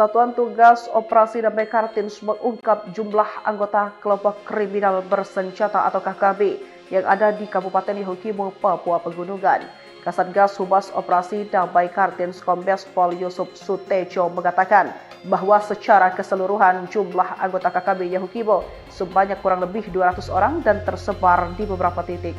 Satuan Tugas Operasi Damai Kartins mengungkap jumlah anggota kelompok kriminal bersenjata atau KKB yang ada di Kabupaten Yahukimo, Papua Pegunungan. Kasatgas Humas Operasi Damai Kartins Kombes Pol Yusuf Sutejo mengatakan bahwa secara keseluruhan jumlah anggota KKB Yahukimo sebanyak kurang lebih 200 orang dan tersebar di beberapa titik.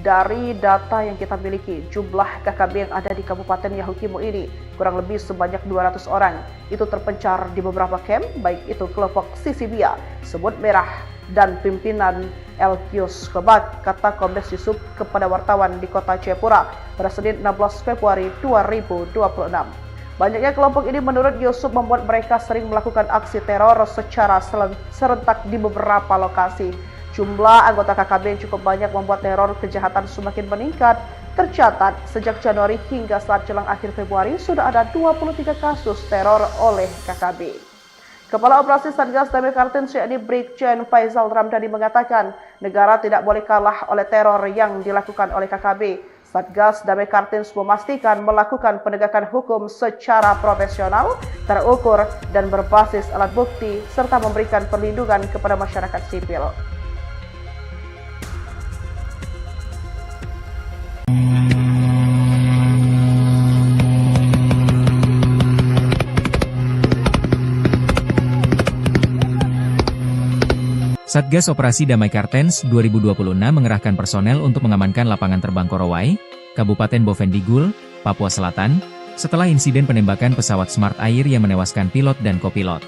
Dari data yang kita miliki, jumlah KKB yang ada di Kabupaten Yahukimo ini kurang lebih sebanyak 200 orang. Itu terpencar di beberapa camp, baik itu kelompok Sisibia, Semut Merah, dan pimpinan Elkius Kebak, kata Kombes Yusuf kepada wartawan di kota Jayapura pada Senin 16 Februari 2026. Banyaknya kelompok ini menurut Yusuf membuat mereka sering melakukan aksi teror secara serentak di beberapa lokasi. Jumlah anggota KKB yang cukup banyak membuat teror kejahatan semakin meningkat. Tercatat sejak Januari hingga saat jelang akhir Februari sudah ada 23 kasus teror oleh KKB. Kepala Operasi Satgas Damai Kartins yakni Brigjen Faizal Ramdhani mengatakan negara tidak boleh kalah oleh teror yang dilakukan oleh KKB. Satgas Damai Kartins memastikan melakukan penegakan hukum secara profesional, terukur, dan berbasis alat bukti, serta memberikan perlindungan kepada masyarakat sipil. Satgas Operasi Damai Kartens 2026 mengerahkan personel untuk mengamankan lapangan terbang Korowai, Kabupaten Bovendigul, Papua Selatan, setelah insiden penembakan pesawat Smart Air yang menewaskan pilot dan kopilot.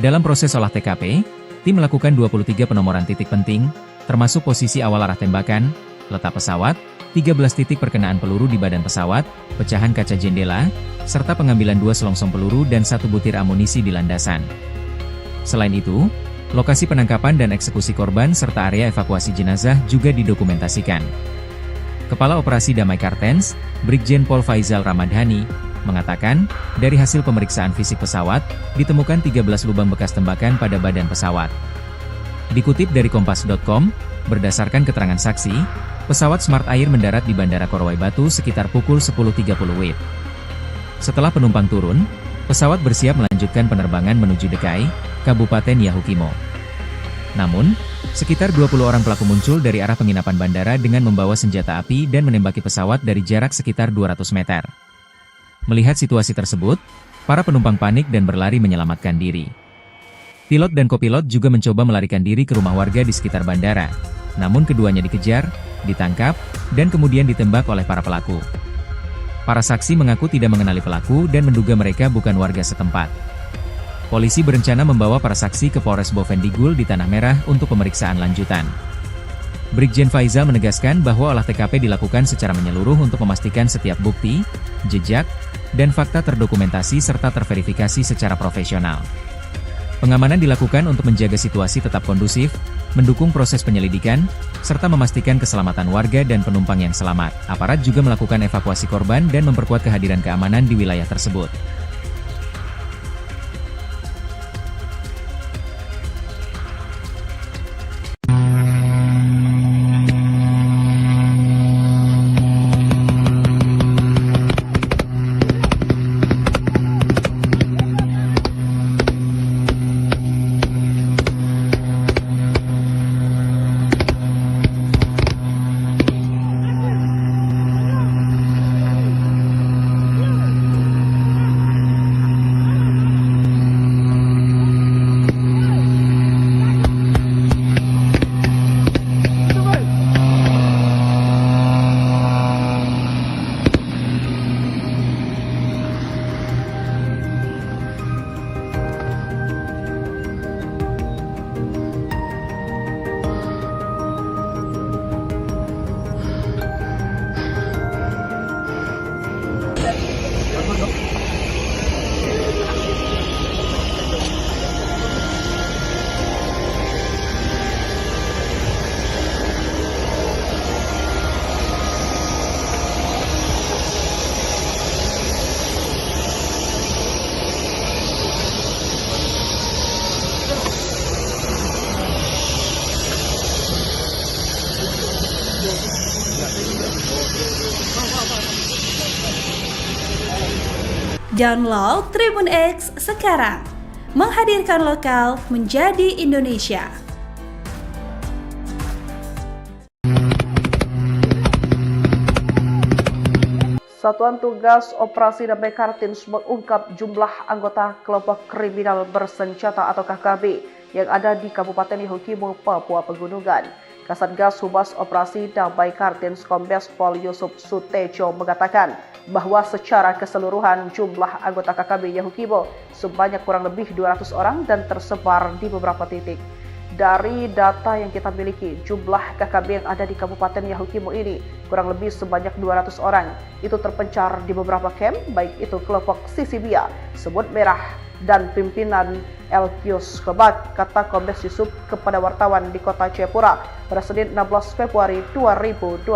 Dalam proses olah TKP, tim melakukan 23 penomoran titik penting, termasuk posisi awal arah tembakan, letak pesawat, 13 titik perkenaan peluru di badan pesawat, pecahan kaca jendela, serta pengambilan 2 selongsong peluru dan 1 butir amunisi di landasan. Selain itu, lokasi penangkapan dan eksekusi korban serta area evakuasi jenazah juga didokumentasikan. Kepala Operasi Damai Kartens, Brigjen Pol Faizal Ramdhani, mengatakan, dari hasil pemeriksaan fisik pesawat, ditemukan 13 lubang bekas tembakan pada badan pesawat. Dikutip dari Kompas.com, berdasarkan keterangan saksi, pesawat Smart Air mendarat di Bandara Korowai Batu sekitar pukul 10.30 WIB. Setelah penumpang turun, pesawat bersiap melanjutkan penerbangan menuju Dekai, Kabupaten Yahukimo. Namun, sekitar 20 orang pelaku muncul dari arah penginapan bandara dengan membawa senjata api dan menembaki pesawat dari jarak sekitar 200 meter. Melihat situasi tersebut, para penumpang panik dan berlari menyelamatkan diri. Pilot dan kopilot juga mencoba melarikan diri ke rumah warga di sekitar bandara, namun keduanya dikejar, ditangkap, dan kemudian ditembak oleh para pelaku. Para saksi mengaku tidak mengenali pelaku dan menduga mereka bukan warga setempat. Polisi berencana membawa para saksi ke Polres Bovendigul di Tanah Merah untuk pemeriksaan lanjutan. Brigjen Faizal menegaskan bahwa olah TKP dilakukan secara menyeluruh untuk memastikan setiap bukti, jejak, dan fakta terdokumentasi serta terverifikasi secara profesional. Pengamanan dilakukan untuk menjaga situasi tetap kondusif, mendukung proses penyelidikan, serta memastikan keselamatan warga dan penumpang yang selamat. Aparat juga melakukan evakuasi korban dan memperkuat kehadiran keamanan di wilayah tersebut. Download Tribun X sekarang. Menghadirkan lokal menjadi Indonesia. Satuan Tugas Operasi Damai Kartens mengungkap jumlah anggota kelompok kriminal bersenjata atau KKB yang ada di Kabupaten Yahukimo, Papua Pegunungan. Kasatgas Humas Operasi Damai Kartens Kombes Pol Yusuf Sutejo mengatakan bahwa secara keseluruhan jumlah anggota KKB Yahukimo sebanyak kurang lebih 200 orang dan tersebar di beberapa titik. Dari data yang kita miliki, jumlah KKB yang ada di Kabupaten Yahukimo ini kurang lebih sebanyak 200 orang. Itu terpencar di beberapa camp, baik itu kelompok Sisibia, Semut Merah, dan pimpinan Elkius Kebak, kata Kombes Yusuf kepada wartawan di kota Jayapura pada Senin 16 Februari 2026.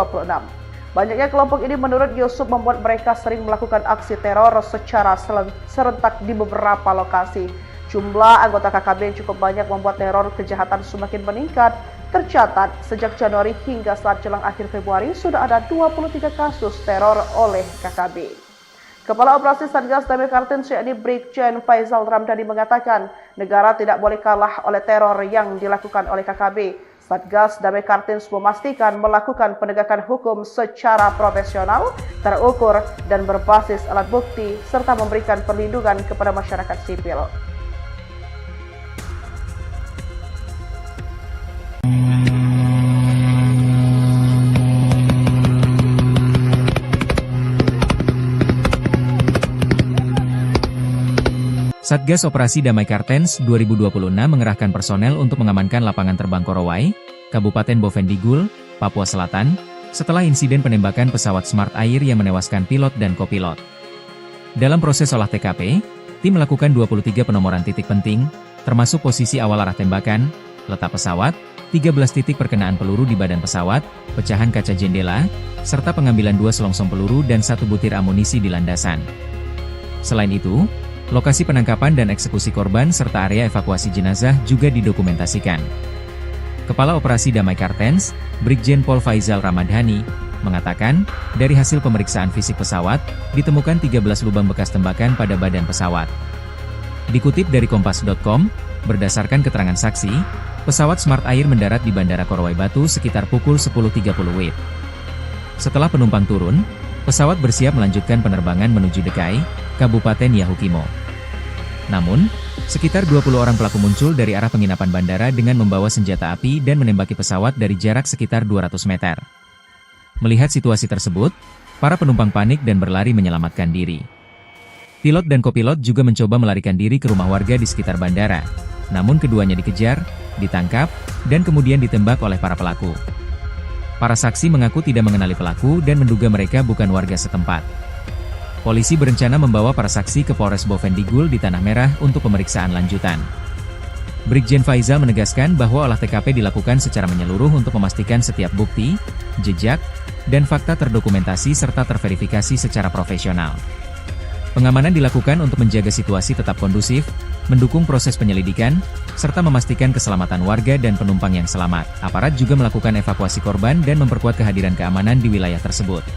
Banyaknya kelompok ini menurut Yusuf membuat mereka sering melakukan aksi teror secara serentak di beberapa lokasi. Jumlah anggota KKB yang cukup banyak membuat teror kejahatan semakin meningkat. Tercatat sejak Januari hingga saat jelang akhir Februari sudah ada 23 kasus teror oleh KKB. Kepala Operasi Satgas Damai Kartens yakni Brigjen Faizal Ramdhani mengatakan negara tidak boleh kalah oleh teror yang dilakukan oleh KKB. Satgas Damai Kartens memastikan melakukan penegakan hukum secara profesional, terukur, dan berbasis alat bukti, serta memberikan perlindungan kepada masyarakat sipil. Satgas Operasi Damai Kartens 2026 mengerahkan personel untuk mengamankan lapangan terbang Korowai, Kabupaten Bovendigul, Papua Selatan, setelah insiden penembakan pesawat Smart Air yang menewaskan pilot dan kopilot. Dalam proses olah TKP, tim melakukan 23 penomoran titik penting, termasuk posisi awal arah tembakan, letak pesawat, 13 titik perkenaan peluru di badan pesawat, pecahan kaca jendela, serta pengambilan 2 selongsong peluru dan 1 butir amunisi di landasan. Selain itu, lokasi penangkapan dan eksekusi korban serta area evakuasi jenazah juga didokumentasikan. Kepala Operasi Damai Kartens, Brigjen Pol Faizal Ramdhani, mengatakan, dari hasil pemeriksaan fisik pesawat, ditemukan 13 lubang bekas tembakan pada badan pesawat. Dikutip dari Kompas.com, berdasarkan keterangan saksi, pesawat Smart Air mendarat di Bandara Korowai Batu sekitar pukul 10.30 WIB. Setelah penumpang turun, pesawat bersiap melanjutkan penerbangan menuju Dekai, Kabupaten Yahukimo. Namun, sekitar 20 orang pelaku muncul dari arah penginapan bandara dengan membawa senjata api dan menembaki pesawat dari jarak sekitar 200 meter. Melihat situasi tersebut, para penumpang panik dan berlari menyelamatkan diri. Pilot dan kopilot juga mencoba melarikan diri ke rumah warga di sekitar bandara, namun keduanya dikejar, ditangkap, dan kemudian ditembak oleh para pelaku. Para saksi mengaku tidak mengenali pelaku dan menduga mereka bukan warga setempat. Polisi berencana membawa para saksi ke Polres Bovendigul di Tanah Merah untuk pemeriksaan lanjutan. Brigjen Faizal menegaskan bahwa olah TKP dilakukan secara menyeluruh untuk memastikan setiap bukti, jejak, dan fakta terdokumentasi serta terverifikasi secara profesional. Pengamanan dilakukan untuk menjaga situasi tetap kondusif, mendukung proses penyelidikan, serta memastikan keselamatan warga dan penumpang yang selamat. Aparat juga melakukan evakuasi korban dan memperkuat kehadiran keamanan di wilayah tersebut.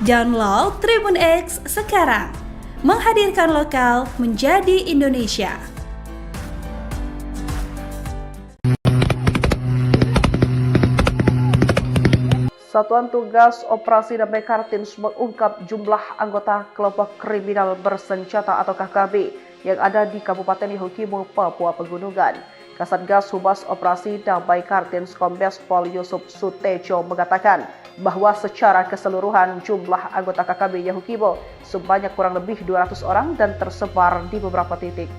Download Tribun X sekarang. Menghadirkan lokal menjadi Indonesia. Satuan Tugas Operasi Damai Kartens mengungkap jumlah anggota kelompok kriminal bersenjata atau KKB yang ada di Kabupaten Yahukimo, Papua Pegunungan. Kasatgas Humas Operasi Damai Kartens Kombes Pol Yusuf Sutejo mengatakan bahwa secara keseluruhan jumlah anggota KKB Yahukimo sebanyak kurang lebih 200 orang dan tersebar di beberapa titik.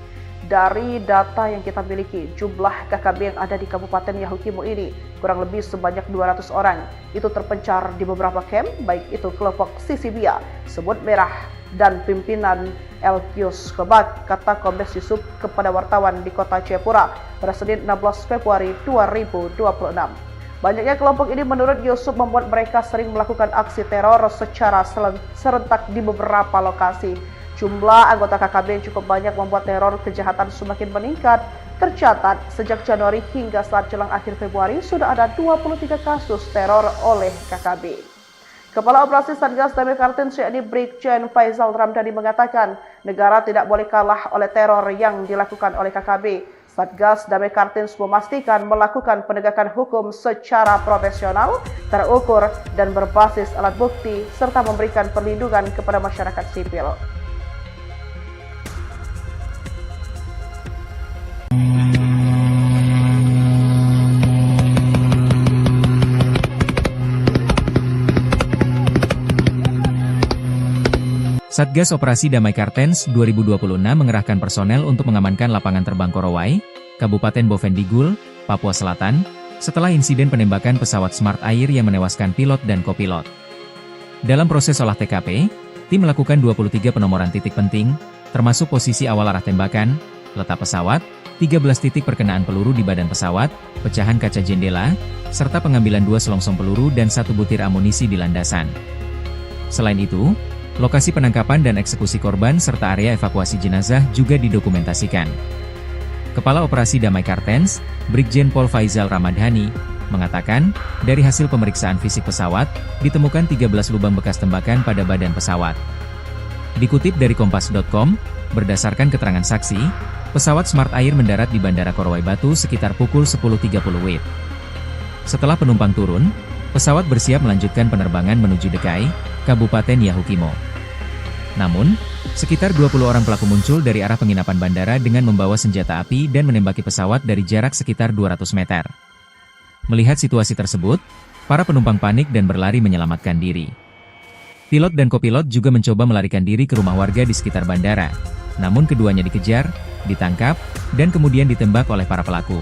Dari data yang kita miliki, jumlah KKB yang ada di Kabupaten Yahukimo ini kurang lebih sebanyak 200 orang. Itu terpencar di beberapa camp, baik itu kelompok Sisibia, Semut Merah, dan pimpinan Elkius Kebak, kata Kombes Yusuf kepada wartawan di kota Jayapura pada Senin 16 Februari 2026. Banyaknya kelompok ini menurut Yusuf membuat mereka sering melakukan aksi teror secara serentak di beberapa lokasi. Jumlah anggota KKB yang cukup banyak membuat teror kejahatan semakin meningkat. Tercatat sejak Januari hingga saat jelang akhir Februari sudah ada 23 kasus teror oleh KKB. Kepala Operasi Satgas Damai Kartens yakni Brigjen Faizal Ramdhani mengatakan negara tidak boleh kalah oleh teror yang dilakukan oleh KKB. Satgas Damai Kartens memastikan melakukan penegakan hukum secara profesional, terukur, dan berbasis alat bukti serta memberikan perlindungan kepada masyarakat sipil. Satgas Operasi Damai Kartens 2026 mengerahkan personel untuk mengamankan lapangan terbang Korowai, Kabupaten Bovendigul, Papua Selatan, setelah insiden penembakan pesawat Smart Air yang menewaskan pilot dan kopilot. Dalam proses olah TKP, tim melakukan 23 penomoran titik penting, termasuk posisi awal arah tembakan, letak pesawat, 13 titik perkenaan peluru di badan pesawat, pecahan kaca jendela, serta pengambilan 2 selongsong peluru dan 1 butir amunisi di landasan. Selain itu, lokasi penangkapan dan eksekusi korban serta area evakuasi jenazah juga didokumentasikan. Kepala Operasi Damai Kartens, Brigjen Pol Faizal Ramdhani, mengatakan, dari hasil pemeriksaan fisik pesawat, ditemukan 13 lubang bekas tembakan pada badan pesawat. Dikutip dari Kompas.com, berdasarkan keterangan saksi, pesawat Smart Air mendarat di Bandara Korowai Batu sekitar pukul 10.30 WIB. Setelah penumpang turun, pesawat bersiap melanjutkan penerbangan menuju Dekai, Kabupaten Yahukimo. Namun, sekitar 20 orang pelaku muncul dari arah penginapan bandara dengan membawa senjata api dan menembaki pesawat dari jarak sekitar 200 meter. Melihat situasi tersebut, para penumpang panik dan berlari menyelamatkan diri. Pilot dan kopilot juga mencoba melarikan diri ke rumah warga di sekitar bandara, namun keduanya dikejar, ditangkap, dan kemudian ditembak oleh para pelaku.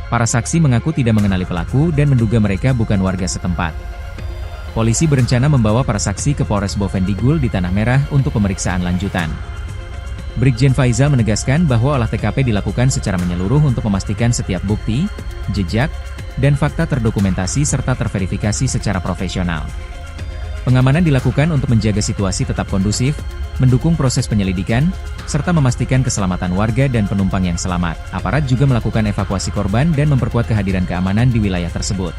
Para saksi mengaku tidak mengenali pelaku dan menduga mereka bukan warga setempat. Polisi berencana membawa para saksi ke Polres Bovendigul di Tanah Merah untuk pemeriksaan lanjutan. Brigjen Faizal menegaskan bahwa olah TKP dilakukan secara menyeluruh untuk memastikan setiap bukti, jejak, dan fakta terdokumentasi serta terverifikasi secara profesional. Pengamanan dilakukan untuk menjaga situasi tetap kondusif, mendukung proses penyelidikan, serta memastikan keselamatan warga dan penumpang yang selamat. Aparat juga melakukan evakuasi korban dan memperkuat kehadiran keamanan di wilayah tersebut.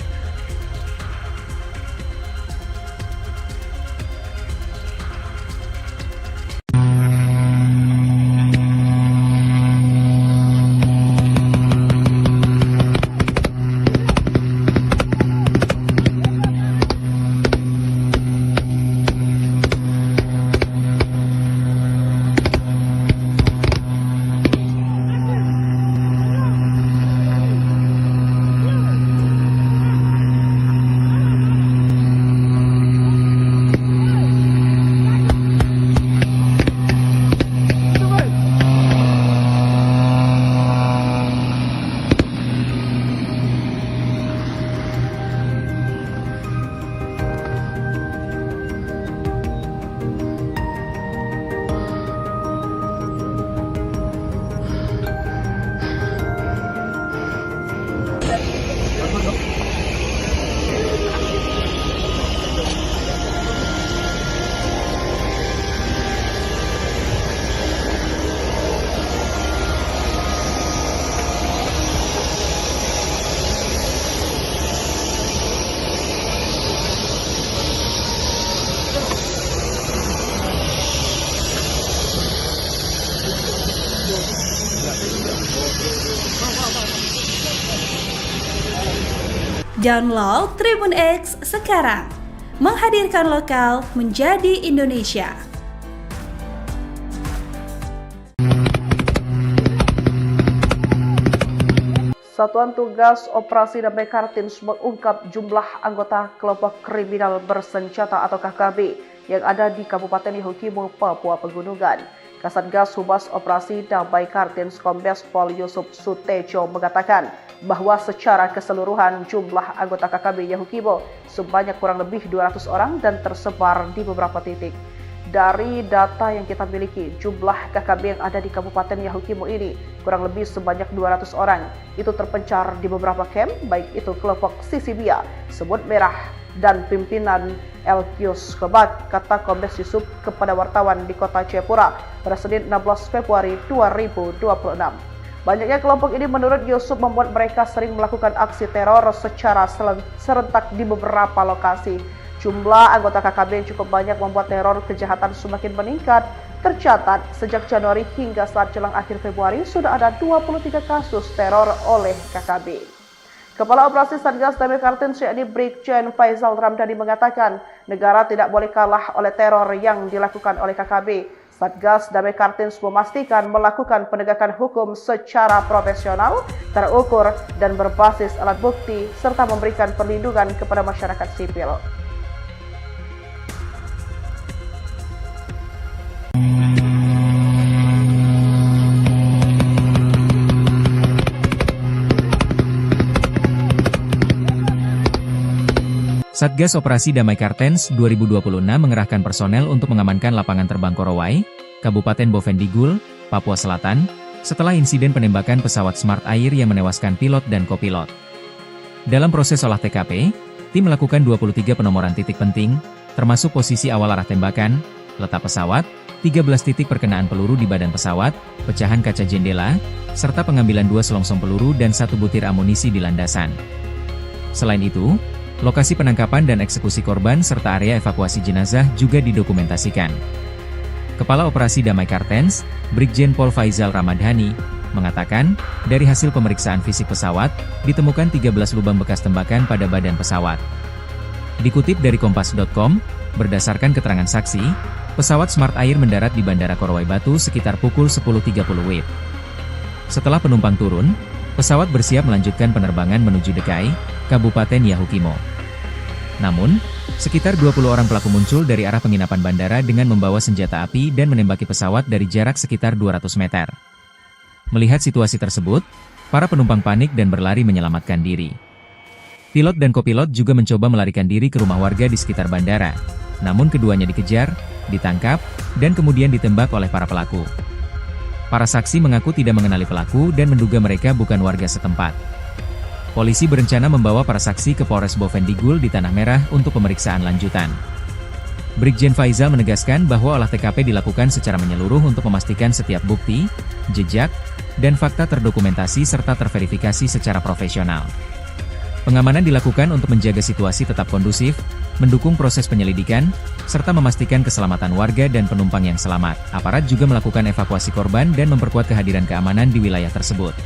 Download Tribun X sekarang. Menghadirkan lokal menjadi Indonesia. Satuan Tugas Operasi Damai Kartens mengungkap jumlah anggota kelompok kriminal bersenjata atau KKB yang ada di Kabupaten Yahukimo, Papua Pegunungan. Kasatgas Humas Operasi Damai Kartens Kombes Pol Yusuf Sutejo mengatakan bahwa secara keseluruhan jumlah anggota KKB Yahukimo sebanyak kurang lebih 200 orang dan tersebar di beberapa titik. Dari data yang kita miliki, jumlah KKB yang ada di Kabupaten Yahukimo ini kurang lebih sebanyak 200 orang. Itu terpencar di beberapa camp, baik itu kelompok Sisibia, Semut Merah, dan pimpinan Elkius Kebak, kata Kombes Yusuf kepada wartawan di kota Jayapura pada Senin 16 Februari 2026. Banyaknya kelompok ini menurut Yusuf membuat mereka sering melakukan aksi teror secara serentak di beberapa lokasi. Jumlah anggota KKB yang cukup banyak membuat teror kejahatan semakin meningkat. Tercatat sejak Januari hingga saat jelang akhir Februari sudah ada 23 kasus teror oleh KKB. Kepala Operasi Satgas Damai Kartens yakni Brigjen Faizal Ramdhani mengatakan negara tidak boleh kalah oleh teror yang dilakukan oleh KKB. Satgas Damai Kartens memastikan melakukan penegakan hukum secara profesional, terukur, dan berbasis alat bukti, serta memberikan perlindungan kepada masyarakat sipil. Satgas Operasi Damai Kartens 2026 mengerahkan personel untuk mengamankan lapangan terbang Korowai, Kabupaten Bovendigul, Papua Selatan, setelah insiden penembakan pesawat Smart Air yang menewaskan pilot dan kopilot. Dalam proses olah TKP, tim melakukan 23 penomoran titik penting, termasuk posisi awal arah tembakan, letak pesawat, 13 titik perkenaan peluru di badan pesawat, pecahan kaca jendela, serta pengambilan 2 selongsong peluru dan 1 butir amunisi di landasan. Selain itu, lokasi penangkapan dan eksekusi korban serta area evakuasi jenazah juga didokumentasikan. Kepala Operasi Damai Kartens, Brigjen Pol Faizal Ramdhani, mengatakan, dari hasil pemeriksaan fisik pesawat, ditemukan 13 lubang bekas tembakan pada badan pesawat. Dikutip dari Kompas.com, berdasarkan keterangan saksi, pesawat Smart Air mendarat di Bandara Korowai Batu sekitar pukul 10.30 WIB. Setelah penumpang turun, pesawat bersiap melanjutkan penerbangan menuju Dekai, Kabupaten Yahukimo. Namun, sekitar 20 orang pelaku muncul dari arah penginapan bandara dengan membawa senjata api dan menembaki pesawat dari jarak sekitar 200 meter. Melihat situasi tersebut, para penumpang panik dan berlari menyelamatkan diri. Pilot dan kopilot juga mencoba melarikan diri ke rumah warga di sekitar bandara, namun keduanya dikejar, ditangkap, dan kemudian ditembak oleh para pelaku. Para saksi mengaku tidak mengenali pelaku dan menduga mereka bukan warga setempat. Polisi berencana membawa para saksi ke Polres Bovendigul di Tanah Merah untuk pemeriksaan lanjutan. Brigjen Faizal menegaskan bahwa olah TKP dilakukan secara menyeluruh untuk memastikan setiap bukti, jejak, dan fakta terdokumentasi serta terverifikasi secara profesional. Pengamanan dilakukan untuk menjaga situasi tetap kondusif, mendukung proses penyelidikan, serta memastikan keselamatan warga dan penumpang yang selamat. Aparat juga melakukan evakuasi korban dan memperkuat kehadiran keamanan di wilayah tersebut.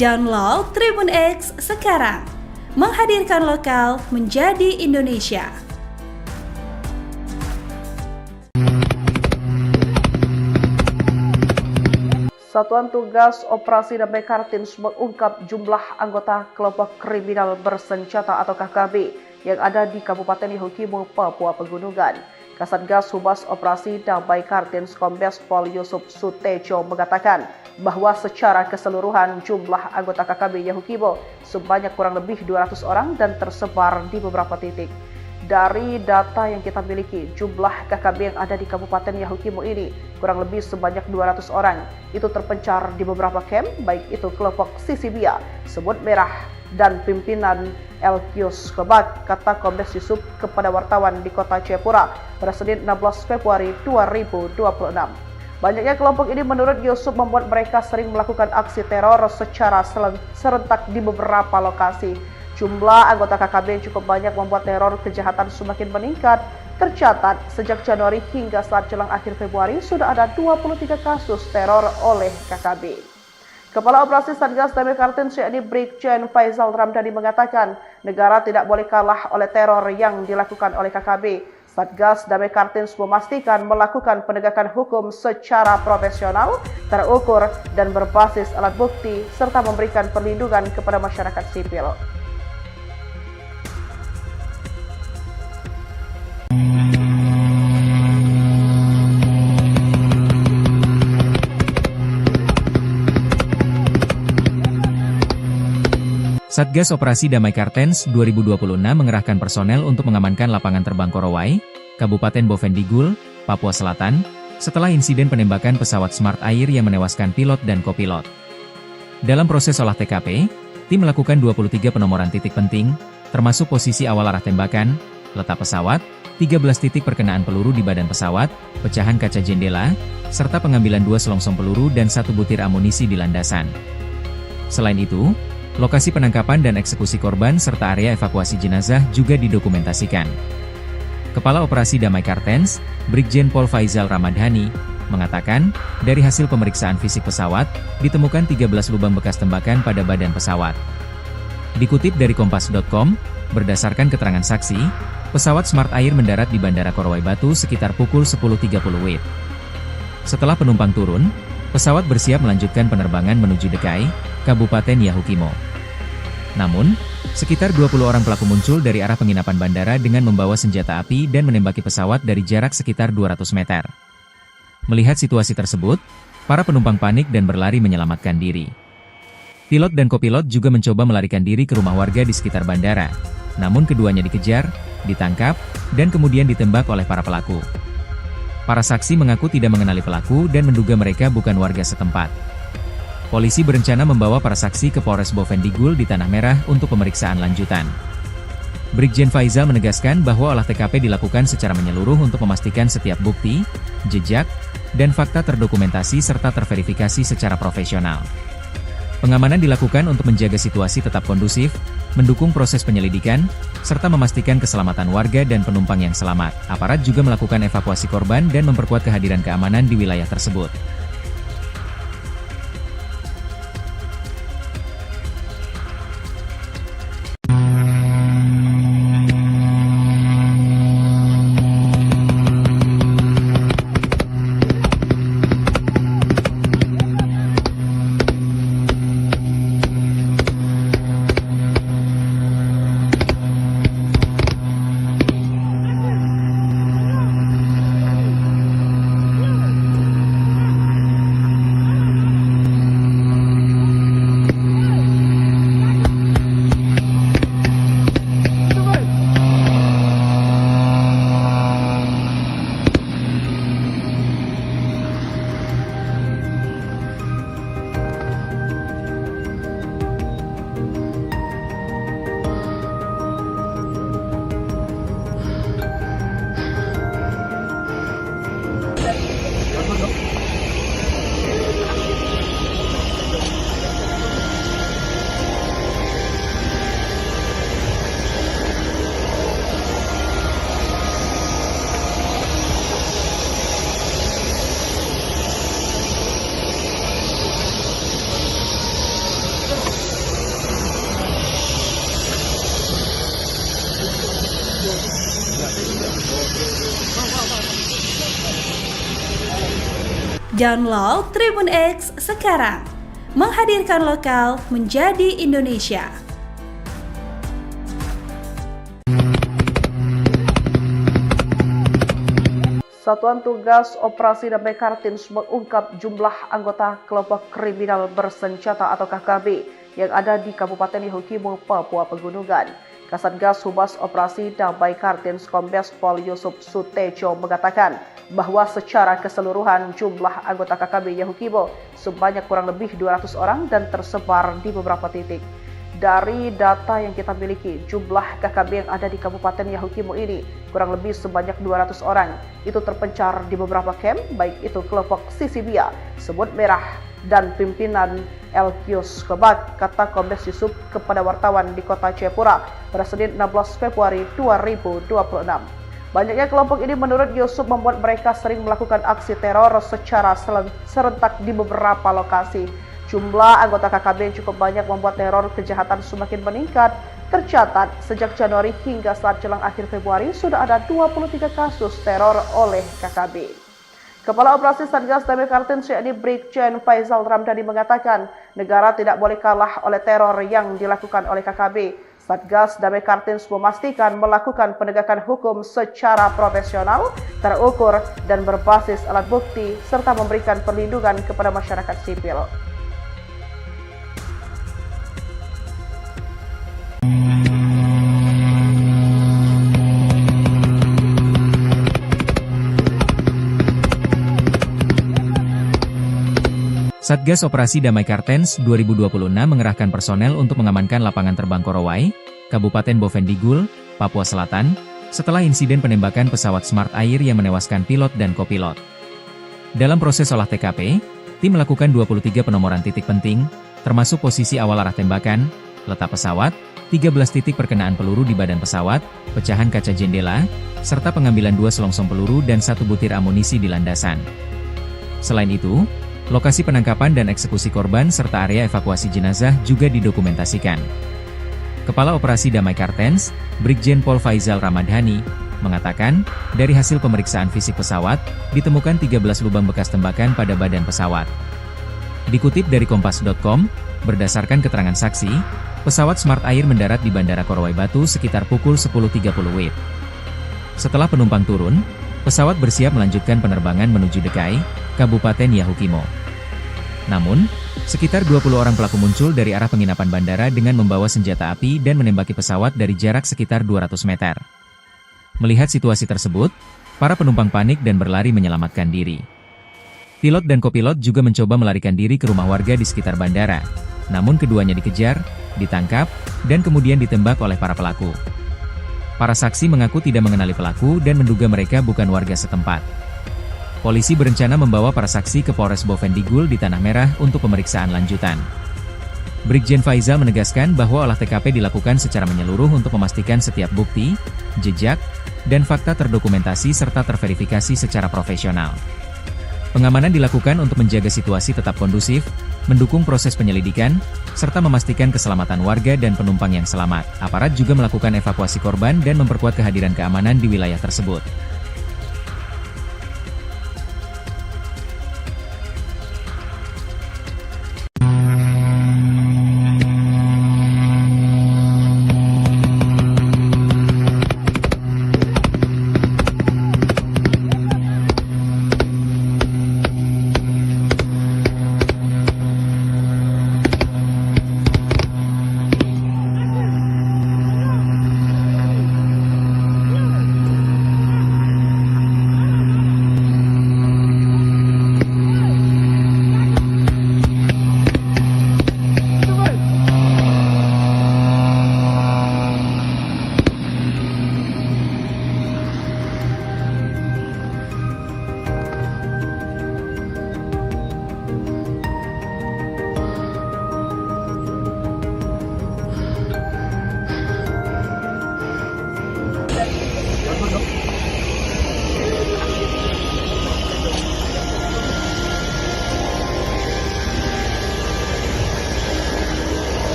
Download Tribun X sekarang. Menghadirkan lokal menjadi Indonesia. Satuan Tugas Operasi Damai Kartens mengungkap jumlah anggota kelompok kriminal bersenjata atau KKB yang ada di Kabupaten Yahukimo, Papua Pegunungan. Kasatgas Humas Operasi Damai Kartens Kombes Pol Yusuf Sutejo mengatakan bahwa secara keseluruhan jumlah anggota KKB Yahukimo sebanyak kurang lebih 200 orang dan tersebar di beberapa titik. Dari data yang kita miliki, jumlah KKB yang ada di Kabupaten Yahukimo ini kurang lebih sebanyak 200 orang. Itu terpencar di beberapa camp, baik itu kelompok Sisibia, Semut Merah, dan pimpinan Elkius Kebak, kata Kombes Yusuf kepada wartawan di kota Jayapura pada Senin 16 Februari 2026. Banyaknya kelompok ini menurut Yusuf membuat mereka sering melakukan aksi teror secara serentak di beberapa lokasi. Jumlah anggota KKB yang cukup banyak membuat teror kejahatan semakin meningkat. Tercatat sejak Januari hingga saat jelang akhir Februari sudah ada 23 kasus teror oleh KKB. Kepala Operasi Satgas Damai Kartens yakni Brigjen Faizal Ramdhani mengatakan negara tidak boleh kalah oleh teror yang dilakukan oleh KKB. Satgas Damai Kartens memastikan melakukan penegakan hukum secara profesional, terukur, dan berbasis alat bukti, serta memberikan perlindungan kepada masyarakat sipil. Satgas Operasi Damai Kartens 2026 mengerahkan personel untuk mengamankan lapangan terbang Korowai, Kabupaten Bovendigul, Papua Selatan, setelah insiden penembakan pesawat Smart Air yang menewaskan pilot dan kopilot. Dalam proses olah TKP, tim melakukan 23 penomoran titik penting, termasuk posisi awal arah tembakan, letak pesawat, 13 titik perkenaan peluru di badan pesawat, pecahan kaca jendela, serta pengambilan 2 selongsong peluru dan 1 butir amunisi di landasan. Selain itu, lokasi penangkapan dan eksekusi korban serta area evakuasi jenazah juga didokumentasikan. Kepala Operasi Damai Kartens, Brigjen Pol Faizal Ramdhani, mengatakan, dari hasil pemeriksaan fisik pesawat, ditemukan 13 lubang bekas tembakan pada badan pesawat. Dikutip dari Kompas.com, berdasarkan keterangan saksi, pesawat Smart Air mendarat di Bandara Korowai Batu sekitar pukul 10.30 WIB. Setelah penumpang turun, pesawat bersiap melanjutkan penerbangan menuju Dekai, Kabupaten Yahukimo. Namun, sekitar 20 orang pelaku muncul dari arah penginapan bandara dengan membawa senjata api dan menembaki pesawat dari jarak sekitar 200 meter. Melihat situasi tersebut, para penumpang panik dan berlari menyelamatkan diri. Pilot dan kopilot juga mencoba melarikan diri ke rumah warga di sekitar bandara, namun keduanya dikejar, ditangkap, dan kemudian ditembak oleh para pelaku. Para saksi mengaku tidak mengenali pelaku dan menduga mereka bukan warga setempat. Polisi berencana membawa para saksi ke Polres Bovendigul di Tanah Merah untuk pemeriksaan lanjutan. Brigjen Faizal menegaskan bahwa olah TKP dilakukan secara menyeluruh untuk memastikan setiap bukti, jejak, dan fakta terdokumentasi serta terverifikasi secara profesional. Pengamanan dilakukan untuk menjaga situasi tetap kondusif, mendukung proses penyelidikan, serta memastikan keselamatan warga dan penumpang yang selamat. Aparat juga melakukan evakuasi korban dan memperkuat kehadiran keamanan di wilayah tersebut. Download Tribun X sekarang. Menghadirkan lokal menjadi Indonesia. Satuan Tugas Operasi Damai Kartens mengungkap jumlah anggota kelompok kriminal bersenjata atau KKB yang ada di Kabupaten Yahukimo, Papua Pegunungan. Kasatgas Humas Operasi Damai Kartens Kombes Pol Yusuf Sutejo mengatakan bahwa secara keseluruhan jumlah anggota KKB Yahukimo sebanyak kurang lebih 200 orang dan tersebar di beberapa titik. Dari data yang kita miliki, jumlah KKB yang ada di Kabupaten Yahukimo ini kurang lebih sebanyak 200 orang. Itu terpencar di beberapa camp, baik itu kelompok Sisibia, Semut Merah, dan pimpinan Elkius Kebak, kata Kombes Yusuf kepada wartawan di kota Jayapura pada Senin 16 Februari 2026. Banyaknya kelompok ini menurut Yusuf membuat mereka sering melakukan aksi teror secara serentak di beberapa lokasi. Jumlah anggota KKB yang cukup banyak membuat teror kejahatan semakin meningkat. Tercatat sejak Januari hingga saat jelang akhir Februari sudah ada 23 kasus teror oleh KKB. Kepala Operasi Satgas Damai Kartens yakni Brigjen Faizal Ramdhani mengatakan negara tidak boleh kalah oleh teror yang dilakukan oleh KKB. Satgas Damai Kartens memastikan melakukan penegakan hukum secara profesional, terukur, dan berbasis alat bukti serta memberikan perlindungan kepada masyarakat sipil. Satgas Operasi Damai Kartens 2026 mengerahkan personel untuk mengamankan lapangan terbang Korowai, Kabupaten Bovendigul, Papua Selatan, setelah insiden penembakan pesawat Smart Air yang menewaskan pilot dan kopilot. Dalam proses olah TKP, tim melakukan 23 penomoran titik penting, termasuk posisi awal arah tembakan, letak pesawat, 13 titik perkenaan peluru di badan pesawat, pecahan kaca jendela, serta pengambilan 2 selongsong peluru dan 1 butir amunisi di landasan. Selain itu, lokasi penangkapan dan eksekusi korban serta area evakuasi jenazah juga didokumentasikan. Kepala Operasi Damai Kartens, Brigjen Pol Faizal Ramdhani, mengatakan, dari hasil pemeriksaan fisik pesawat, ditemukan 13 lubang bekas tembakan pada badan pesawat. Dikutip dari Kompas.com, berdasarkan keterangan saksi, pesawat Smart Air mendarat di Bandara Korowai Batu sekitar pukul 10.30 WIB. Setelah penumpang turun, pesawat bersiap melanjutkan penerbangan menuju Dekai, Kabupaten Yahukimo. Namun, sekitar 20 orang pelaku muncul dari arah penginapan bandara dengan membawa senjata api dan menembaki pesawat dari jarak sekitar 200 meter. Melihat situasi tersebut, para penumpang panik dan berlari menyelamatkan diri. Pilot dan kopilot juga mencoba melarikan diri ke rumah warga di sekitar bandara, namun keduanya dikejar, ditangkap, dan kemudian ditembak oleh para pelaku. Para saksi mengaku tidak mengenali pelaku dan menduga mereka bukan warga setempat. Polisi berencana membawa para saksi ke Polres Bovendigul di Tanah Merah untuk pemeriksaan lanjutan. Brigjen Faizal menegaskan bahwa olah TKP dilakukan secara menyeluruh untuk memastikan setiap bukti, jejak, dan fakta terdokumentasi serta terverifikasi secara profesional. Pengamanan dilakukan untuk menjaga situasi tetap kondusif, mendukung proses penyelidikan, serta memastikan keselamatan warga dan penumpang yang selamat. Aparat juga melakukan evakuasi korban dan memperkuat kehadiran keamanan di wilayah tersebut.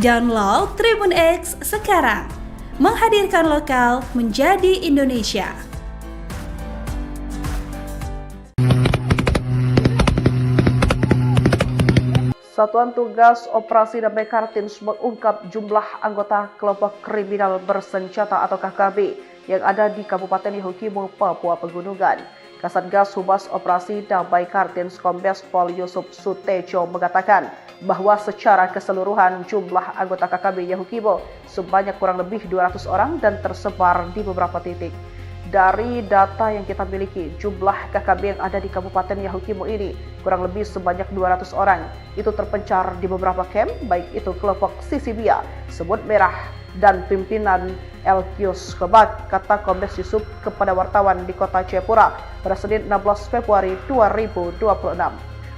Download Tribun X sekarang. Menghadirkan lokal menjadi Indonesia. Satuan Tugas Operasi Damai Kartens mengungkap jumlah anggota kelompok kriminal bersenjata atau KKB yang ada di Kabupaten Yahukimo, Papua Pegunungan. Kasatgas Humas Operasi Damai Kartens Kombes Pol Yusuf Sutejo mengatakan bahwa secara keseluruhan jumlah anggota KKB Yahukimo sebanyak kurang lebih 200 orang dan tersebar di beberapa titik. Dari data yang kita miliki, jumlah KKB yang ada di Kabupaten Yahukimo ini kurang lebih sebanyak 200 orang. Itu terpencar di beberapa camp, baik itu kelompok Sisibia, Semut Merah, dan pimpinan Elkius Kebak, kata Kombes Yusuf kepada wartawan di kota Jayapura pada Senin 16 Februari 2026.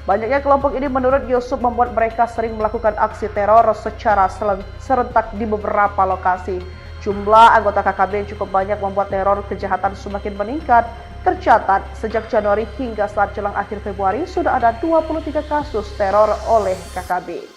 Banyaknya kelompok ini menurut Yusuf membuat mereka sering melakukan aksi teror secara serentak di beberapa lokasi. Jumlah anggota KKB yang cukup banyak membuat teror kejahatan semakin meningkat. Tercatat sejak Januari hingga saat jelang akhir Februari sudah ada 23 kasus teror oleh KKB.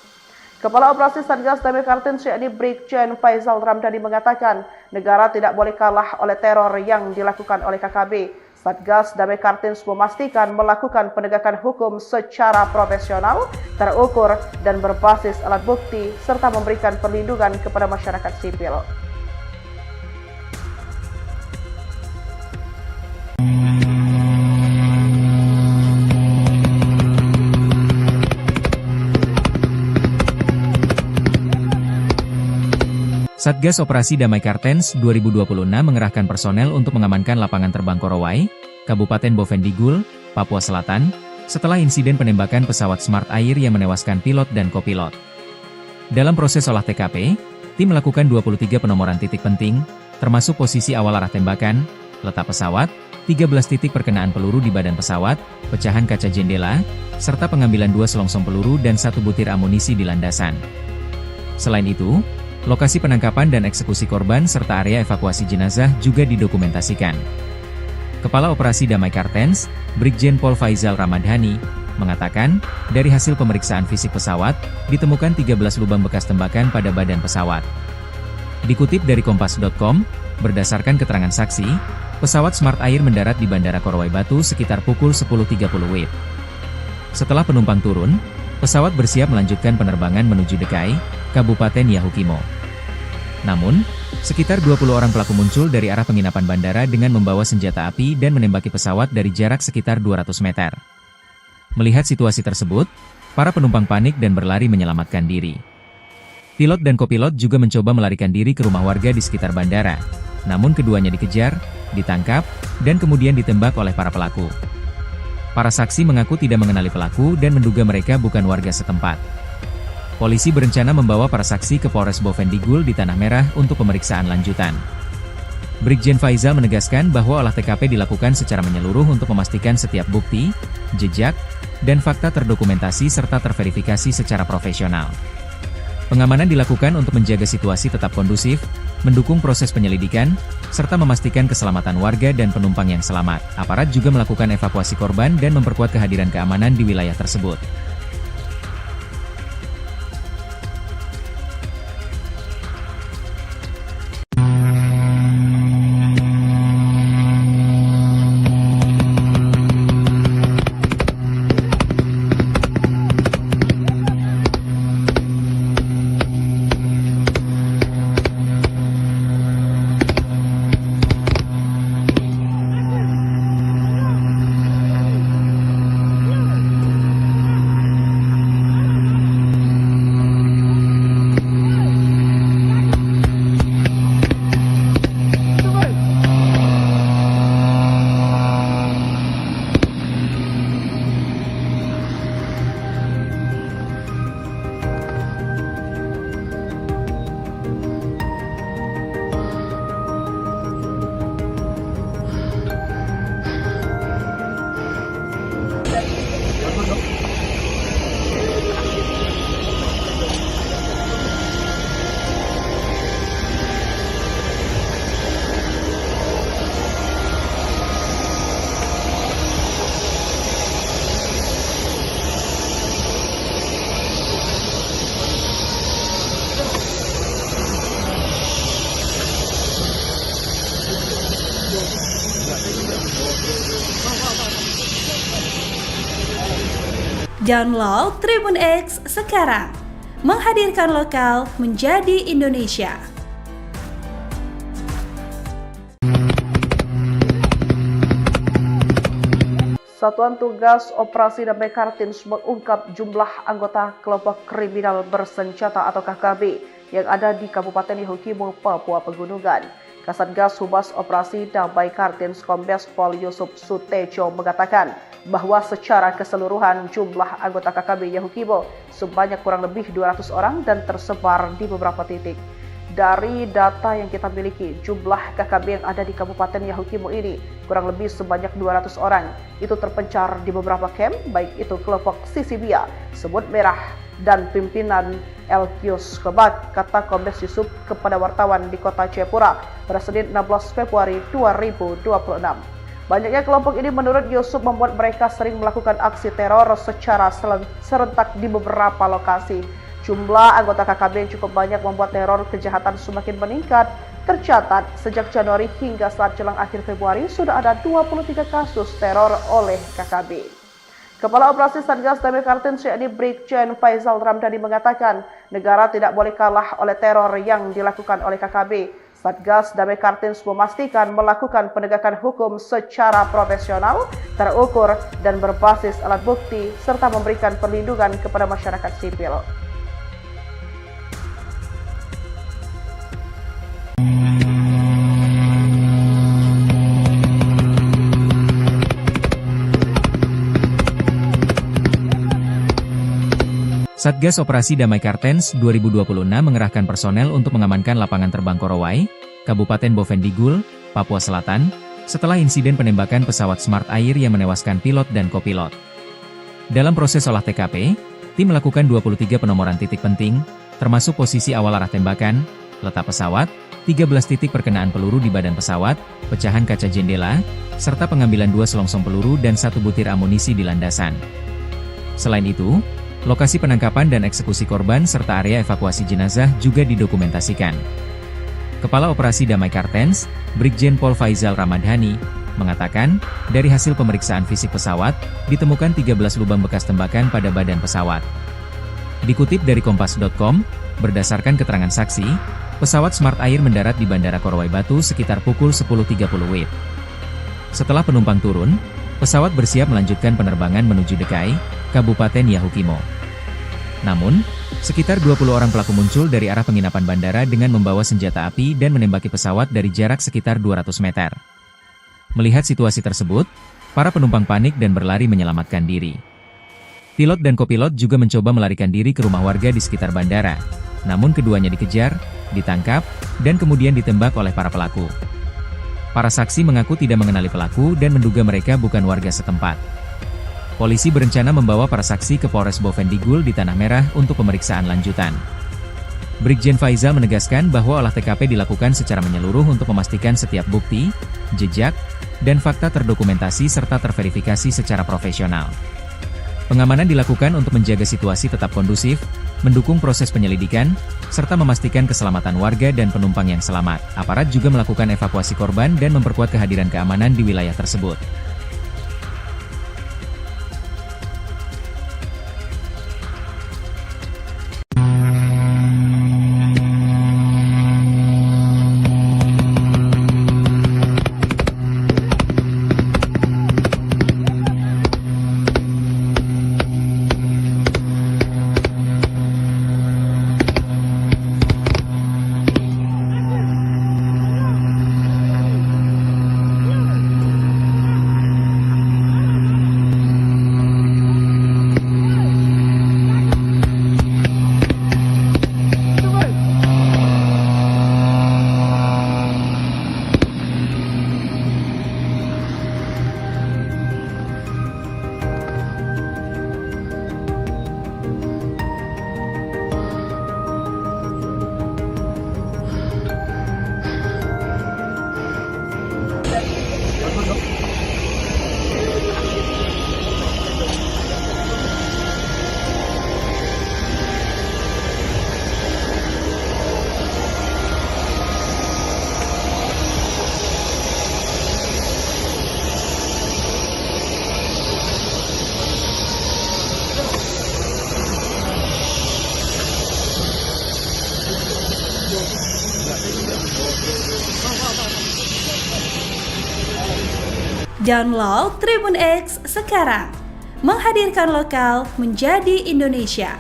Kepala Operasi Satgas Damai Kartens yakni Brigjen Faizal Ramdhani mengatakan negara tidak boleh kalah oleh teror yang dilakukan oleh KKB. Satgas Damai Kartens memastikan melakukan penegakan hukum secara profesional, terukur, dan berbasis alat bukti serta memberikan perlindungan kepada masyarakat sipil. Satgas Operasi Damai Kartens 2026 mengerahkan personel untuk mengamankan lapangan terbang Korowai, Kabupaten Bovendigul, Papua Selatan, setelah insiden penembakan pesawat Smart Air yang menewaskan pilot dan kopilot. Dalam proses olah TKP, tim melakukan 23 penomoran titik penting, termasuk posisi awal arah tembakan, letak pesawat, 13 titik perkenaan peluru di badan pesawat, pecahan kaca jendela, serta pengambilan 2 selongsong peluru dan 1 butir amunisi di landasan. Selain itu, lokasi penangkapan dan eksekusi korban serta area evakuasi jenazah juga didokumentasikan. Kepala Operasi Damai Kartens, Brigjen Pol Faizal Ramdhani, mengatakan, dari hasil pemeriksaan fisik pesawat, ditemukan 13 lubang bekas tembakan pada badan pesawat. Dikutip dari Kompas.com, berdasarkan keterangan saksi, pesawat Smart Air mendarat di Bandara Korowai Batu sekitar pukul 10.30 WIB. Setelah penumpang turun, pesawat bersiap melanjutkan penerbangan menuju Dekai, Kabupaten Yahukimo. Namun, sekitar 20 orang pelaku muncul dari arah penginapan bandara dengan membawa senjata api dan menembaki pesawat dari jarak sekitar 200 meter. Melihat situasi tersebut, para penumpang panik dan berlari menyelamatkan diri. Pilot dan kopilot juga mencoba melarikan diri ke rumah warga di sekitar bandara, namun keduanya dikejar, ditangkap, dan kemudian ditembak oleh para pelaku. Para saksi mengaku tidak mengenali pelaku dan menduga mereka bukan warga setempat. Polisi berencana membawa para saksi ke Polres Bovendigul di Tanah Merah untuk pemeriksaan lanjutan. Brigjen Faizal menegaskan bahwa olah TKP dilakukan secara menyeluruh untuk memastikan setiap bukti, jejak, dan fakta terdokumentasi serta terverifikasi secara profesional. Pengamanan dilakukan untuk menjaga situasi tetap kondusif, mendukung proses penyelidikan, serta memastikan keselamatan warga dan penumpang yang selamat. Aparat juga melakukan evakuasi korban dan memperkuat kehadiran keamanan di wilayah tersebut. Download Tribun X sekarang. Menghadirkan lokal menjadi Indonesia. Satuan Tugas Operasi Damai Kartens mengungkap jumlah anggota kelompok kriminal bersenjata atau KKB yang ada di Kabupaten Yahukimo, Papua Pegunungan. Kasatgas Humas Operasi Damai Kartens Kombes Pol Yusuf Sutejo mengatakan bahwa secara keseluruhan jumlah anggota KKB Yahukimo sebanyak kurang lebih 200 orang dan tersebar di beberapa titik. Dari data yang kita miliki, jumlah KKB yang ada di Kabupaten Yahukimo ini kurang lebih sebanyak 200 orang. Itu terpencar di beberapa camp, baik itu kelompok Sisibia, Semut Merah, dan pimpinan Elkius Kebak, kata Kombes Yusuf kepada wartawan di kota Jayapura pada Senin 16 Februari 2026. Banyaknya kelompok ini menurut Yusuf membuat mereka sering melakukan aksi teror secara serentak di beberapa lokasi. Jumlah anggota KKB yang cukup banyak membuat teror kejahatan semakin meningkat. Tercatat sejak Januari hingga saat jelang akhir Februari sudah ada 23 kasus teror oleh KKB. Kepala Operasi Satgas Damai Kartens yakni Brigjen Faizal Ramdhani mengatakan negara tidak boleh kalah oleh teror yang dilakukan oleh KKB. Satgas Damai Kartens memastikan melakukan penegakan hukum secara profesional, terukur, dan berbasis alat bukti, serta memberikan perlindungan kepada masyarakat sipil. Satgas Operasi Damai Kartens 2026 mengerahkan personel untuk mengamankan lapangan terbang Korowai, Kabupaten Bovendigul, Papua Selatan, setelah insiden penembakan pesawat Smart Air yang menewaskan pilot dan kopilot. Dalam proses olah TKP, tim melakukan 23 penomoran titik penting, termasuk posisi awal arah tembakan, letak pesawat, 13 titik perkenaan peluru di badan pesawat, pecahan kaca jendela, serta pengambilan 2 selongsong peluru dan 1 butir amunisi di landasan. Selain itu, lokasi penangkapan dan eksekusi korban serta area evakuasi jenazah juga didokumentasikan. Kepala Operasi Damai Kartens, Brigjen Pol Faizal Ramdhani, mengatakan, dari hasil pemeriksaan fisik pesawat, ditemukan 13 lubang bekas tembakan pada badan pesawat. Dikutip dari Kompas.com, berdasarkan keterangan saksi, pesawat Smart Air mendarat di Bandara Korowai Batu sekitar pukul 10.30 WIB. Setelah penumpang turun, pesawat bersiap melanjutkan penerbangan menuju Dekai, Kabupaten Yahukimo. Namun, sekitar 20 orang pelaku muncul dari arah penginapan bandara dengan membawa senjata api dan menembaki pesawat dari jarak sekitar 200 meter. Melihat situasi tersebut, para penumpang panik dan berlari menyelamatkan diri. Pilot dan kopilot juga mencoba melarikan diri ke rumah warga di sekitar bandara, namun keduanya dikejar, ditangkap, dan kemudian ditembak oleh para pelaku. Para saksi mengaku tidak mengenali pelaku dan menduga mereka bukan warga setempat. Polisi berencana membawa para saksi ke Polres Bovendigul di Tanah Merah untuk pemeriksaan lanjutan. Brigjen Faizal menegaskan bahwa olah TKP dilakukan secara menyeluruh untuk memastikan setiap bukti, jejak, dan fakta terdokumentasi serta terverifikasi secara profesional. Pengamanan dilakukan untuk menjaga situasi tetap kondusif, mendukung proses penyelidikan, serta memastikan keselamatan warga dan penumpang yang selamat. Aparat juga melakukan evakuasi korban dan memperkuat kehadiran keamanan di wilayah tersebut. Download Tribun X sekarang. Menghadirkan lokal menjadi Indonesia.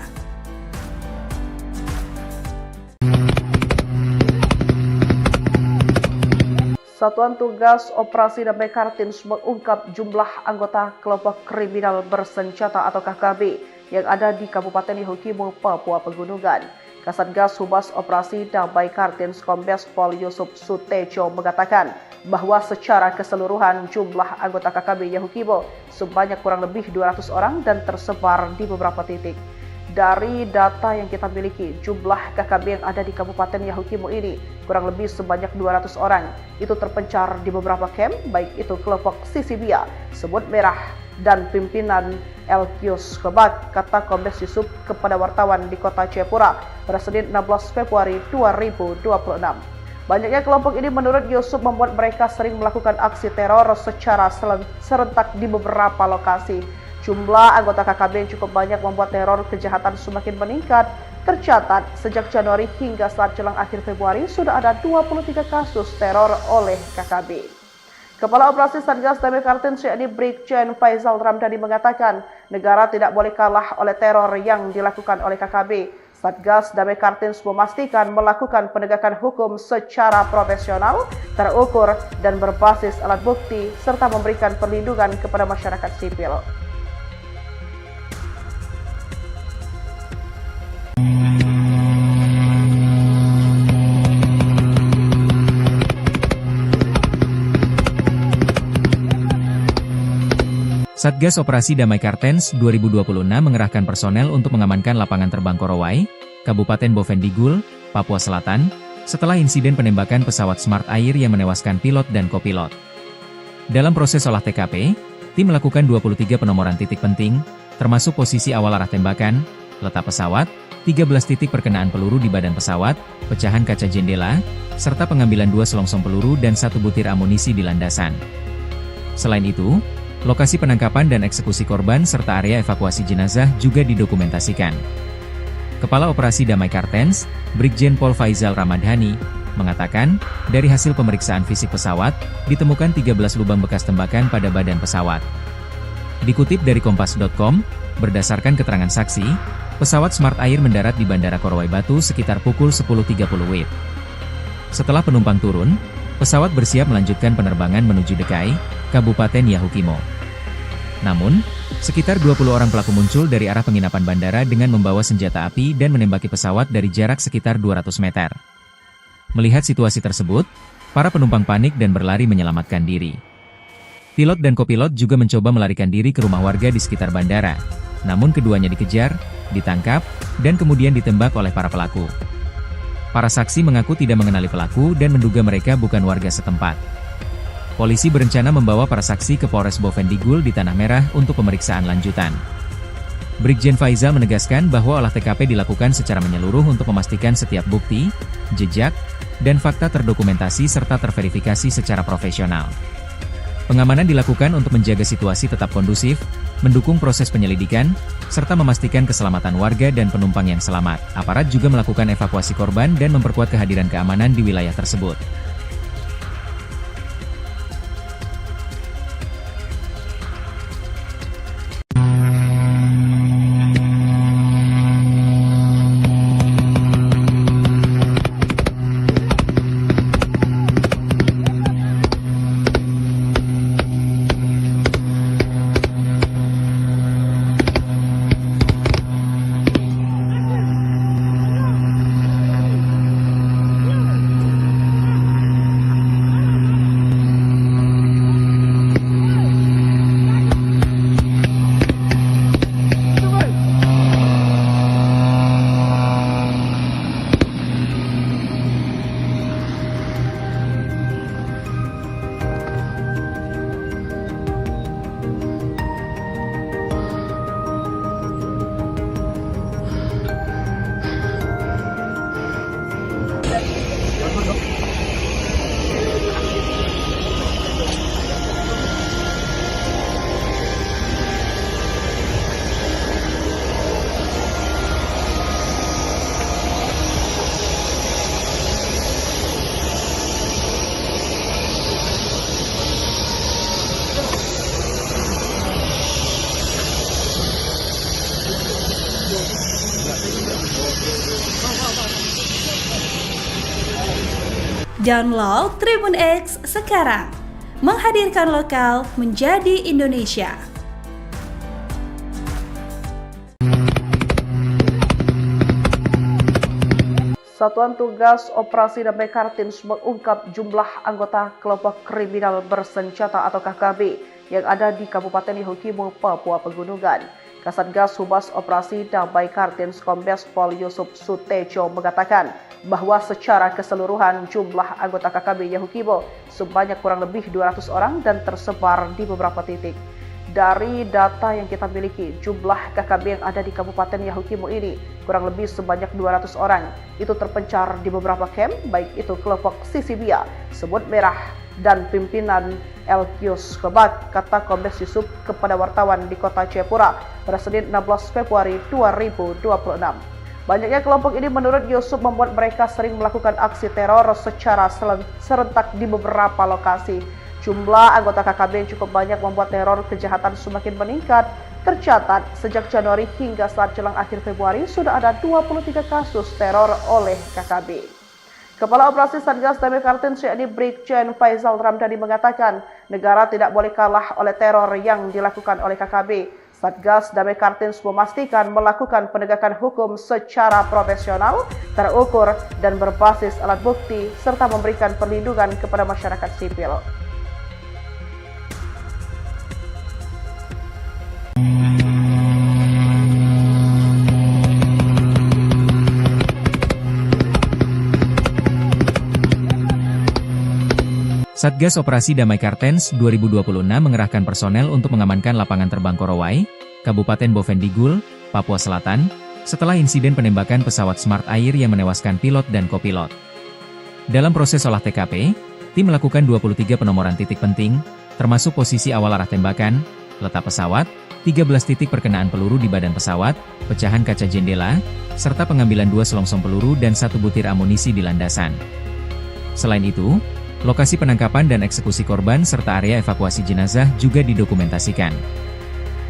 Satuan Tugas Operasi Damai Kartens mengungkap jumlah anggota kelompok kriminal bersenjata atau KKB yang ada di Kabupaten Yahukimo, Papua Pegunungan. Kasatgas Humas Operasi Damai Kartens Kombes Pol Yusuf Sutejo mengatakan bahwa secara keseluruhan jumlah anggota KKB Yahukimo sebanyak kurang lebih 200 orang dan tersebar di beberapa titik. Dari data yang kita miliki, jumlah KKB yang ada di Kabupaten Yahukimo ini kurang lebih sebanyak 200 orang. Itu terpencar di beberapa camp, baik itu kelompok Sisibia, Semut Merah, dan pimpinan Elkius Kebak, kata Kombes Yusuf kepada wartawan di kota Jayapura pada Senin 16 Februari 2026. Banyaknya kelompok ini menurut Yusuf membuat mereka sering melakukan aksi teror secara serentak di beberapa lokasi. Jumlah anggota KKB yang cukup banyak membuat teror kejahatan semakin meningkat. Tercatat sejak Januari hingga saat jelang akhir Februari sudah ada 23 kasus teror oleh KKB. Kepala Operasi Satgas Damai Kartens yakni Brigjen Faizal Ramdhani mengatakan negara tidak boleh kalah oleh teror yang dilakukan oleh KKB. Satgas Damai Kartens memastikan melakukan penegakan hukum secara profesional, terukur, dan berbasis alat bukti, serta memberikan perlindungan kepada masyarakat sipil. Satgas Operasi Damai Kartens 2026 mengerahkan personel untuk mengamankan lapangan terbang Korowai, Kabupaten Bovendigul, Papua Selatan, setelah insiden penembakan pesawat Smart Air yang menewaskan pilot dan kopilot. Dalam proses olah TKP, tim melakukan 23 penomoran titik penting, termasuk posisi awal arah tembakan, letak pesawat, 13 titik perkenaan peluru di badan pesawat, pecahan kaca jendela, serta pengambilan 2 selongsong peluru dan 1 butir amunisi di landasan. Selain itu, lokasi penangkapan dan eksekusi korban serta area evakuasi jenazah juga didokumentasikan. Kepala Operasi Damai Kartens, Brigjen Pol Faizal Ramdhani, mengatakan, dari hasil pemeriksaan fisik pesawat, ditemukan 13 lubang bekas tembakan pada badan pesawat. Dikutip dari Kompas.com, berdasarkan keterangan saksi, pesawat Smart Air mendarat di Bandara Korowai Batu sekitar pukul 10.30 WIB. Setelah penumpang turun, pesawat bersiap melanjutkan penerbangan menuju Dekai, Kabupaten Yahukimo. Namun, sekitar 20 orang pelaku muncul dari arah penginapan bandara dengan membawa senjata api dan menembaki pesawat dari jarak sekitar 200 meter. Melihat situasi tersebut, para penumpang panik dan berlari menyelamatkan diri. Pilot dan kopilot juga mencoba melarikan diri ke rumah warga di sekitar bandara, namun keduanya dikejar, ditangkap, dan kemudian ditembak oleh para pelaku. Para saksi mengaku tidak mengenali pelaku dan menduga mereka bukan warga setempat. Polisi berencana membawa para saksi ke Polres Bovendigul di Tanah Merah untuk pemeriksaan lanjutan. Brigjen Faizal menegaskan bahwa olah TKP dilakukan secara menyeluruh untuk memastikan setiap bukti, jejak, dan fakta terdokumentasi serta terverifikasi secara profesional. Pengamanan dilakukan untuk menjaga situasi tetap kondusif, mendukung proses penyelidikan, serta memastikan keselamatan warga dan penumpang yang selamat. Aparat juga melakukan evakuasi korban dan memperkuat kehadiran keamanan di wilayah tersebut. Download Tribun X sekarang. Menghadirkan lokal menjadi Indonesia. Satuan Tugas Operasi Damai Kartens mengungkap jumlah anggota kelompok kriminal bersenjata atau KKB yang ada di Kabupaten Yahukimo, Papua Pegunungan. Kasatgas Humas Operasi Damai Kartens Kombes Pol Yusuf Sutejo mengatakan bahwa secara keseluruhan jumlah anggota KKB Yahukimo sebanyak kurang lebih 200 orang dan tersebar di beberapa titik. Dari data yang kita miliki, jumlah KKB yang ada di Kabupaten Yahukimo ini kurang lebih sebanyak 200 orang. Itu terpencar di beberapa camp, baik itu kelompok Sisibia, Semut Merah, dan pimpinan Elkius Kebak, kata Kombes Yusuf kepada wartawan di kota Jayapura pada Senin 16 Februari 2026. Banyaknya kelompok ini menurut Yusuf membuat mereka sering melakukan aksi teror secara serentak di beberapa lokasi. Jumlah anggota KKB yang cukup banyak membuat teror kejahatan semakin meningkat. Tercatat sejak Januari hingga saat jelang akhir Februari sudah ada 23 kasus teror oleh KKB. Kepala Operasi Satgas Damai Kartens yakni Brigjen Faizal Ramdhani mengatakan negara tidak boleh kalah oleh teror yang dilakukan oleh KKB. Satgas Damai Kartens memastikan melakukan penegakan hukum secara profesional, terukur, dan berbasis alat bukti, serta memberikan perlindungan kepada masyarakat sipil. Satgas Operasi Damai Kartens 2026 mengerahkan personel untuk mengamankan lapangan terbang Korowai, Kabupaten Bovendigul, Papua Selatan, setelah insiden penembakan pesawat Smart Air yang menewaskan pilot dan kopilot. Dalam proses olah TKP, tim melakukan 23 penomoran titik penting, termasuk posisi awal arah tembakan, letak pesawat, 13 titik perkenaan peluru di badan pesawat, pecahan kaca jendela, serta pengambilan 2 selongsong peluru dan 1 butir amunisi di landasan. Selain itu, lokasi penangkapan dan eksekusi korban serta area evakuasi jenazah juga didokumentasikan.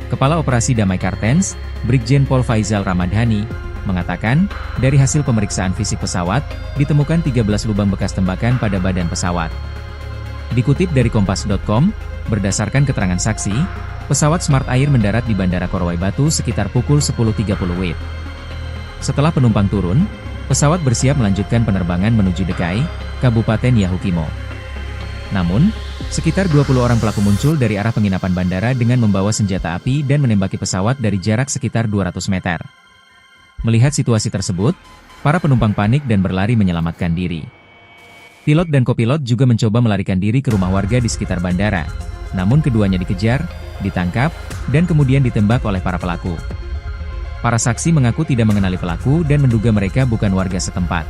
Kepala Operasi Damai Kartens, Brigjen Pol Faizal Ramdhani, mengatakan, dari hasil pemeriksaan fisik pesawat, ditemukan 13 lubang bekas tembakan pada badan pesawat. Dikutip dari Kompas.com, berdasarkan keterangan saksi, pesawat Smart Air mendarat di Bandara Korowai Batu sekitar pukul 10.30 WIB. Setelah penumpang turun, pesawat bersiap melanjutkan penerbangan menuju Dekai, Kabupaten Yahukimo. Namun, sekitar 20 orang pelaku muncul dari arah penginapan bandara dengan membawa senjata api dan menembaki pesawat dari jarak sekitar 200 meter. Melihat situasi tersebut, para penumpang panik dan berlari menyelamatkan diri. Pilot dan kopilot juga mencoba melarikan diri ke rumah warga di sekitar bandara, namun keduanya dikejar, ditangkap, dan kemudian ditembak oleh para pelaku. Para saksi mengaku tidak mengenali pelaku dan menduga mereka bukan warga setempat.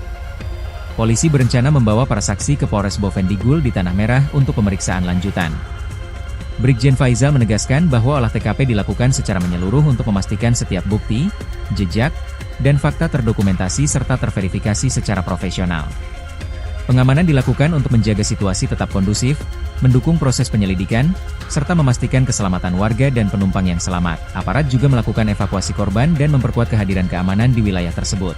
Polisi berencana membawa para saksi ke Polres Bovendigul di Tanah Merah untuk pemeriksaan lanjutan. Brigjen Faizal menegaskan bahwa olah TKP dilakukan secara menyeluruh untuk memastikan setiap bukti, jejak, dan fakta terdokumentasi serta terverifikasi secara profesional. Pengamanan dilakukan untuk menjaga situasi tetap kondusif, mendukung proses penyelidikan, serta memastikan keselamatan warga dan penumpang yang selamat. Aparat juga melakukan evakuasi korban dan memperkuat kehadiran keamanan di wilayah tersebut.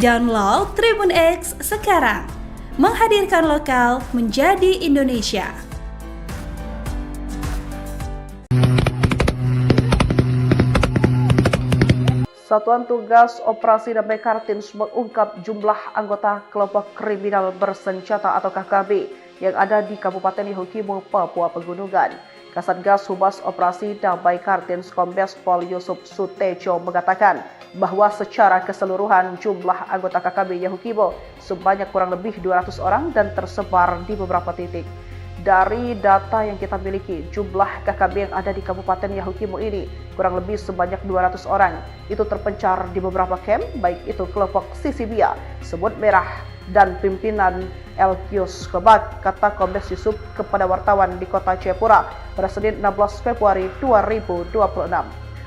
Download Tribun X sekarang. Menghadirkan lokal menjadi Indonesia. Satuan Tugas Operasi Damai Kartens mengungkap jumlah anggota kelompok kriminal bersenjata atau KKB yang ada di Kabupaten Yahukimo, Papua Pegunungan. Kasatgas Humas Operasi Damai Kartens Kombes Pol Yusuf Sutejo mengatakan bahwa secara keseluruhan jumlah anggota KKB Yahukimo sebanyak kurang lebih 200 orang dan tersebar di beberapa titik. Dari data yang kita miliki, jumlah KKB yang ada di Kabupaten Yahukimo ini kurang lebih sebanyak 200 orang. Itu terpencar di beberapa camp, baik itu kelompok Sisibia, Semut Merah, dan pimpinan Elkius Kebak, kata Kombes Yusuf kepada wartawan di kota Jayapura pada Senin 16 Februari 2026.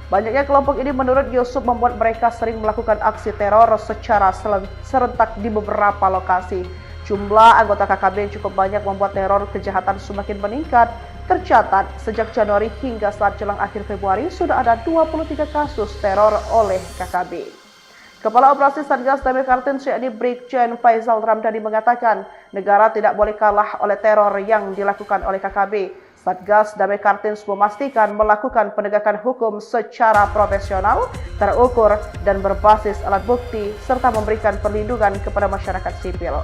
Banyaknya kelompok ini menurut Yusuf membuat mereka sering melakukan aksi teror secara serentak di beberapa lokasi. Jumlah anggota KKB yang cukup banyak membuat teror kejahatan semakin meningkat. Tercatat sejak Januari hingga saat jelang akhir Februari sudah ada 23 kasus teror oleh KKB. Kepala Operasi Satgas Damai Kartens yakni Brigjen Faizal Ramdhani mengatakan negara tidak boleh kalah oleh teror yang dilakukan oleh KKB. Satgas Damai Kartens memastikan melakukan penegakan hukum secara profesional, terukur, dan berbasis alat bukti, serta memberikan perlindungan kepada masyarakat sipil.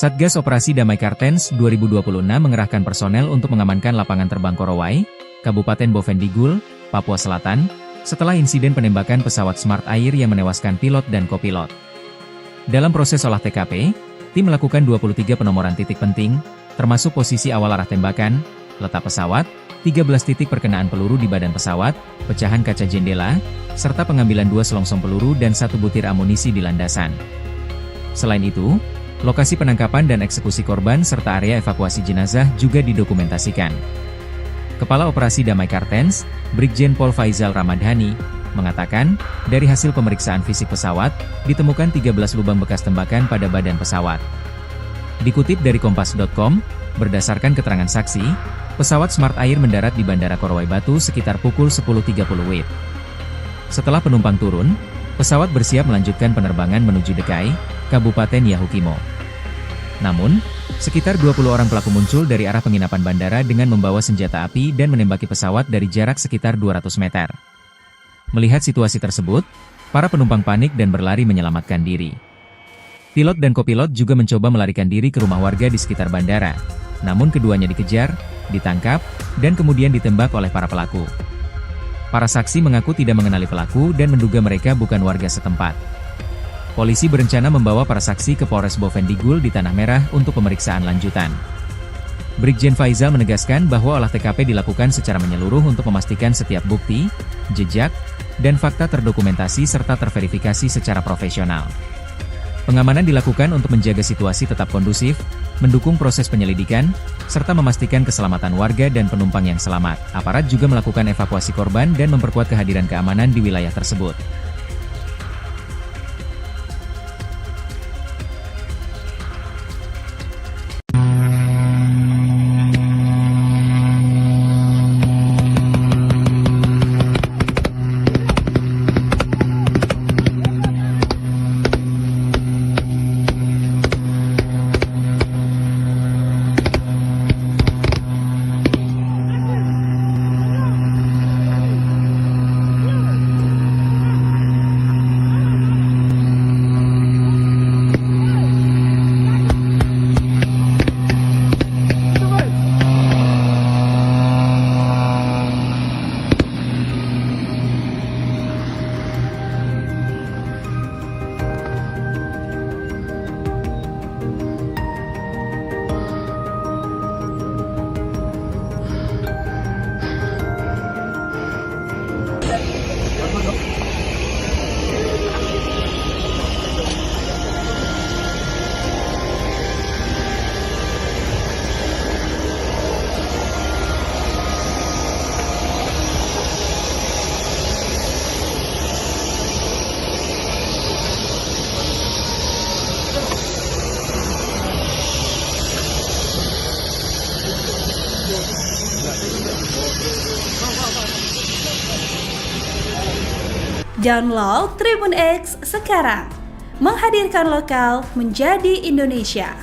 Satgas Operasi Damai Kartens 2026 mengerahkan personel untuk mengamankan lapangan terbang Korowai, Kabupaten Bovendigul, Papua Selatan, setelah insiden penembakan pesawat Smart Air yang menewaskan pilot dan kopilot. Dalam proses olah TKP, tim melakukan 23 penomoran titik penting, termasuk posisi awal arah tembakan, letak pesawat, 13 titik perkenaan peluru di badan pesawat, pecahan kaca jendela, serta pengambilan 2 selongsong peluru dan 1 butir amunisi di landasan. Selain itu, lokasi penangkapan dan eksekusi korban serta area evakuasi jenazah juga didokumentasikan. Kepala Operasi Damai Kartens, Brigjen Pol Faizal Ramdhani, mengatakan, dari hasil pemeriksaan fisik pesawat, ditemukan 13 lubang bekas tembakan pada badan pesawat. Dikutip dari Kompas.com, berdasarkan keterangan saksi, pesawat Smart Air mendarat di Bandara Korowai Batu sekitar pukul 10.30 WIB. Setelah penumpang turun, pesawat bersiap melanjutkan penerbangan menuju Dekai, Kabupaten Yahukimo. Namun, sekitar 20 orang pelaku muncul dari arah penginapan bandara dengan membawa senjata api dan menembaki pesawat dari jarak sekitar 200 meter. Melihat situasi tersebut, para penumpang panik dan berlari menyelamatkan diri. Pilot dan kopilot juga mencoba melarikan diri ke rumah warga di sekitar bandara, namun keduanya dikejar, ditangkap, dan kemudian ditembak oleh para pelaku. Para saksi mengaku tidak mengenali pelaku dan menduga mereka bukan warga setempat. Polisi berencana membawa para saksi ke Polres Bovendigul di Tanah Merah untuk pemeriksaan lanjutan. Brigjen Faizal menegaskan bahwa olah TKP dilakukan secara menyeluruh untuk memastikan setiap bukti, jejak, dan fakta terdokumentasi serta terverifikasi secara profesional. Pengamanan dilakukan untuk menjaga situasi tetap kondusif, mendukung proses penyelidikan, serta memastikan keselamatan warga dan penumpang yang selamat. Aparat juga melakukan evakuasi korban dan memperkuat kehadiran keamanan di wilayah tersebut. Download Tribun X sekarang. Menghadirkan lokal menjadi Indonesia.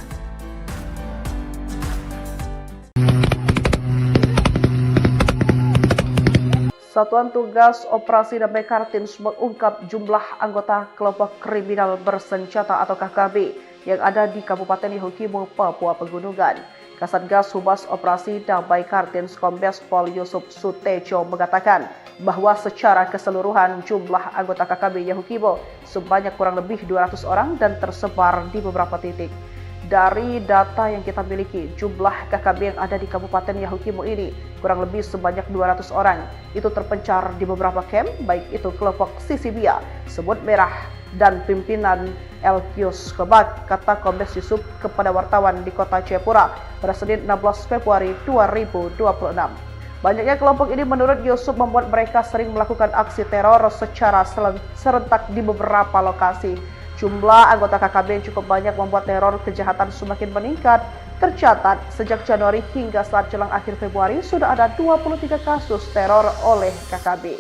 Satuan Tugas Operasi Damai Kartens mengungkap jumlah anggota kelompok kriminal bersenjata atau KKB yang ada di Kabupaten Yahukimo, Papua Pegunungan. Kasatgas Humas Operasi Damai Kartens Kombes Pol Yusuf Sutejo mengatakan bahwa secara keseluruhan jumlah anggota KKB Yahukimo sebanyak kurang lebih 200 orang dan tersebar di beberapa titik. Dari data yang kita miliki, jumlah KKB yang ada di Kabupaten Yahukimo ini kurang lebih sebanyak 200 orang. Itu terpencar di beberapa camp, baik itu kelompok Sisibia, Semut Merah, dan pimpinan Elkius Kebak, kata Kombes Yusuf kepada wartawan di kota Jayapura pada Senin 16 Februari 2026. Banyaknya kelompok ini menurut Yusuf membuat mereka sering melakukan aksi teror secara serentak di beberapa lokasi. Jumlah anggota KKB yang cukup banyak membuat teror kejahatan semakin meningkat. Tercatat sejak Januari hingga saat jelang akhir Februari sudah ada 23 kasus teror oleh KKB.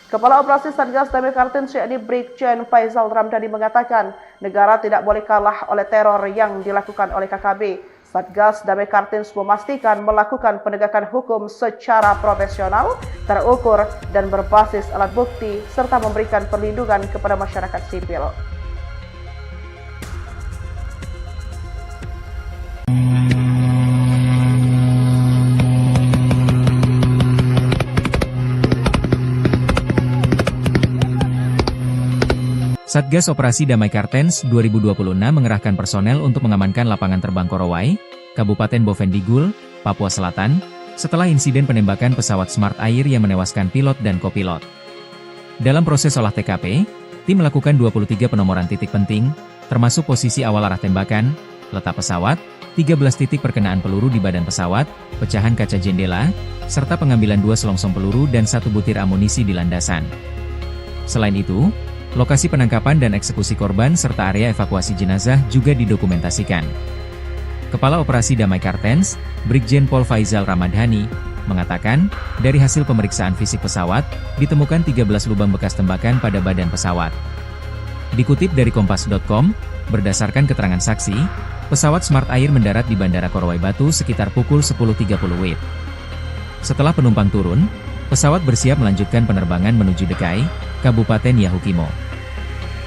Kepala Operasi Satgas Damai Kartens yakni Brigjen Faizal Ramdhani mengatakan negara tidak boleh kalah oleh teror yang dilakukan oleh KKB. Satgas Damai Kartens memastikan melakukan penegakan hukum secara profesional, terukur, dan berbasis alat bukti serta memberikan perlindungan kepada masyarakat sipil. Satgas Operasi Damai Kartens 2026 mengerahkan personel untuk mengamankan lapangan terbang Korowai, Kabupaten Bovendigul, Papua Selatan, setelah insiden penembakan pesawat Smart Air yang menewaskan pilot dan kopilot. Dalam proses olah TKP, tim melakukan 23 penomoran titik penting, termasuk posisi awal arah tembakan, letak pesawat, 13 titik perkenaan peluru di badan pesawat, pecahan kaca jendela, serta pengambilan 2 selongsong peluru dan 1 butir amunisi di landasan. Selain itu, lokasi penangkapan dan eksekusi korban serta area evakuasi jenazah juga didokumentasikan. Kepala Operasi Damai Kartens, Brigjen Pol Faizal Ramdhani, mengatakan, dari hasil pemeriksaan fisik pesawat, ditemukan 13 lubang bekas tembakan pada badan pesawat. Dikutip dari Kompas.com, berdasarkan keterangan saksi, pesawat Smart Air mendarat di Bandara Korowai Batu sekitar pukul 10.30 WIB. Setelah penumpang turun, pesawat bersiap melanjutkan penerbangan menuju Dekai, Kabupaten Yahukimo.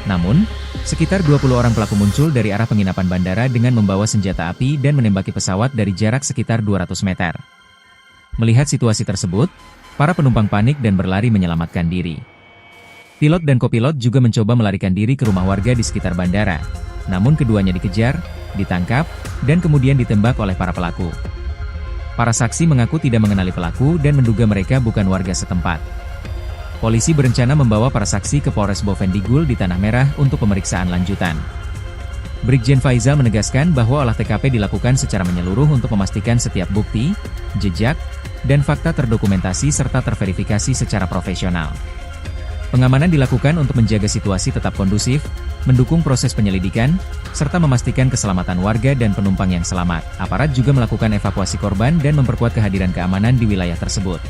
Namun, sekitar 20 orang pelaku muncul dari arah penginapan bandara dengan membawa senjata api dan menembaki pesawat dari jarak sekitar 200 meter. Melihat situasi tersebut, para penumpang panik dan berlari menyelamatkan diri. Pilot dan kopilot juga mencoba melarikan diri ke rumah warga di sekitar bandara, namun keduanya dikejar, ditangkap, dan kemudian ditembak oleh para pelaku. Para saksi mengaku tidak mengenali pelaku dan menduga mereka bukan warga setempat. Polisi berencana membawa para saksi ke Polres Bovendigul di Tanah Merah untuk pemeriksaan lanjutan. Brigjen Faizal menegaskan bahwa olah TKP dilakukan secara menyeluruh untuk memastikan setiap bukti, jejak, dan fakta terdokumentasi serta terverifikasi secara profesional. Pengamanan dilakukan untuk menjaga situasi tetap kondusif, mendukung proses penyelidikan, serta memastikan keselamatan warga dan penumpang yang selamat. Aparat juga melakukan evakuasi korban dan memperkuat kehadiran keamanan di wilayah tersebut.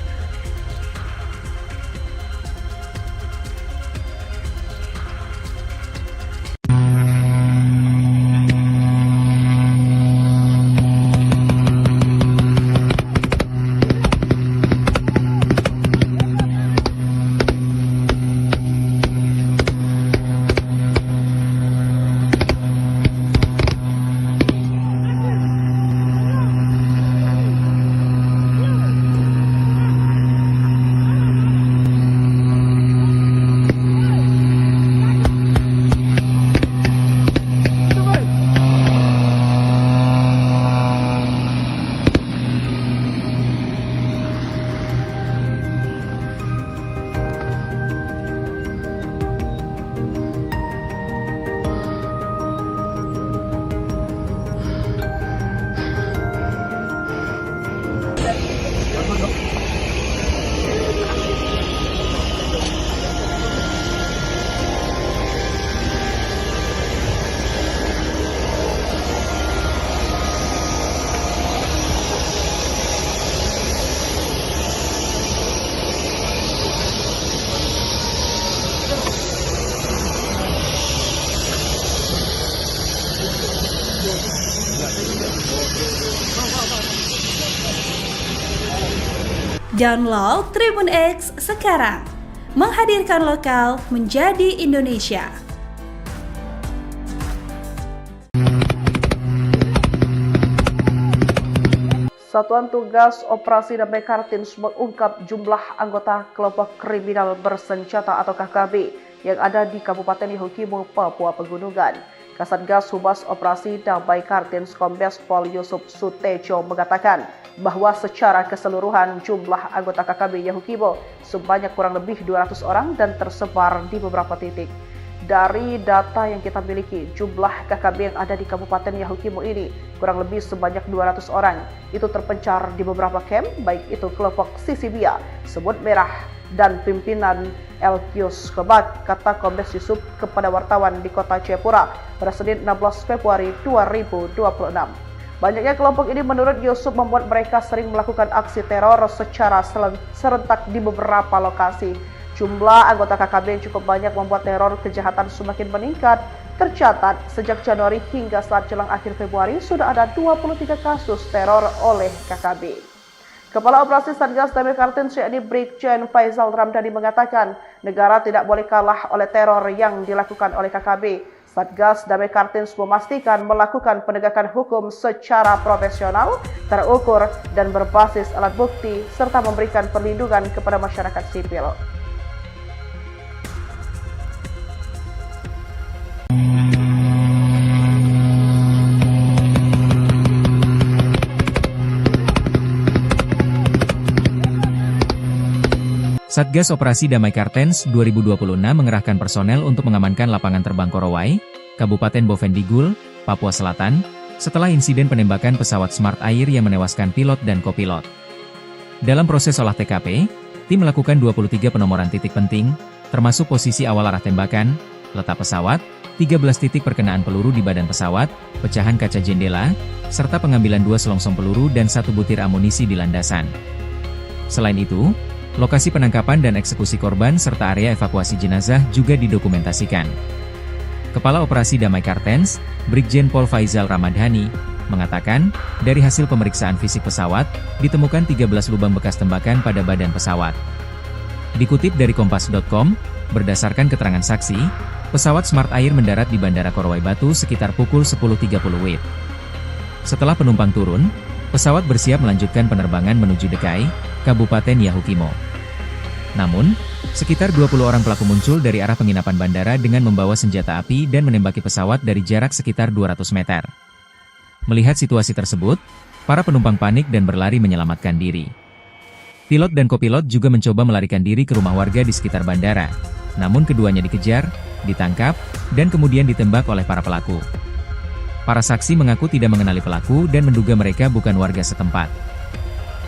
Download Tribun X sekarang. Menghadirkan lokal menjadi Indonesia. Satuan Tugas Operasi Damai Kartens mengungkap jumlah anggota kelompok kriminal bersenjata atau KKB yang ada di Kabupaten Yahukimo, Papua Pegunungan. Kasatgas Humas Operasi Damai Kartens Kombes Pol Yusuf Sutejo mengatakan bahwa secara keseluruhan jumlah anggota KKB Yahukimo sebanyak kurang lebih 200 orang dan tersebar di beberapa titik. Dari data yang kita miliki, jumlah KKB yang ada di Kabupaten Yahukimo ini kurang lebih sebanyak 200 orang. Itu terpencar di beberapa camp, baik itu kelompok Sisibia, Semut Merah, dan pimpinan Elkius Kebak, kata Kombes Yusuf kepada wartawan di kota Jayapura pada Senin 16 Februari 2026. Banyaknya kelompok ini menurut Yusuf membuat mereka sering melakukan aksi teror secara serentak di beberapa lokasi. Jumlah anggota KKB yang cukup banyak membuat teror kejahatan semakin meningkat. Tercatat sejak Januari hingga saat jelang akhir Februari sudah ada 23 kasus teror oleh KKB. Kepala Operasi Satgas Damai Kartens yakni Brigjen Faizal Ramdhani mengatakan negara tidak boleh kalah oleh teror yang dilakukan oleh KKB. Satgas Damai Kartens memastikan melakukan penegakan hukum secara profesional, terukur, dan berbasis alat bukti, serta memberikan perlindungan kepada masyarakat sipil. Satgas Operasi Damai Kartens 2026 mengerahkan personel untuk mengamankan lapangan terbang Korowai, Kabupaten Bovendigul, Papua Selatan, setelah insiden penembakan pesawat Smart Air yang menewaskan pilot dan kopilot. Dalam proses olah TKP, tim melakukan 23 penomoran titik penting, termasuk posisi awal arah tembakan, letak pesawat, 13 titik perkenaan peluru di badan pesawat, pecahan kaca jendela, serta pengambilan 2 selongsong peluru dan 1 butir amunisi di landasan. Selain itu, lokasi penangkapan dan eksekusi korban serta area evakuasi jenazah juga didokumentasikan. Kepala Operasi Damai Kartens, Brigjen Pol Faizal Ramdhani, mengatakan, dari hasil pemeriksaan fisik pesawat, ditemukan 13 lubang bekas tembakan pada badan pesawat. Dikutip dari Kompas.com, berdasarkan keterangan saksi, pesawat Smart Air mendarat di Bandara Korowai Batu sekitar pukul 10.30 WIB. Setelah penumpang turun, pesawat bersiap melanjutkan penerbangan menuju Dekai, Kabupaten Yahukimo. Namun, sekitar 20 orang pelaku muncul dari arah penginapan bandara dengan membawa senjata api dan menembaki pesawat dari jarak sekitar 200 meter. Melihat situasi tersebut, para penumpang panik dan berlari menyelamatkan diri. Pilot dan kopilot juga mencoba melarikan diri ke rumah warga di sekitar bandara, namun keduanya dikejar, ditangkap, dan kemudian ditembak oleh para pelaku. Para saksi mengaku tidak mengenali pelaku dan menduga mereka bukan warga setempat.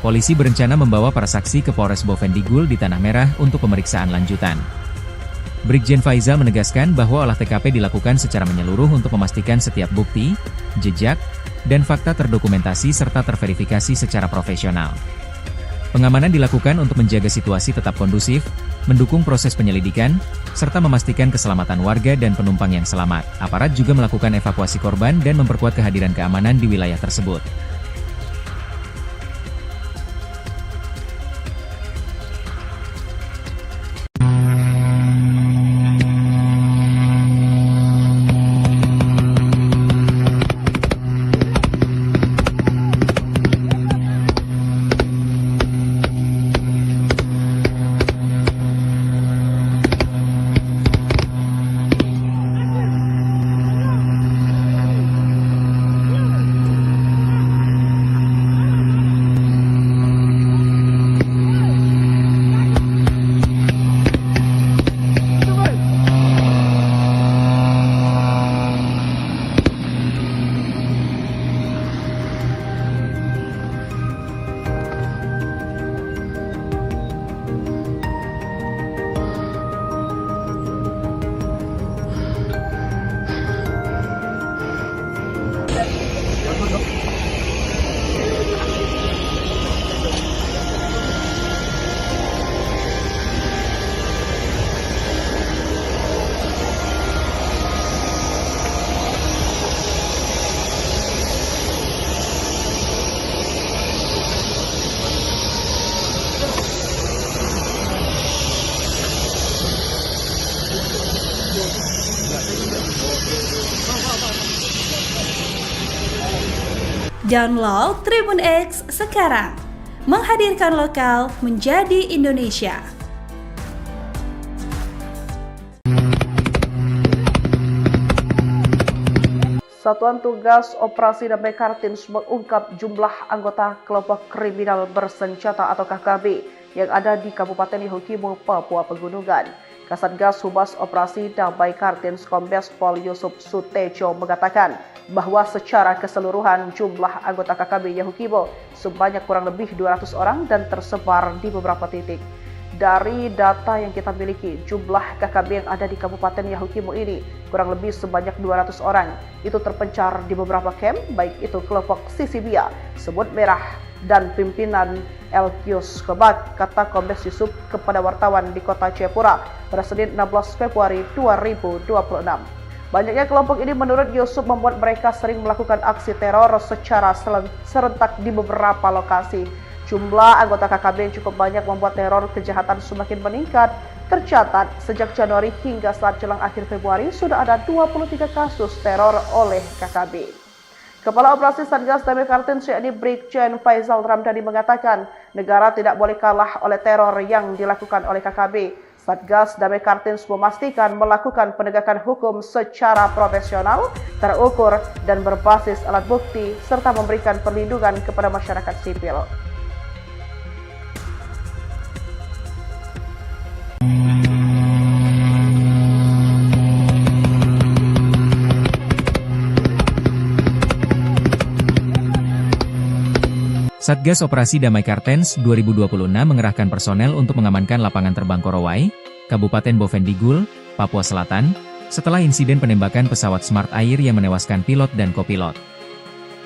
Polisi berencana membawa para saksi ke Polres Bovendigul di Tanah Merah untuk pemeriksaan lanjutan. Brigjen Faizal menegaskan bahwa olah TKP dilakukan secara menyeluruh untuk memastikan setiap bukti, jejak, dan fakta terdokumentasi serta terverifikasi secara profesional. Pengamanan dilakukan untuk menjaga situasi tetap kondusif, mendukung proses penyelidikan, serta memastikan keselamatan warga dan penumpang yang selamat. Aparat juga melakukan evakuasi korban dan memperkuat kehadiran keamanan di wilayah tersebut. Download Tribun X sekarang. Menghadirkan lokal menjadi Indonesia. Satuan Tugas Operasi Damai Kartens mengungkap jumlah anggota kelompok kriminal bersenjata atau KKB yang ada di Kabupaten Yahukimo, Papua Pegunungan. Kasatgas Humas Operasi Damai Kartens Kombes Pol Yusuf Sutejo mengatakan bahwa secara keseluruhan jumlah anggota KKB Yahukimo sebanyak kurang lebih 200 orang dan tersebar di beberapa titik. Dari data yang kita miliki, jumlah KKB yang ada di Kabupaten Yahukimo ini kurang lebih sebanyak 200 orang. Itu terpencar di beberapa camp, baik itu kelompok Sisibia, Semut Merah, dan pimpinan Elkius Kebak, kata Kombes Yusuf kepada wartawan di kota Jayapura pada Senin 16 Februari 2026. Banyaknya kelompok ini menurut Yusuf membuat mereka sering melakukan aksi teror secara serentak di beberapa lokasi. Jumlah anggota KKB yang cukup banyak membuat teror kejahatan semakin meningkat. Tercatat sejak Januari hingga saat jelang akhir Februari sudah ada 23 kasus teror oleh KKB. Kepala Operasi Satgas Damai Kartens yakni Brigjen Faizal Ramdhani mengatakan negara tidak boleh kalah oleh teror yang dilakukan oleh KKB. Satgas Damai Kartens memastikan melakukan penegakan hukum secara profesional, terukur, dan berbasis alat bukti, serta memberikan perlindungan kepada masyarakat sipil. Satgas Operasi Damai Kartens 2026 mengerahkan personel untuk mengamankan lapangan terbang Korowai, Kabupaten Bovendigul, Papua Selatan, setelah insiden penembakan pesawat Smart Air yang menewaskan pilot dan kopilot.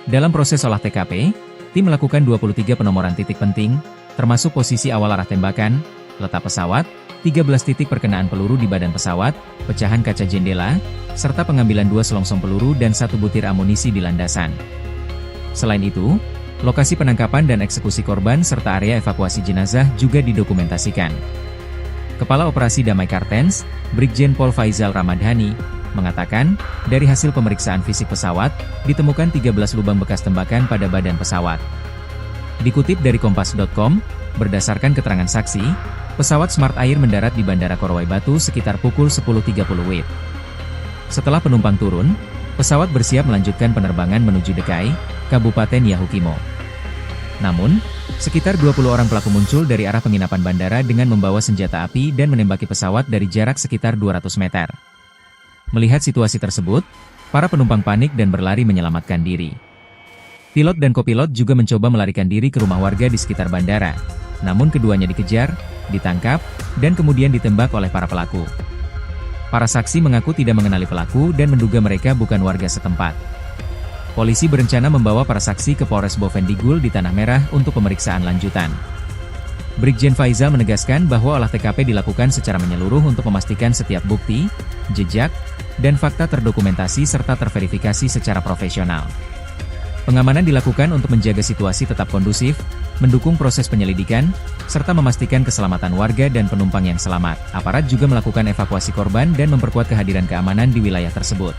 Dalam proses olah TKP, tim melakukan 23 penomoran titik penting, termasuk posisi awal arah tembakan, letak pesawat, 13 titik perkenaan peluru di badan pesawat, pecahan kaca jendela, serta pengambilan 2 selongsong peluru dan 1 butir amunisi di landasan. Selain itu, lokasi penangkapan dan eksekusi korban serta area evakuasi jenazah juga didokumentasikan. Kepala Operasi Damai Kartens, Brigjen Pol Faizal Ramdhani, mengatakan, dari hasil pemeriksaan fisik pesawat, ditemukan 13 lubang bekas tembakan pada badan pesawat. Dikutip dari Kompas.com, berdasarkan keterangan saksi, pesawat Smart Air mendarat di Bandara Korowai Batu sekitar pukul 10.30 WIB. Setelah penumpang turun, pesawat bersiap melanjutkan penerbangan menuju Dekai, Kabupaten Yahukimo. Namun, sekitar 20 orang pelaku muncul dari arah penginapan bandara dengan membawa senjata api dan menembaki pesawat dari jarak sekitar 200 meter. Melihat situasi tersebut, para penumpang panik dan berlari menyelamatkan diri. Pilot dan kopilot juga mencoba melarikan diri ke rumah warga di sekitar bandara, namun keduanya dikejar, ditangkap, dan kemudian ditembak oleh para pelaku. Para saksi mengaku tidak mengenali pelaku dan menduga mereka bukan warga setempat. Polisi berencana membawa para saksi ke Polres Bovendigul di Tanah Merah untuk pemeriksaan lanjutan. Brigjen Faizal menegaskan bahwa olah TKP dilakukan secara menyeluruh untuk memastikan setiap bukti, jejak, dan fakta terdokumentasi serta terverifikasi secara profesional. Pengamanan dilakukan untuk menjaga situasi tetap kondusif, mendukung proses penyelidikan, serta memastikan keselamatan warga dan penumpang yang selamat. Aparat juga melakukan evakuasi korban dan memperkuat kehadiran keamanan di wilayah tersebut.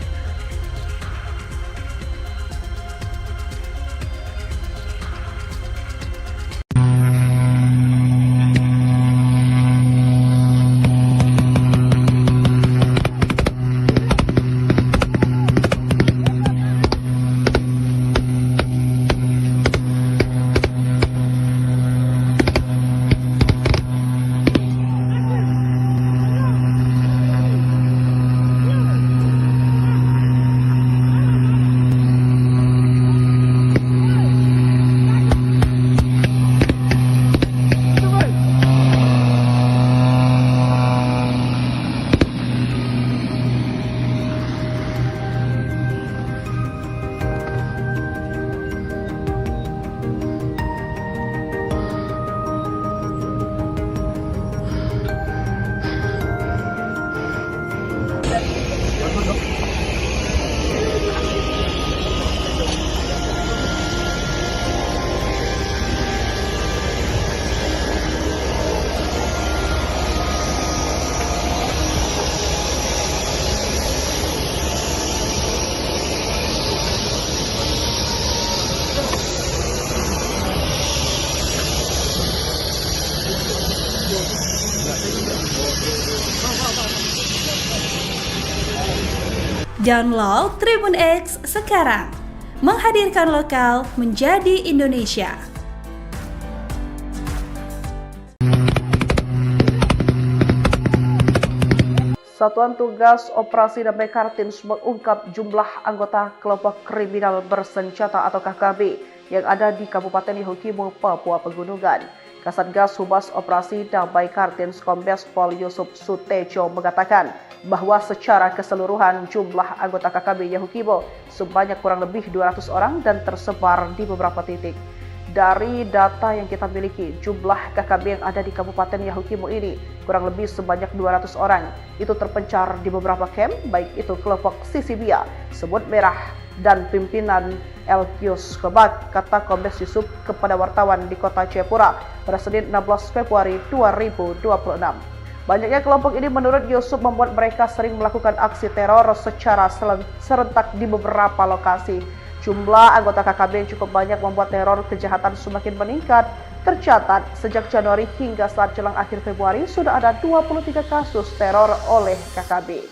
Download Tribun X sekarang. Menghadirkan lokal menjadi Indonesia. Satuan Tugas Operasi Damai Kartens mengungkap jumlah anggota kelompok kriminal bersenjata atau KKB yang ada di Kabupaten Yahukimo, Papua Pegunungan. Kasatgas Humas Operasi Damai Kartens Kombes Pol Yusuf Sutejo mengatakan bahwa secara keseluruhan jumlah anggota KKB Yahukimo sebanyak kurang lebih 200 orang dan tersebar di beberapa titik. Dari data yang kita miliki, jumlah KKB yang ada di Kabupaten Yahukimo ini kurang lebih sebanyak 200 orang. Itu terpencar di beberapa camp, baik itu kelompok Sisibia, Semut Merah, dan pimpinan Elkius Kebak, kata Kombes Yusuf kepada wartawan di kota Jayapura pada Senin 16 Februari 2026. Banyaknya kelompok ini menurut Yusuf membuat mereka sering melakukan aksi teror secara serentak di beberapa lokasi. Jumlah anggota KKB yang cukup banyak membuat teror kejahatan semakin meningkat. Tercatat sejak Januari hingga saat jelang akhir Februari sudah ada 23 kasus teror oleh KKB.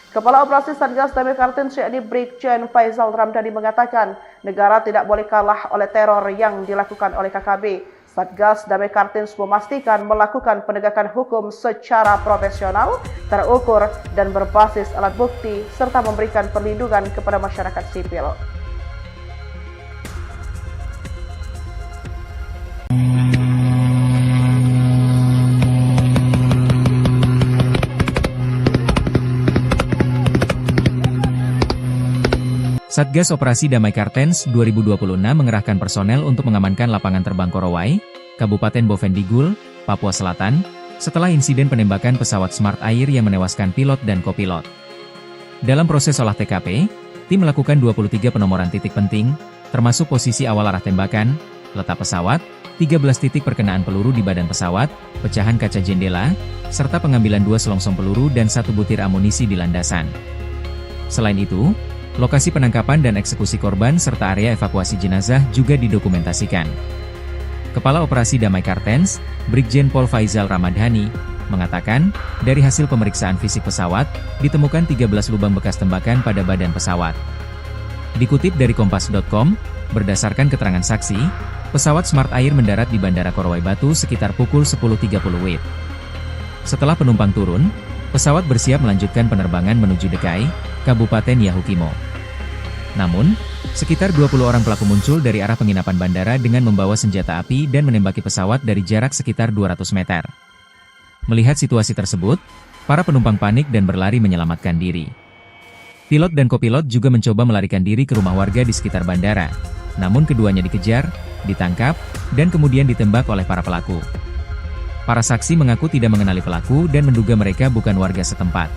Kepala Operasi Satgas Damai Kartens yakni Brigjen Faizal Ramdhani mengatakan negara tidak boleh kalah oleh teror yang dilakukan oleh KKB. Satgas Damai Kartens memastikan melakukan penegakan hukum secara profesional, terukur, dan berbasis alat bukti serta memberikan perlindungan kepada masyarakat sipil. Satgas Operasi Damai Kartens 2026 mengerahkan personel untuk mengamankan lapangan terbang Korowai, Kabupaten Bovendigul, Papua Selatan, setelah insiden penembakan pesawat Smart Air yang menewaskan pilot dan kopilot. Dalam proses olah TKP, tim melakukan 23 penomoran titik penting, termasuk posisi awal arah tembakan, letak pesawat, 13 titik perkenaan peluru di badan pesawat, pecahan kaca jendela, serta pengambilan 2 selongsong peluru dan 1 butir amunisi di landasan. Selain itu, lokasi penangkapan dan eksekusi korban serta area evakuasi jenazah juga didokumentasikan. Kepala Operasi Damai Kartens, Brigjen Pol Faizal Ramdhani, mengatakan, dari hasil pemeriksaan fisik pesawat, ditemukan 13 lubang bekas tembakan pada badan pesawat. Dikutip dari Kompas.com, berdasarkan keterangan saksi, pesawat Smart Air mendarat di Bandara Korowai Batu sekitar pukul 10.30 WIB. Setelah penumpang turun, pesawat bersiap melanjutkan penerbangan menuju Dekai, Kabupaten Yahukimo. Namun, sekitar 20 orang pelaku muncul dari arah penginapan bandara dengan membawa senjata api dan menembaki pesawat dari jarak sekitar 200 meter. Melihat situasi tersebut, para penumpang panik dan berlari menyelamatkan diri. Pilot dan kopilot juga mencoba melarikan diri ke rumah warga di sekitar bandara, namun keduanya dikejar, ditangkap, dan kemudian ditembak oleh para pelaku. Para saksi mengaku tidak mengenali pelaku dan menduga mereka bukan warga setempat.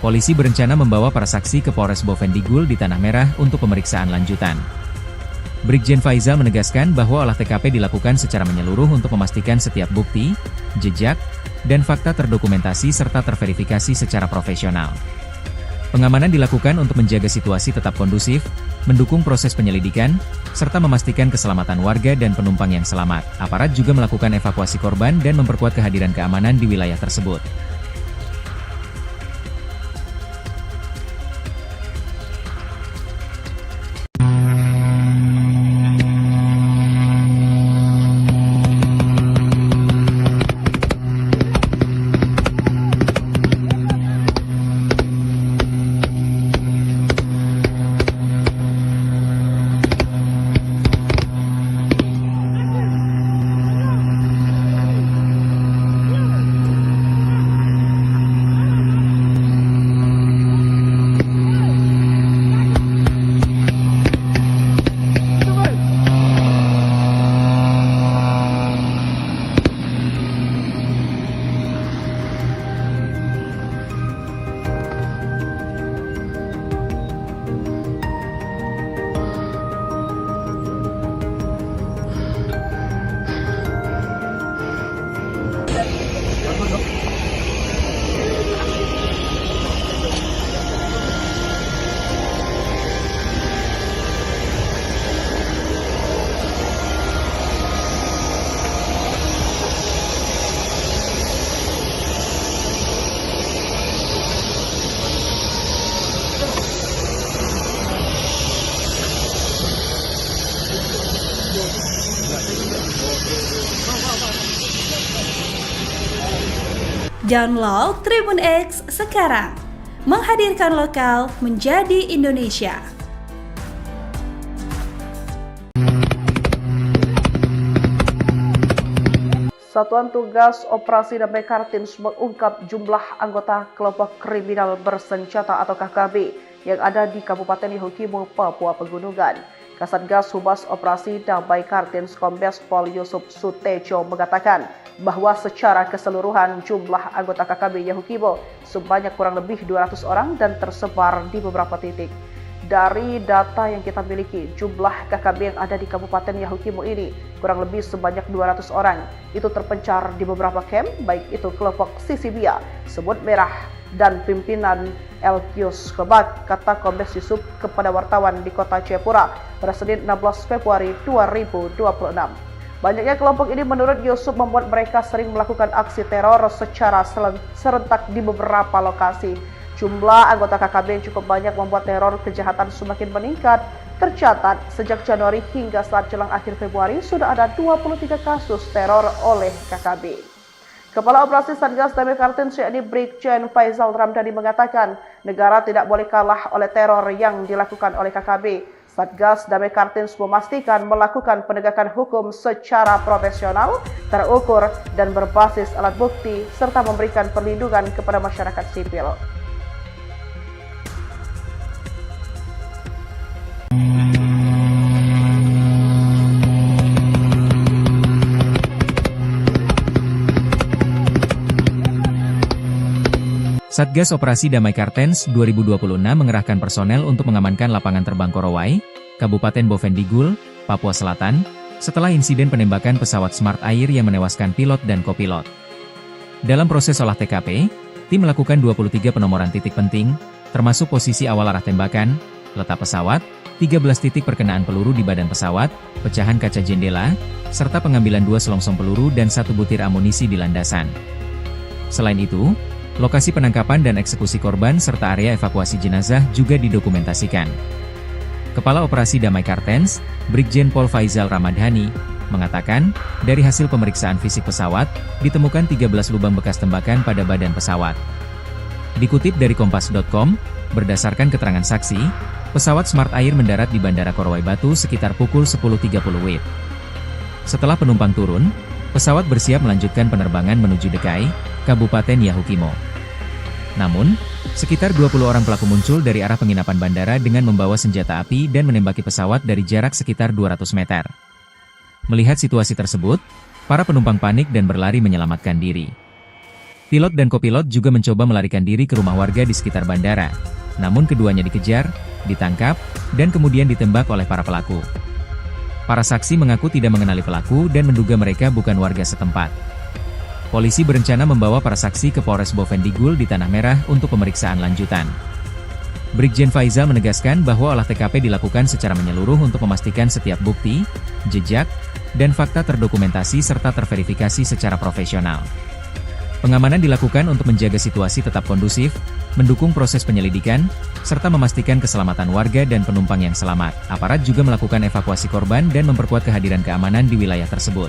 Polisi berencana membawa para saksi ke Polres Bovendigul di Tanah Merah untuk pemeriksaan lanjutan. Brigjen Faizal menegaskan bahwa olah TKP dilakukan secara menyeluruh untuk memastikan setiap bukti, jejak, dan fakta terdokumentasi serta terverifikasi secara profesional. Pengamanan dilakukan untuk menjaga situasi tetap kondusif, mendukung proses penyelidikan, serta memastikan keselamatan warga dan penumpang yang selamat. Aparat juga melakukan evakuasi korban dan memperkuat kehadiran keamanan di wilayah tersebut. Download Tribun X sekarang. Menghadirkan lokal menjadi Indonesia. Satuan Tugas Operasi Damai Kartens mengungkap jumlah anggota kelompok kriminal bersenjata atau KKB yang ada di Kabupaten Yahukimo, Papua Pegunungan. Kasatgas Humas Operasi Damai Kartens Kombes Pol Yusuf Sutejo mengatakan bahwa secara keseluruhan jumlah anggota KKB Yahukimo sebanyak kurang lebih 200 orang dan tersebar di beberapa titik. Dari data yang kita miliki, jumlah KKB yang ada di Kabupaten Yahukimo ini kurang lebih sebanyak 200 orang. Itu terpencar di beberapa camp, baik itu kelompok Sisibia, Semut Merah, dan pimpinan Elkius Kebak, kata Kombes Yusuf kepada wartawan di kota Jayapura pada Senin 16 Februari 2026. Banyaknya kelompok ini menurut Yusuf membuat mereka sering melakukan aksi teror secara serentak di beberapa lokasi. Jumlah anggota KKB yang cukup banyak membuat teror kejahatan semakin meningkat. Tercatat sejak Januari hingga saat jelang akhir Februari sudah ada 23 kasus teror oleh KKB. Kepala Operasi Satgas Damai Kartens yakni Brigjen Faizal Ramdhani mengatakan negara tidak boleh kalah oleh teror yang dilakukan oleh KKB. Satgas Damai Kartens memastikan melakukan penegakan hukum secara profesional, terukur, dan berbasis alat bukti serta memberikan perlindungan kepada masyarakat sipil. Satgas Operasi Damai Kartens 2026 mengerahkan personel untuk mengamankan lapangan terbang Korowai, Kabupaten Bovendigul, Papua Selatan, setelah insiden penembakan pesawat Smart Air yang menewaskan pilot dan kopilot. Dalam proses olah TKP, tim melakukan 23 penomoran titik penting, termasuk posisi awal arah tembakan, letak pesawat, 13 titik perkenaan peluru di badan pesawat, pecahan kaca jendela, serta pengambilan 2 selongsong peluru dan 1 butir amunisi di landasan. Selain itu, lokasi penangkapan dan eksekusi korban serta area evakuasi jenazah juga didokumentasikan. Kepala Operasi Damai Kartens, Brigjen Pol Faizal Ramdhani, mengatakan, dari hasil pemeriksaan fisik pesawat, ditemukan 13 lubang bekas tembakan pada badan pesawat. Dikutip dari Kompas.com, berdasarkan keterangan saksi, pesawat Smart Air mendarat di Bandara Korowai Batu sekitar pukul 10.30 WIB. Setelah penumpang turun, pesawat bersiap melanjutkan penerbangan menuju Dekai, Kabupaten Yahukimo. Namun, sekitar 20 orang pelaku muncul dari arah penginapan bandara dengan membawa senjata api dan menembaki pesawat dari jarak sekitar 200 meter. Melihat situasi tersebut, para penumpang panik dan berlari menyelamatkan diri. Pilot dan kopilot juga mencoba melarikan diri ke rumah warga di sekitar bandara, namun keduanya dikejar, ditangkap, dan kemudian ditembak oleh para pelaku. Para saksi mengaku tidak mengenali pelaku dan menduga mereka bukan warga setempat. Polisi berencana membawa para saksi ke Polres Bovendigul di Tanah Merah untuk pemeriksaan lanjutan. Brigjen Faizal menegaskan bahwa olah TKP dilakukan secara menyeluruh untuk memastikan setiap bukti, jejak, dan fakta terdokumentasi serta terverifikasi secara profesional. Pengamanan dilakukan untuk menjaga situasi tetap kondusif, mendukung proses penyelidikan, serta memastikan keselamatan warga dan penumpang yang selamat. Aparat juga melakukan evakuasi korban dan memperkuat kehadiran keamanan di wilayah tersebut.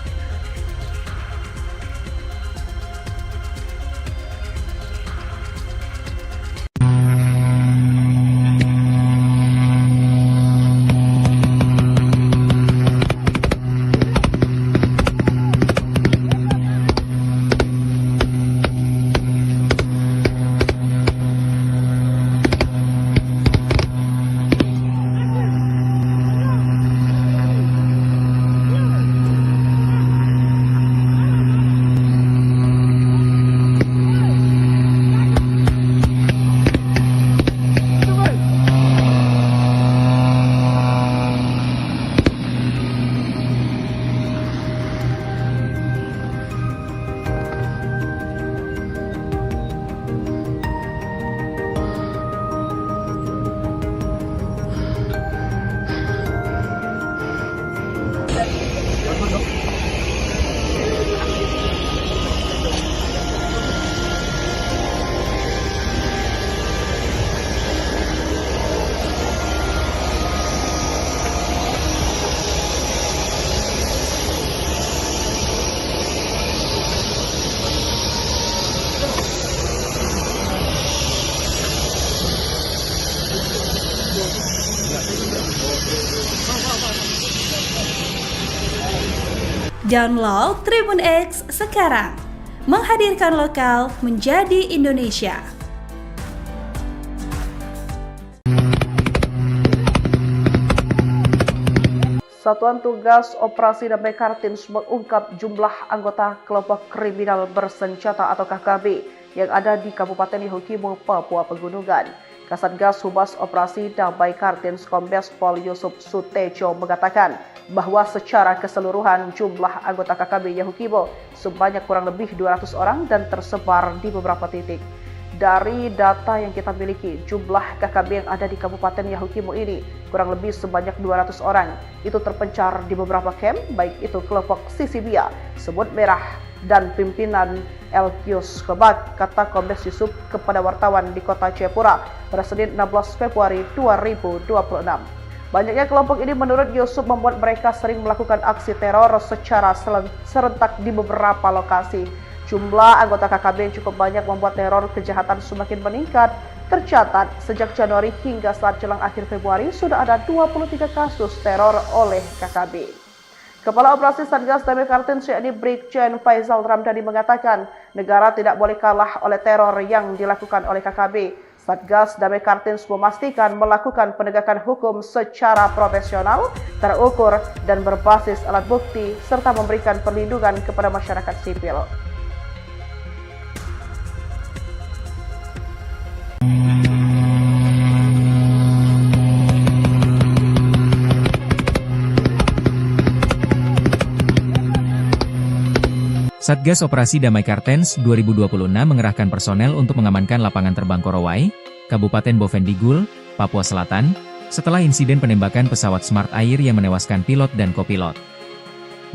Download Tribun X sekarang. Menghadirkan lokal menjadi Indonesia. Satuan Tugas Operasi Damai Kartens mengungkap jumlah anggota kelompok kriminal bersenjata atau KKB yang ada di Kabupaten Yahukimo, Papua Pegunungan. Kasatgas Humas Operasi Damai Kartens Kombes Pol Yusuf Sutejo mengatakan bahwa secara keseluruhan jumlah anggota KKB Yahukimo sebanyak kurang lebih 200 orang dan tersebar di beberapa titik. Dari data yang kita miliki, jumlah KKB yang ada di Kabupaten Yahukimo ini kurang lebih sebanyak 200 orang. Itu terpencar di beberapa camp, baik itu kelompok Sisibia, Semut Merah, dan pimpinan Elkius Kebak, kata Kombes Yusuf kepada wartawan di kota Jayapura pada Senin 16 Februari 2026. Banyaknya kelompok ini menurut Yusuf membuat mereka sering melakukan aksi teror secara serentak di beberapa lokasi. Jumlah anggota KKB yang cukup banyak membuat teror kejahatan semakin meningkat. Tercatat sejak Januari hingga saat jelang akhir Februari sudah ada 23 kasus teror oleh KKB. Kepala Operasi Satgas Damai Kartens yakni Brigjen Faizal Ramdhani mengatakan negara tidak boleh kalah oleh teror yang dilakukan oleh KKB. Satgas Damai Kartens memastikan melakukan penegakan hukum secara profesional, terukur, dan berbasis alat bukti, serta memberikan perlindungan kepada masyarakat sipil. Satgas Operasi Damai Kartens 2026 mengerahkan personel untuk mengamankan lapangan terbang Korowai, Kabupaten Bovendigul, Papua Selatan, setelah insiden penembakan pesawat Smart Air yang menewaskan pilot dan kopilot.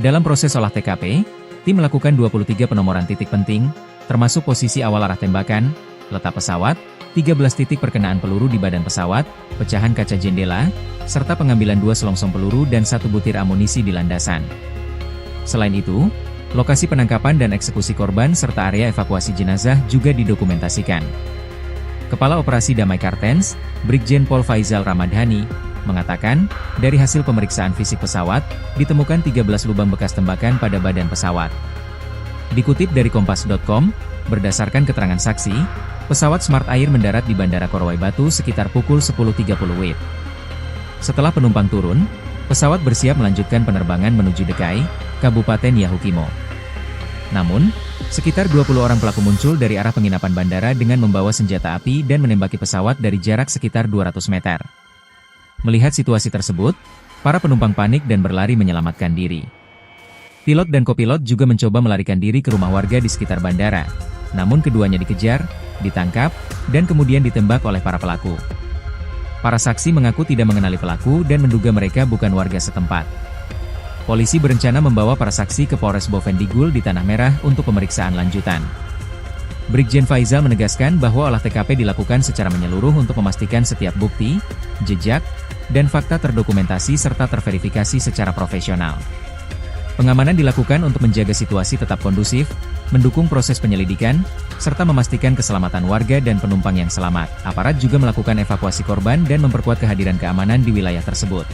Dalam proses olah TKP, tim melakukan 23 penomoran titik penting, termasuk posisi awal arah tembakan, letak pesawat, 13 titik perkenaan peluru di badan pesawat, pecahan kaca jendela, serta pengambilan 2 selongsong peluru dan 1 butir amunisi di landasan. Selain itu, lokasi penangkapan dan eksekusi korban serta area evakuasi jenazah juga didokumentasikan. Kepala Operasi Damai Kartens, Brigjen Pol Faizal Ramdhani, mengatakan, dari hasil pemeriksaan fisik pesawat, ditemukan 13 lubang bekas tembakan pada badan pesawat. Dikutip dari Kompas.com, berdasarkan keterangan saksi, pesawat Smart Air mendarat di Bandara Korowai Batu sekitar pukul 10.30 WIB. Setelah penumpang turun, pesawat bersiap melanjutkan penerbangan menuju Dekai, Kabupaten Yahukimo. Namun, sekitar 20 orang pelaku muncul dari arah penginapan bandara dengan membawa senjata api dan menembaki pesawat dari jarak sekitar 200 meter. Melihat situasi tersebut, para penumpang panik dan berlari menyelamatkan diri. Pilot dan kopilot juga mencoba melarikan diri ke rumah warga di sekitar bandara, namun keduanya dikejar, ditangkap, dan kemudian ditembak oleh para pelaku. Para saksi mengaku tidak mengenali pelaku dan menduga mereka bukan warga setempat. Polisi berencana membawa para saksi ke Polres Bovendigul di Tanah Merah untuk pemeriksaan lanjutan. Brigjen Faizal menegaskan bahwa olah TKP dilakukan secara menyeluruh untuk memastikan setiap bukti, jejak, dan fakta terdokumentasi serta terverifikasi secara profesional. Pengamanan dilakukan untuk menjaga situasi tetap kondusif, mendukung proses penyelidikan, serta memastikan keselamatan warga dan penumpang yang selamat. Aparat juga melakukan evakuasi korban dan memperkuat kehadiran keamanan di wilayah tersebut.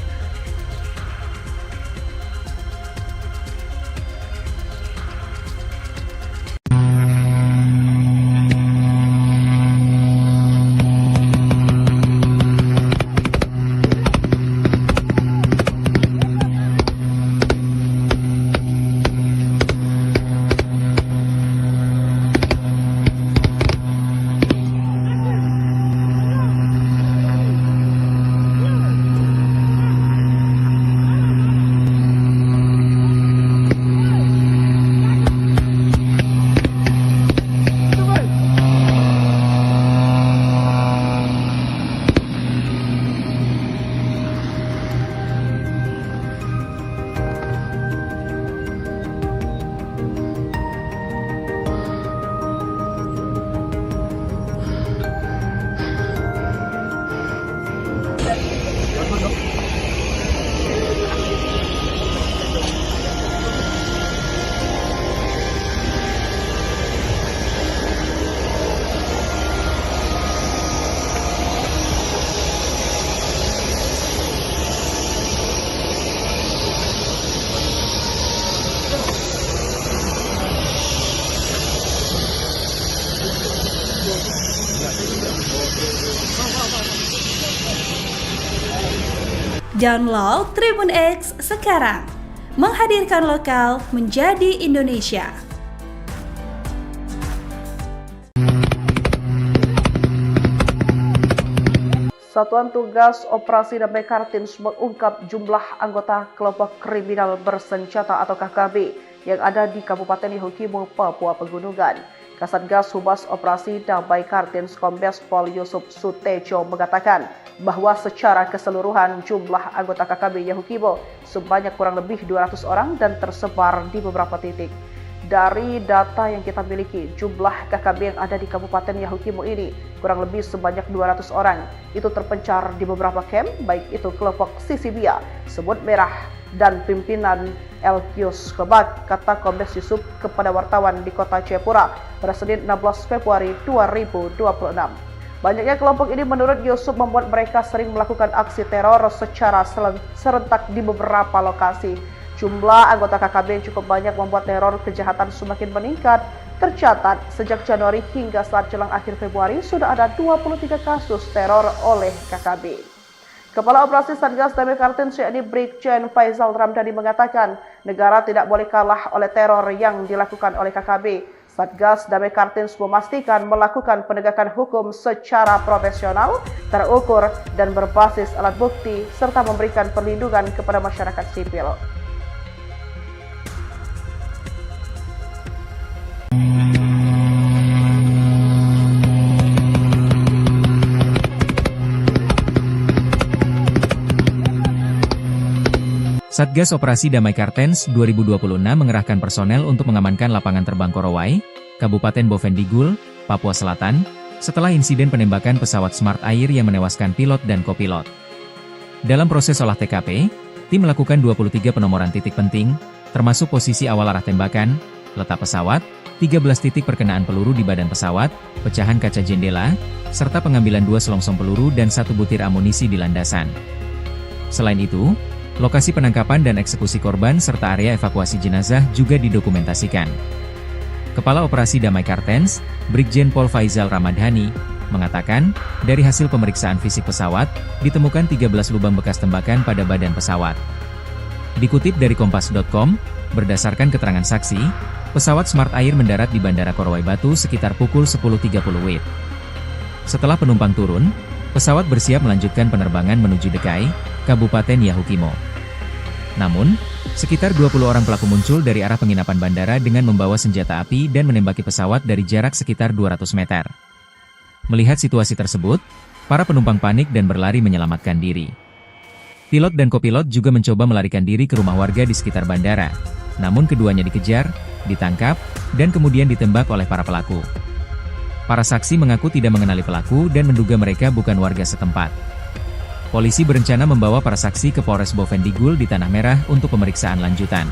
Download Tribun X sekarang. Menghadirkan lokal menjadi Indonesia. Satuan Tugas Operasi Damai Kartens mengungkap jumlah anggota kelompok kriminal bersenjata atau KKB yang ada di Kabupaten Yahukimo, Papua Pegunungan. Kasatgas Humas Operasi Damai Kartens Kombes Pol Yusuf Sutejo mengatakan bahwa secara keseluruhan jumlah anggota KKB Yahukimo sebanyak kurang lebih 200 orang dan tersebar di beberapa titik. Dari data yang kita miliki, jumlah KKB yang ada di Kabupaten Yahukimo ini kurang lebih sebanyak 200 orang. Itu terpencar di beberapa camp, baik itu kelompok Sisibia, Semut Merah, dan pimpinan Elkius Kebak, kata Kombes Yusuf kepada wartawan di kota Jayapura pada Senin 16 Februari 2026. Banyaknya kelompok ini menurut Yusuf membuat mereka sering melakukan aksi teror secara serentak di beberapa lokasi. Jumlah anggota KKB yang cukup banyak membuat teror kejahatan semakin meningkat. Tercatat sejak Januari hingga saat jelang akhir Februari sudah ada 23 kasus teror oleh KKB. Kepala Operasi Satgas Damai Kartens yakni Brigjen Faizal Ramdhani mengatakan negara tidak boleh kalah oleh teror yang dilakukan oleh KKB. Satgas Damai Kartens memastikan melakukan penegakan hukum secara profesional, terukur, dan berbasis alat bukti, serta memberikan perlindungan kepada masyarakat sipil. Satgas Operasi Damai Kartens 2026 mengerahkan personel untuk mengamankan lapangan terbang Korowai, Kabupaten Bovendigul, Papua Selatan, setelah insiden penembakan pesawat Smart Air yang menewaskan pilot dan kopilot. Dalam proses olah TKP, tim melakukan 23 penomoran titik penting, termasuk posisi awal arah tembakan, letak pesawat, 13 titik perkenaan peluru di badan pesawat, pecahan kaca jendela, serta pengambilan 2 selongsong peluru dan 1 butir amunisi di landasan. Selain itu, lokasi penangkapan dan eksekusi korban serta area evakuasi jenazah juga didokumentasikan. Kepala Operasi Damai Kartens, Brigjen Pol Faizal Ramdhani, mengatakan, dari hasil pemeriksaan fisik pesawat, ditemukan 13 lubang bekas tembakan pada badan pesawat. Dikutip dari Kompas.com, berdasarkan keterangan saksi, pesawat Smart Air mendarat di Bandara Korowai Batu sekitar pukul 10.30 WIB. Setelah penumpang turun, pesawat bersiap melanjutkan penerbangan menuju Dekai, Kabupaten Yahukimo. Namun, sekitar 20 orang pelaku muncul dari arah penginapan bandara dengan membawa senjata api dan menembaki pesawat dari jarak sekitar 200 meter. Melihat situasi tersebut, para penumpang panik dan berlari menyelamatkan diri. Pilot dan kopilot juga mencoba melarikan diri ke rumah warga di sekitar bandara, namun keduanya dikejar, ditangkap, dan kemudian ditembak oleh para pelaku. Para saksi mengaku tidak mengenali pelaku dan menduga mereka bukan warga setempat. Polisi berencana membawa para saksi ke Polres Bovendigul di Tanah Merah untuk pemeriksaan lanjutan.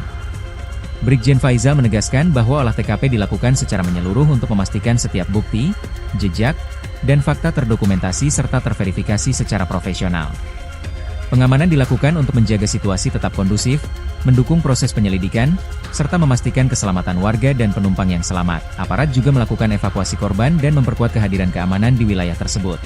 Brigjen Faizal menegaskan bahwa olah TKP dilakukan secara menyeluruh untuk memastikan setiap bukti, jejak, dan fakta terdokumentasi serta terverifikasi secara profesional. Pengamanan dilakukan untuk menjaga situasi tetap kondusif, mendukung proses penyelidikan, serta memastikan keselamatan warga dan penumpang yang selamat. Aparat juga melakukan evakuasi korban dan memperkuat kehadiran keamanan di wilayah tersebut.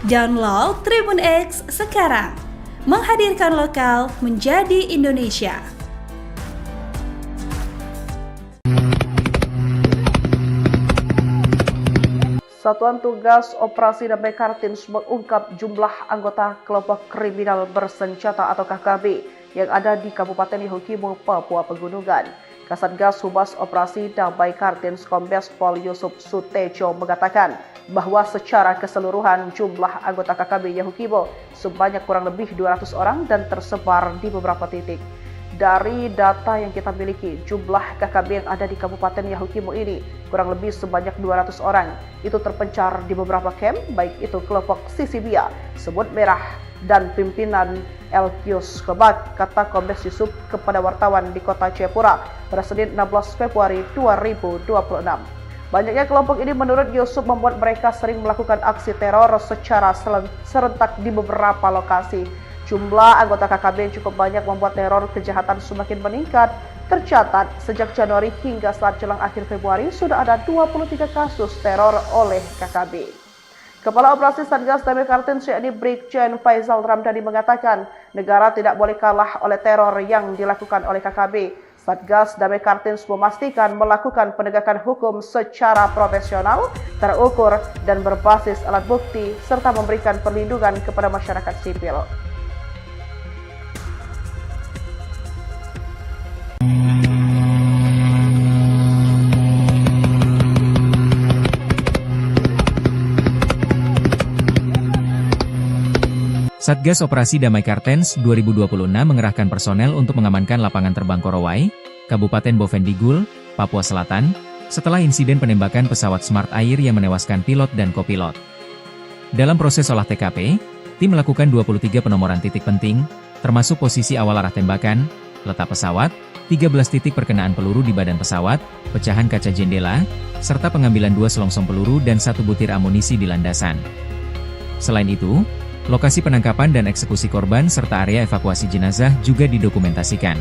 Download Tribun X sekarang. Menghadirkan lokal menjadi Indonesia. Satuan Tugas Operasi Damai Kartens mengungkap jumlah anggota kelompok kriminal bersenjata atau KKB yang ada di Kabupaten Yahukimo, Papua Pegunungan. Kasatgas Humas Operasi Damai Kartens Kombes Pol Yusuf Sutejo mengatakan bahwa secara keseluruhan jumlah anggota KKB Yahukimo sebanyak kurang lebih 200 orang dan tersebar di beberapa titik. Dari data yang kita miliki, jumlah KKB yang ada di Kabupaten Yahukimo ini kurang lebih sebanyak 200 orang. Itu terpencar di beberapa camp, baik itu kelompok Sisibia, Semut Merah, dan pimpinan Elkius Kebak, kata Kombes Yusuf kepada wartawan di kota Jayapura pada Senin 16 Februari 2026. Banyaknya kelompok ini menurut Yusuf membuat mereka sering melakukan aksi teror secara serentak di beberapa lokasi. Jumlah anggota KKB yang cukup banyak membuat teror kejahatan semakin meningkat. Tercatat sejak Januari hingga saat jelang akhir Februari sudah ada 23 kasus teror oleh KKB. Kepala Operasi Satgas Damai Kartens yakni Brigjen Faizal Ramdhani mengatakan negara tidak boleh kalah oleh teror yang dilakukan oleh KKB. Satgas Damai Kartens memastikan melakukan penegakan hukum secara profesional, terukur, dan berbasis alat bukti, serta memberikan perlindungan kepada masyarakat sipil. Satgas Operasi Damai Kartens 2026 mengerahkan personel untuk mengamankan lapangan terbang Korowai, Kabupaten Bovendigul, Papua Selatan, setelah insiden penembakan pesawat Smart Air yang menewaskan pilot dan kopilot. Dalam proses olah TKP, tim melakukan 23 penomoran titik penting, termasuk posisi awal arah tembakan, letak pesawat, 13 titik perkenaan peluru di badan pesawat, pecahan kaca jendela, serta pengambilan 2 selongsong peluru dan 1 butir amunisi di landasan. Selain itu, lokasi penangkapan dan eksekusi korban serta area evakuasi jenazah juga didokumentasikan.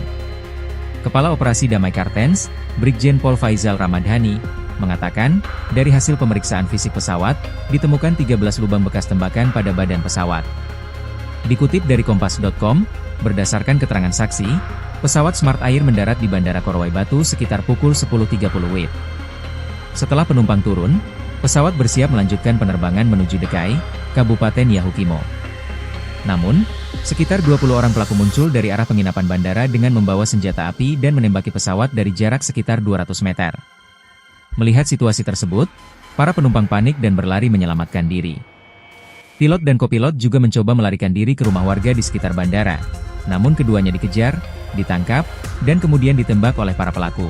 Kepala Operasi Damai Kartens, Brigjen Pol Faizal Ramdhani, mengatakan, dari hasil pemeriksaan fisik pesawat, ditemukan 13 lubang bekas tembakan pada badan pesawat. Dikutip dari Kompas.com, berdasarkan keterangan saksi, pesawat Smart Air mendarat di Bandara Korowai Batu sekitar pukul 10.30 WIB. Setelah penumpang turun, pesawat bersiap melanjutkan penerbangan menuju Dekai, Kabupaten Yahukimo. Namun, sekitar 20 orang pelaku muncul dari arah penginapan bandara dengan membawa senjata api dan menembaki pesawat dari jarak sekitar 200 meter. Melihat situasi tersebut, para penumpang panik dan berlari menyelamatkan diri. Pilot dan kopilot juga mencoba melarikan diri ke rumah warga di sekitar bandara. Namun keduanya dikejar, ditangkap, dan kemudian ditembak oleh para pelaku.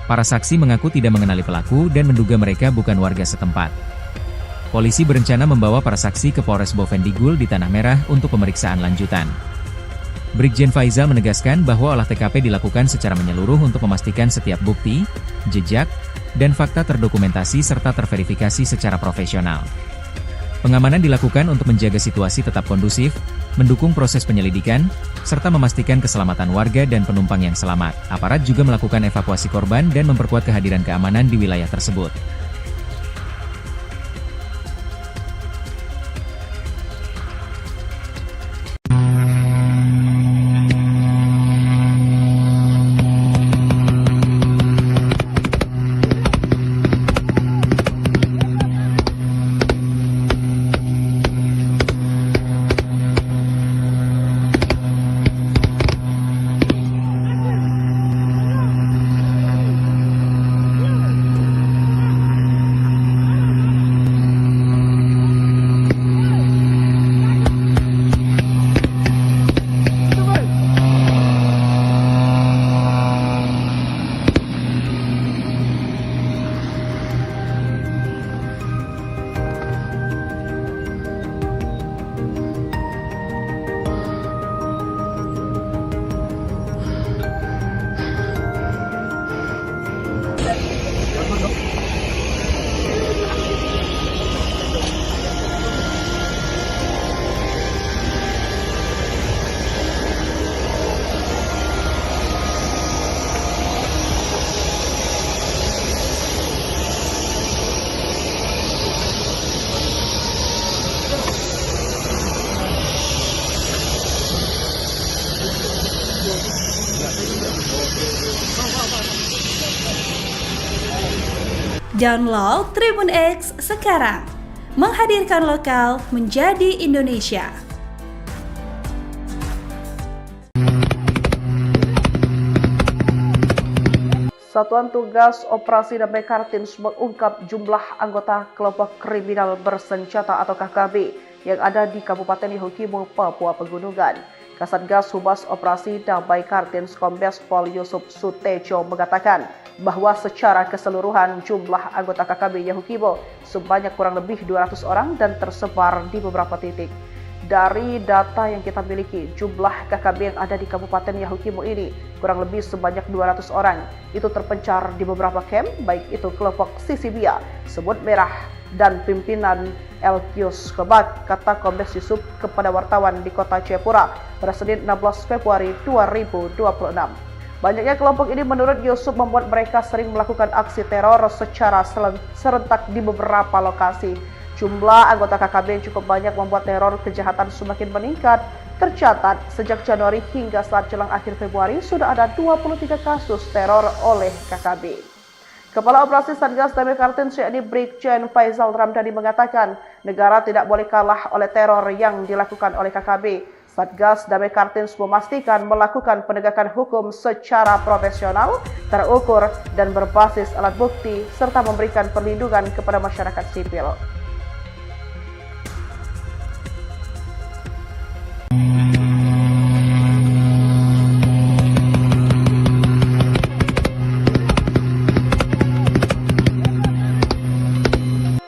Para saksi mengaku tidak mengenali pelaku dan menduga mereka bukan warga setempat. Polisi berencana membawa para saksi ke Polres Bovendigul di Tanah Merah untuk pemeriksaan lanjutan. Brigjen Faizal menegaskan bahwa olah TKP dilakukan secara menyeluruh untuk memastikan setiap bukti, jejak, dan fakta terdokumentasi serta terverifikasi secara profesional. Pengamanan dilakukan untuk menjaga situasi tetap kondusif, mendukung proses penyelidikan, serta memastikan keselamatan warga dan penumpang yang selamat. Aparat juga melakukan evakuasi korban dan memperkuat kehadiran keamanan di wilayah tersebut. Download Tribun X sekarang. Menghadirkan lokal menjadi Indonesia. Satuan Tugas Operasi Damai Kartens mengungkap jumlah anggota kelompok kriminal bersenjata atau KKB yang ada di Kabupaten Yahukimo, Papua Pegunungan. Kasatgas Humas Operasi Damai Kartens Kombes Pol Yusuf Sutejo mengatakan bahwa secara keseluruhan jumlah anggota KKB Yahukimo sebanyak kurang lebih 200 orang dan tersebar di beberapa titik. Dari data yang kita miliki, jumlah KKB yang ada di Kabupaten Yahukimo ini kurang lebih sebanyak 200 orang. Itu terpencar di beberapa camp, baik itu kelompok Sisibia, Semut Merah, dan pimpinan Elkius Kebak, kata Kombes Yusuf kepada wartawan di kota Jayapura pada Senin 16 Februari 2026. Banyaknya kelompok ini menurut Yusuf membuat mereka sering melakukan aksi teror secara serentak di beberapa lokasi. Jumlah anggota KKB yang cukup banyak membuat teror kejahatan semakin meningkat. Tercatat sejak Januari hingga saat jelang akhir Februari sudah ada 23 kasus teror oleh KKB. Kepala Operasi Satgas Damai Kartens yakni Brigjen Faizal Ramdhani mengatakan negara tidak boleh kalah oleh teror yang dilakukan oleh KKB. Satgas Damai Kartens memastikan melakukan penegakan hukum secara profesional, terukur, dan berbasis alat bukti, serta memberikan perlindungan kepada masyarakat sipil.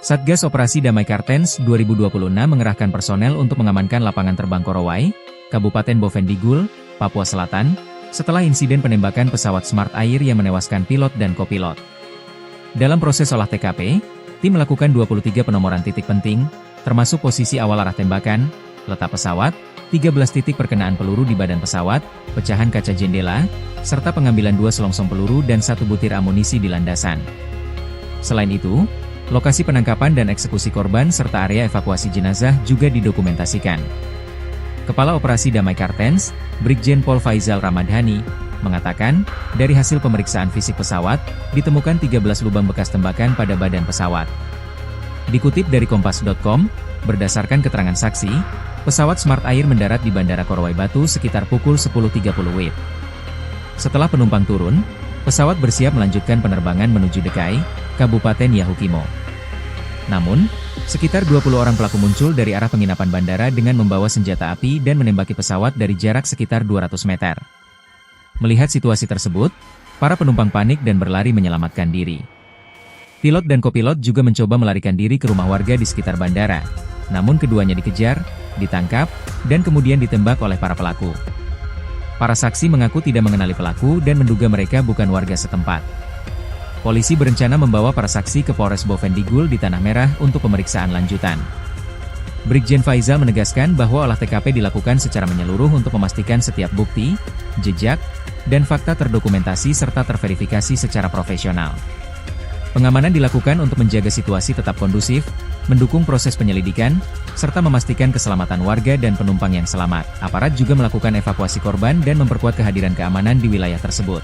Satgas Operasi Damai Kartens 2026 mengerahkan personel untuk mengamankan lapangan terbang Korowai, Kabupaten Bovendigul, Papua Selatan, setelah insiden penembakan pesawat Smart Air yang menewaskan pilot dan kopilot. Dalam proses olah TKP, tim melakukan 23 penomoran titik penting, termasuk posisi awal arah tembakan, letak pesawat, 13 titik perkenaan peluru di badan pesawat, pecahan kaca jendela, serta pengambilan 2 selongsong peluru dan 1 butir amunisi di landasan. Selain itu, lokasi penangkapan dan eksekusi korban serta area evakuasi jenazah juga didokumentasikan. Kepala Operasi Damai Kartens, Brigjen Pol Faizal Ramdhani, mengatakan, dari hasil pemeriksaan fisik pesawat, ditemukan 13 lubang bekas tembakan pada badan pesawat. Dikutip dari Kompas.com, berdasarkan keterangan saksi, pesawat Smart Air mendarat di Bandara Korowai Batu sekitar pukul 10.30 WIB. Setelah penumpang turun, pesawat bersiap melanjutkan penerbangan menuju Dekai, Kabupaten Yahukimo. Namun, sekitar 20 orang pelaku muncul dari arah penginapan bandara dengan membawa senjata api dan menembaki pesawat dari jarak sekitar 200 meter. Melihat situasi tersebut, para penumpang panik dan berlari menyelamatkan diri. Pilot dan kopilot juga mencoba melarikan diri ke rumah warga di sekitar bandara. Namun keduanya dikejar, ditangkap, dan kemudian ditembak oleh para pelaku. Para saksi mengaku tidak mengenali pelaku dan menduga mereka bukan warga setempat. Polisi berencana membawa para saksi ke Polres Bovendigul di Tanah Merah untuk pemeriksaan lanjutan. Brigjen Faizal menegaskan bahwa olah TKP dilakukan secara menyeluruh untuk memastikan setiap bukti, jejak, dan fakta terdokumentasi serta terverifikasi secara profesional. Pengamanan dilakukan untuk menjaga situasi tetap kondusif, mendukung proses penyelidikan, serta memastikan keselamatan warga dan penumpang yang selamat. Aparat juga melakukan evakuasi korban dan memperkuat kehadiran keamanan di wilayah tersebut.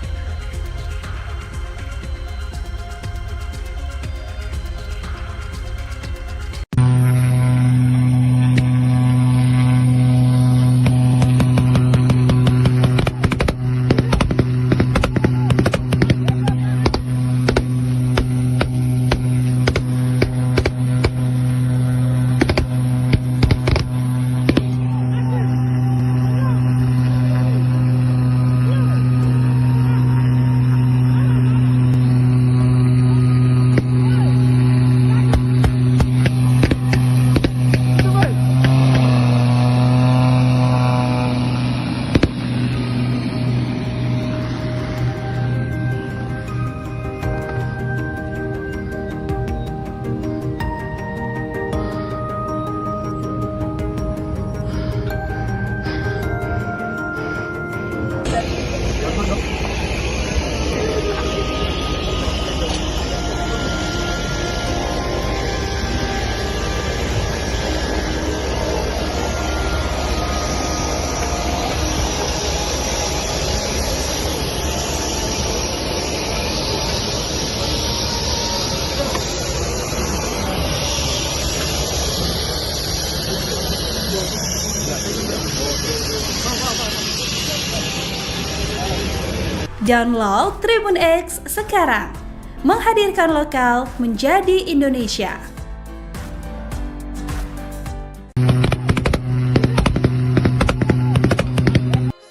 Download Tribun X sekarang. Menghadirkan lokal menjadi Indonesia.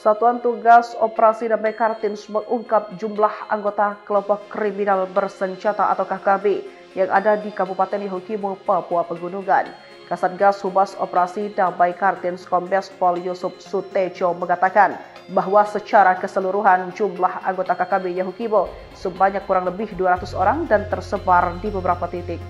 Satuan Tugas Operasi Damai Kartens mengungkap jumlah anggota kelompok kriminal bersenjata atau KKB yang ada di Kabupaten Yahukimo, Papua Pegunungan. Kasatgas Humas Operasi Damai Kartens Kombes Pol Yusuf Sutejo mengatakan bahwa secara keseluruhan jumlah anggota KKB Yahukimo sebanyak kurang lebih 200 orang dan tersebar di beberapa titik.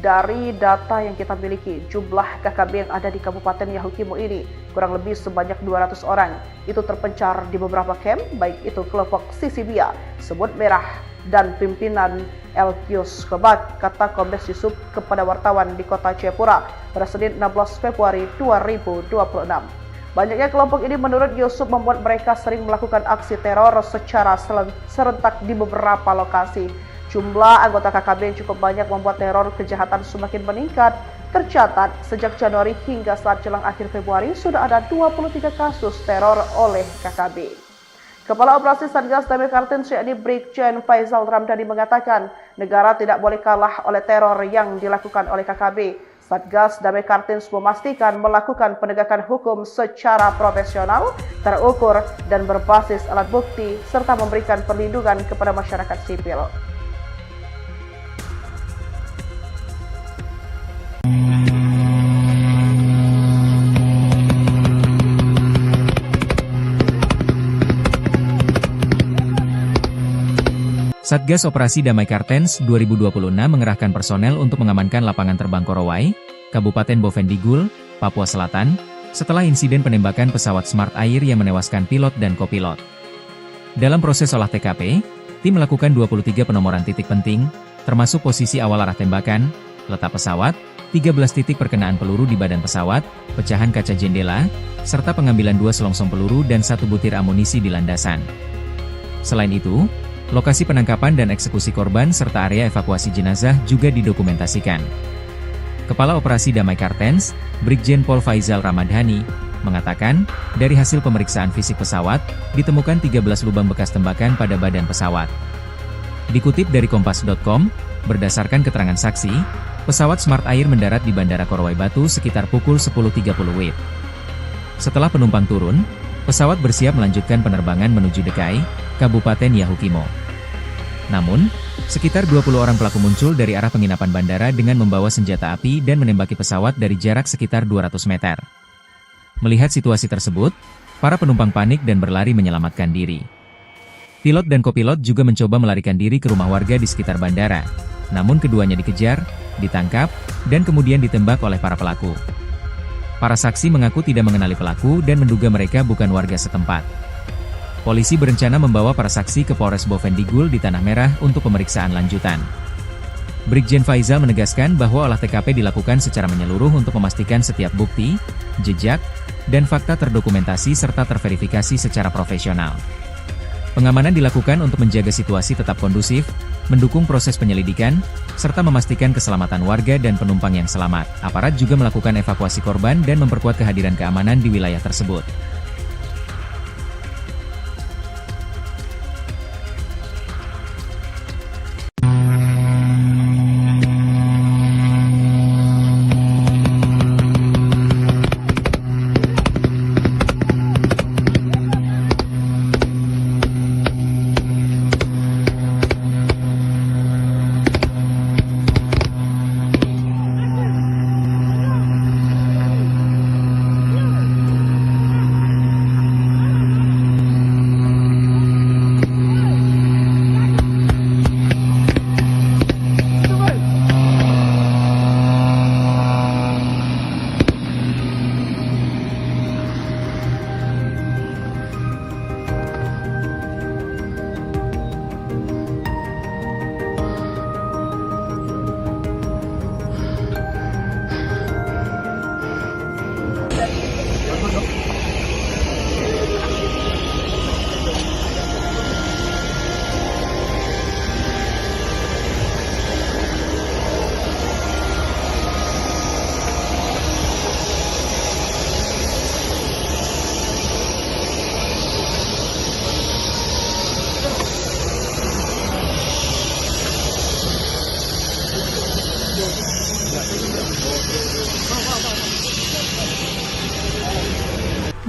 Dari data yang kita miliki, jumlah KKB yang ada di Kabupaten Yahukimo ini kurang lebih sebanyak 200 orang. Itu terpencar di beberapa camp, baik itu kelompok Sisibia, Semut Merah, dan pimpinan Elkius Kebak, kata Kombes Yusuf kepada wartawan di kota Jayapura pada Senin 16 Februari 2026. Banyaknya kelompok ini menurut Yusuf membuat mereka sering melakukan aksi teror secara serentak di beberapa lokasi. Jumlah anggota KKB yang cukup banyak membuat teror kejahatan semakin meningkat. Tercatat sejak Januari hingga saat jelang akhir Februari sudah ada 23 kasus teror oleh KKB. Kepala Operasi Satgas Damai Kartens yakni Brigjen Faizal Ramdhani mengatakan negara tidak boleh kalah oleh teror yang dilakukan oleh KKB. Satgas Damai Kartens memastikan melakukan penegakan hukum secara profesional, terukur, dan berbasis alat bukti serta memberikan perlindungan kepada masyarakat sipil. Satgas Operasi Damai Kartens 2026 mengerahkan personel untuk mengamankan lapangan terbang Korowai, Kabupaten Bovendigul, Papua Selatan, setelah insiden penembakan pesawat Smart Air yang menewaskan pilot dan kopilot. Dalam proses olah TKP, tim melakukan 23 penomoran titik penting, termasuk posisi awal arah tembakan, letak pesawat, 13 titik perkenaan peluru di badan pesawat, pecahan kaca jendela, serta pengambilan 2 selongsong peluru dan 1 butir amunisi di landasan. Selain itu, lokasi penangkapan dan eksekusi korban serta area evakuasi jenazah juga didokumentasikan. Kepala Operasi Damai Kartens, Brigjen Pol Faizal Ramdhani, mengatakan, dari hasil pemeriksaan fisik pesawat, ditemukan 13 lubang bekas tembakan pada badan pesawat. Dikutip dari Kompas.com, berdasarkan keterangan saksi, pesawat Smart Air mendarat di Bandara Korowai Batu sekitar pukul 10.30 WIB. Setelah penumpang turun, pesawat bersiap melanjutkan penerbangan menuju Dekai, Kabupaten Yahukimo. Namun, sekitar 20 orang pelaku muncul dari arah penginapan bandara dengan membawa senjata api dan menembaki pesawat dari jarak sekitar 200 meter. Melihat situasi tersebut, para penumpang panik dan berlari menyelamatkan diri. Pilot dan kopilot juga mencoba melarikan diri ke rumah warga di sekitar bandara, namun keduanya dikejar, ditangkap, dan kemudian ditembak oleh para pelaku. Para saksi mengaku tidak mengenali pelaku dan menduga mereka bukan warga setempat. Polisi berencana membawa para saksi ke Polres Bovendigul di Tanah Merah untuk pemeriksaan lanjutan. Brigjen Faizal menegaskan bahwa olah TKP dilakukan secara menyeluruh untuk memastikan setiap bukti, jejak, dan fakta terdokumentasi serta terverifikasi secara profesional. Pengamanan dilakukan untuk menjaga situasi tetap kondusif, mendukung proses penyelidikan, serta memastikan keselamatan warga dan penumpang yang selamat. Aparat juga melakukan evakuasi korban dan memperkuat kehadiran keamanan di wilayah tersebut.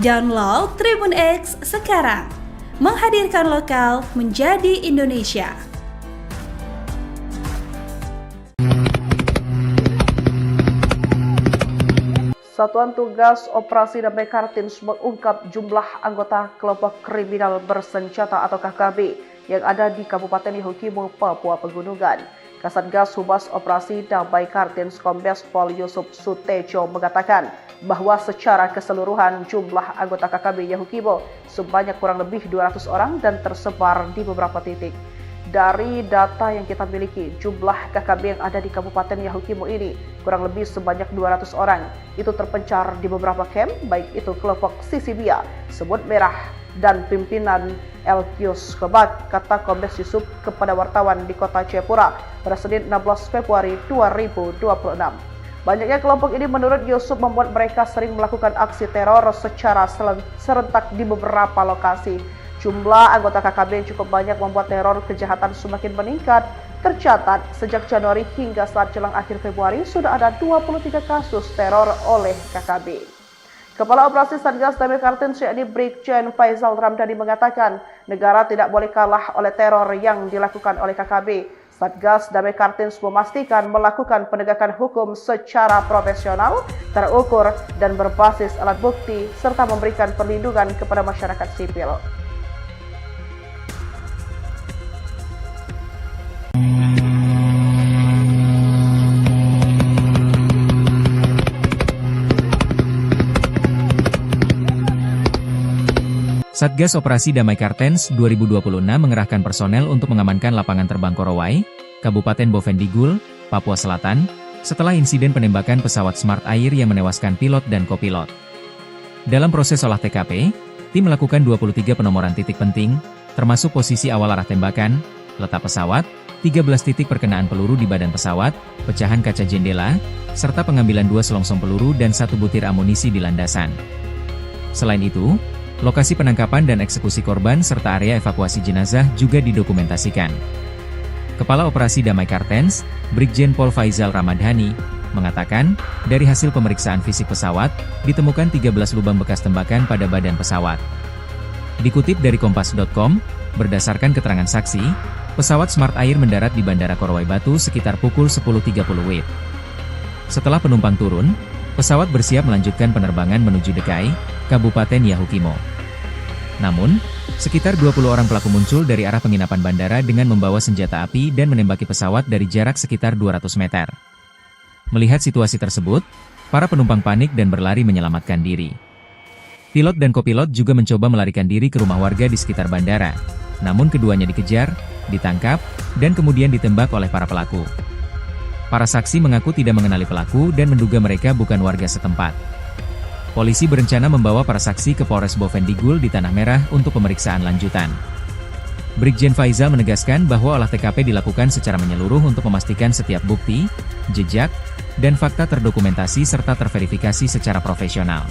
Download Tribun X sekarang. Menghadirkan lokal menjadi Indonesia. Satuan Tugas Operasi Damai Kartens mengungkap jumlah anggota kelompok kriminal bersenjata atau KKB yang ada di Kabupaten Yahukimo, Papua Pegunungan. Kasatgas Humas Operasi Damai Kartens Kombes Pol Yusuf Sutejo mengatakan bahwa secara keseluruhan jumlah anggota KKB Yahukimo sebanyak kurang lebih 200 orang dan tersebar di beberapa titik. Dari data yang kita miliki, jumlah KKB yang ada di Kabupaten Yahukimo ini kurang lebih sebanyak 200 orang. Itu terpencar di beberapa camp, baik itu kelompok Sisibia, Semut Merah, dan pimpinan Elkius Kebak, kata Kombes Yusuf kepada wartawan di kota Jayapura pada Senin 16 Februari 2026. Banyaknya kelompok ini menurut Yusuf membuat mereka sering melakukan aksi teror secara serentak di beberapa lokasi. Jumlah anggota KKB yang cukup banyak membuat teror kejahatan semakin meningkat. Tercatat sejak Januari hingga saat jelang akhir Februari sudah ada 23 kasus teror oleh KKB. Kepala Operasi Satgas Damai Kartens yakni Brigjen Faizal Ramdhani mengatakan negara tidak boleh kalah oleh teror yang dilakukan oleh KKB. Satgas Damai Kartens memastikan melakukan penegakan hukum secara profesional, terukur, dan berbasis alat bukti, serta memberikan perlindungan kepada masyarakat sipil. Satgas Operasi Damai Kartens 2026 mengerahkan personel untuk mengamankan lapangan terbang Korowai, Kabupaten Bovendigul, Papua Selatan, setelah insiden penembakan pesawat Smart Air yang menewaskan pilot dan kopilot. Dalam proses olah TKP, tim melakukan 23 penomoran titik penting, termasuk posisi awal arah tembakan, letak pesawat, 13 titik perkenaan peluru di badan pesawat, pecahan kaca jendela, serta pengambilan 2 selongsong peluru dan 1 butir amunisi di landasan. Selain itu, lokasi penangkapan dan eksekusi korban serta area evakuasi jenazah juga didokumentasikan. Kepala Operasi Damai Kartens, Brigjen Pol Faizal Ramdhani, mengatakan, dari hasil pemeriksaan fisik pesawat, ditemukan 13 lubang bekas tembakan pada badan pesawat. Dikutip dari Kompas.com, berdasarkan keterangan saksi, pesawat Smart Air mendarat di Bandara Korowai Batu sekitar pukul 10.30 WIB. Setelah penumpang turun, pesawat bersiap melanjutkan penerbangan menuju Dekai, Kabupaten Yahukimo. Namun, sekitar 20 orang pelaku muncul dari arah penginapan bandara dengan membawa senjata api dan menembaki pesawat dari jarak sekitar 200 meter. Melihat situasi tersebut, para penumpang panik dan berlari menyelamatkan diri. Pilot dan kopilot juga mencoba melarikan diri ke rumah warga di sekitar bandara, namun keduanya dikejar, ditangkap, dan kemudian ditembak oleh para pelaku. Para saksi mengaku tidak mengenali pelaku dan menduga mereka bukan warga setempat. Polisi berencana membawa para saksi ke Polres Bovendigul di Tanah Merah untuk pemeriksaan lanjutan. Brigjen Faizal menegaskan bahwa olah TKP dilakukan secara menyeluruh untuk memastikan setiap bukti, jejak, dan fakta terdokumentasi serta terverifikasi secara profesional.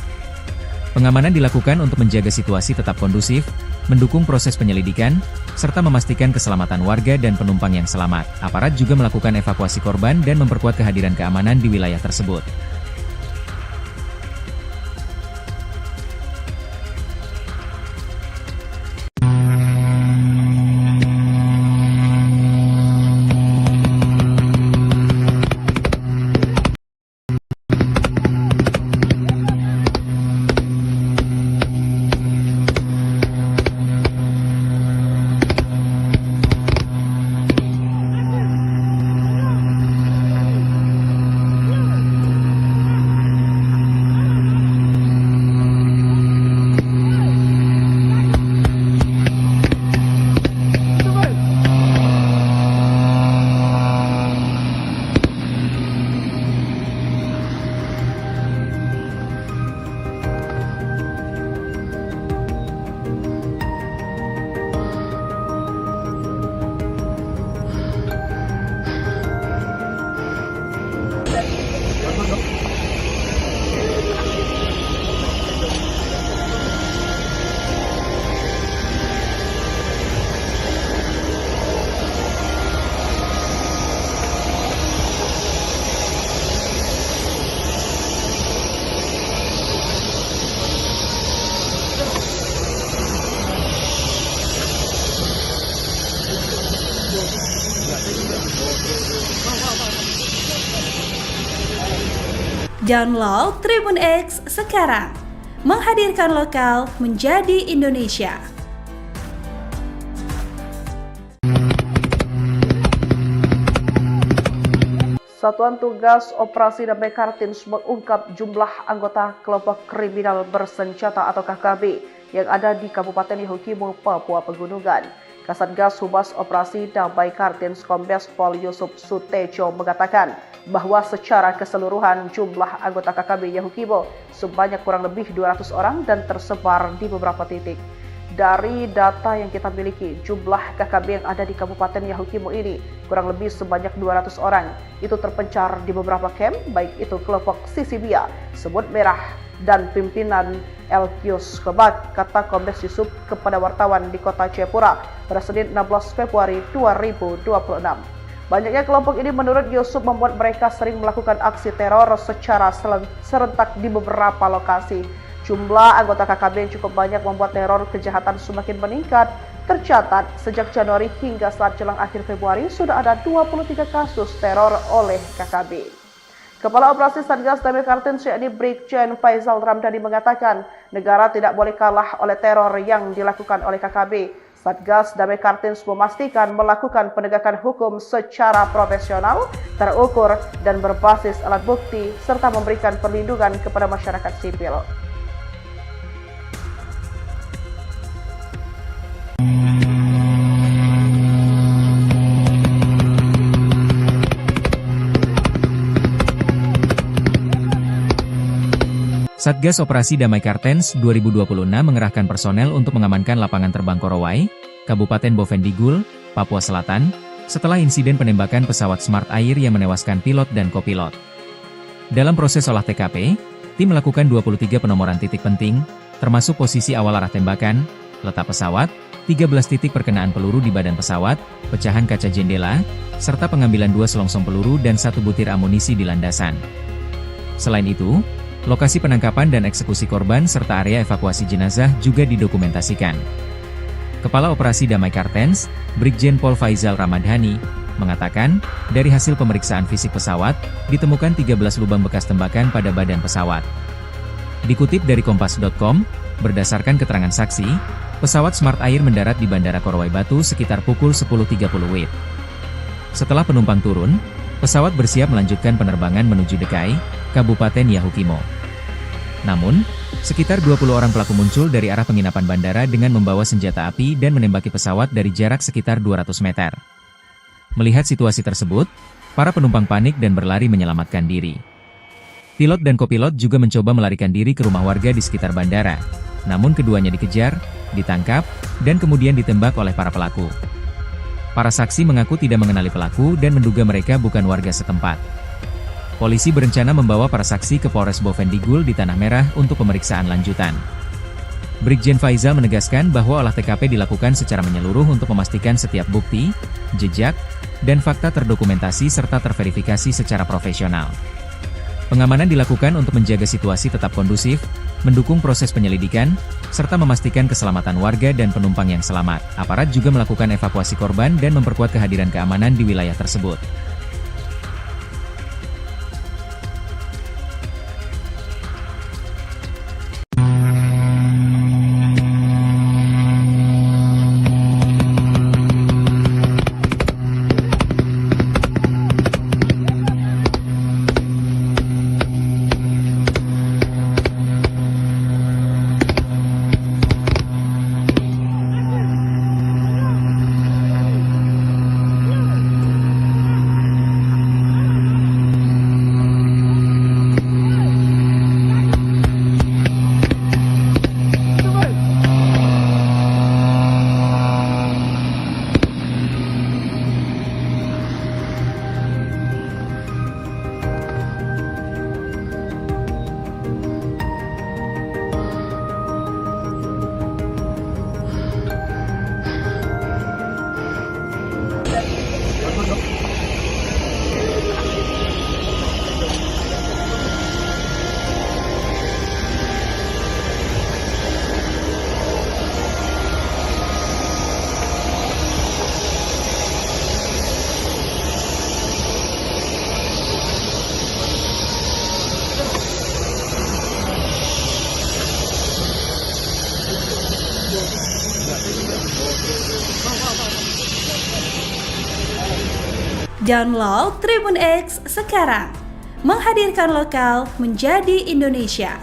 Pengamanan dilakukan untuk menjaga situasi tetap kondusif, mendukung proses penyelidikan, serta memastikan keselamatan warga dan penumpang yang selamat. Aparat juga melakukan evakuasi korban dan memperkuat kehadiran keamanan di wilayah tersebut. Download Tribun X sekarang. Menghadirkan lokal menjadi Indonesia. Satuan Tugas Operasi Damai Kartens mengungkap jumlah anggota kelompok kriminal bersenjata atau KKB yang ada di Kabupaten Yahukimo, Papua Pegunungan. Kasatgas Humas Operasi Damai Kartens Kombes Pol Yusuf Sutejo mengatakan bahwa secara keseluruhan jumlah anggota KKB Yahukimo sebanyak kurang lebih 200 orang dan tersebar di beberapa titik. Dari data yang kita miliki, jumlah KKB yang ada di Kabupaten Yahukimo ini kurang lebih sebanyak 200 orang. Itu terpencar di beberapa camp, baik itu kelompok Sisibia, Semut Merah, dan pimpinan Elkius Kebak, kata Kombes Yusuf kepada wartawan di kota Jayapura pada Senin 16 Februari 2026. Banyaknya kelompok ini menurut Yusuf membuat mereka sering melakukan aksi teror secara serentak di beberapa lokasi. Jumlah anggota KKB yang cukup banyak membuat teror kejahatan semakin meningkat. Tercatat sejak Januari hingga saat jelang akhir Februari sudah ada 23 kasus teror oleh KKB. Kepala Operasi Satgas Damai Kartens yakni Brigjen Faizal Ramdhani mengatakan negara tidak boleh kalah oleh teror yang dilakukan oleh KKB. Satgas Damai Kartens memastikan melakukan penegakan hukum secara profesional, terukur, dan berbasis alat bukti, serta memberikan perlindungan kepada masyarakat sipil. Satgas Operasi Damai Kartens 2026 mengerahkan personel untuk mengamankan lapangan terbang Korowai, Kabupaten Bovendigul, Papua Selatan, setelah insiden penembakan pesawat Smart Air yang menewaskan pilot dan kopilot. Dalam proses olah TKP, tim melakukan 23 penomoran titik penting, termasuk posisi awal arah tembakan, letak pesawat, 13 titik perkenaan peluru di badan pesawat, pecahan kaca jendela, serta pengambilan 2 selongsong peluru dan 1 butir amunisi di landasan. Selain itu, lokasi penangkapan dan eksekusi korban serta area evakuasi jenazah juga didokumentasikan. Kepala Operasi Damai Kartens, Brigjen Pol Faizal Ramdhani, mengatakan, dari hasil pemeriksaan fisik pesawat, ditemukan 13 lubang bekas tembakan pada badan pesawat. Dikutip dari Kompas.com, berdasarkan keterangan saksi, pesawat Smart Air mendarat di Bandara Korowai Batu sekitar pukul 10.30 WIB. Setelah penumpang turun, pesawat bersiap melanjutkan penerbangan menuju Dekai, Kabupaten Yahukimo. Namun, sekitar 20 orang pelaku muncul dari arah penginapan bandara dengan membawa senjata api dan menembaki pesawat dari jarak sekitar 200 meter. Melihat situasi tersebut, para penumpang panik dan berlari menyelamatkan diri. Pilot dan kopilot juga mencoba melarikan diri ke rumah warga di sekitar bandara, namun keduanya dikejar, ditangkap, dan kemudian ditembak oleh para pelaku. Para saksi mengaku tidak mengenali pelaku dan menduga mereka bukan warga setempat. Polisi berencana membawa para saksi ke Polres Bovendigul di Tanah Merah untuk pemeriksaan lanjutan. Brigjen Faizal menegaskan bahwa olah TKP dilakukan secara menyeluruh untuk memastikan setiap bukti, jejak, dan fakta terdokumentasi serta terverifikasi secara profesional. Pengamanan dilakukan untuk menjaga situasi tetap kondusif, mendukung proses penyelidikan, serta memastikan keselamatan warga dan penumpang yang selamat. Aparat juga melakukan evakuasi korban dan memperkuat kehadiran keamanan di wilayah tersebut. Download Tribun X sekarang. Menghadirkan lokal menjadi Indonesia.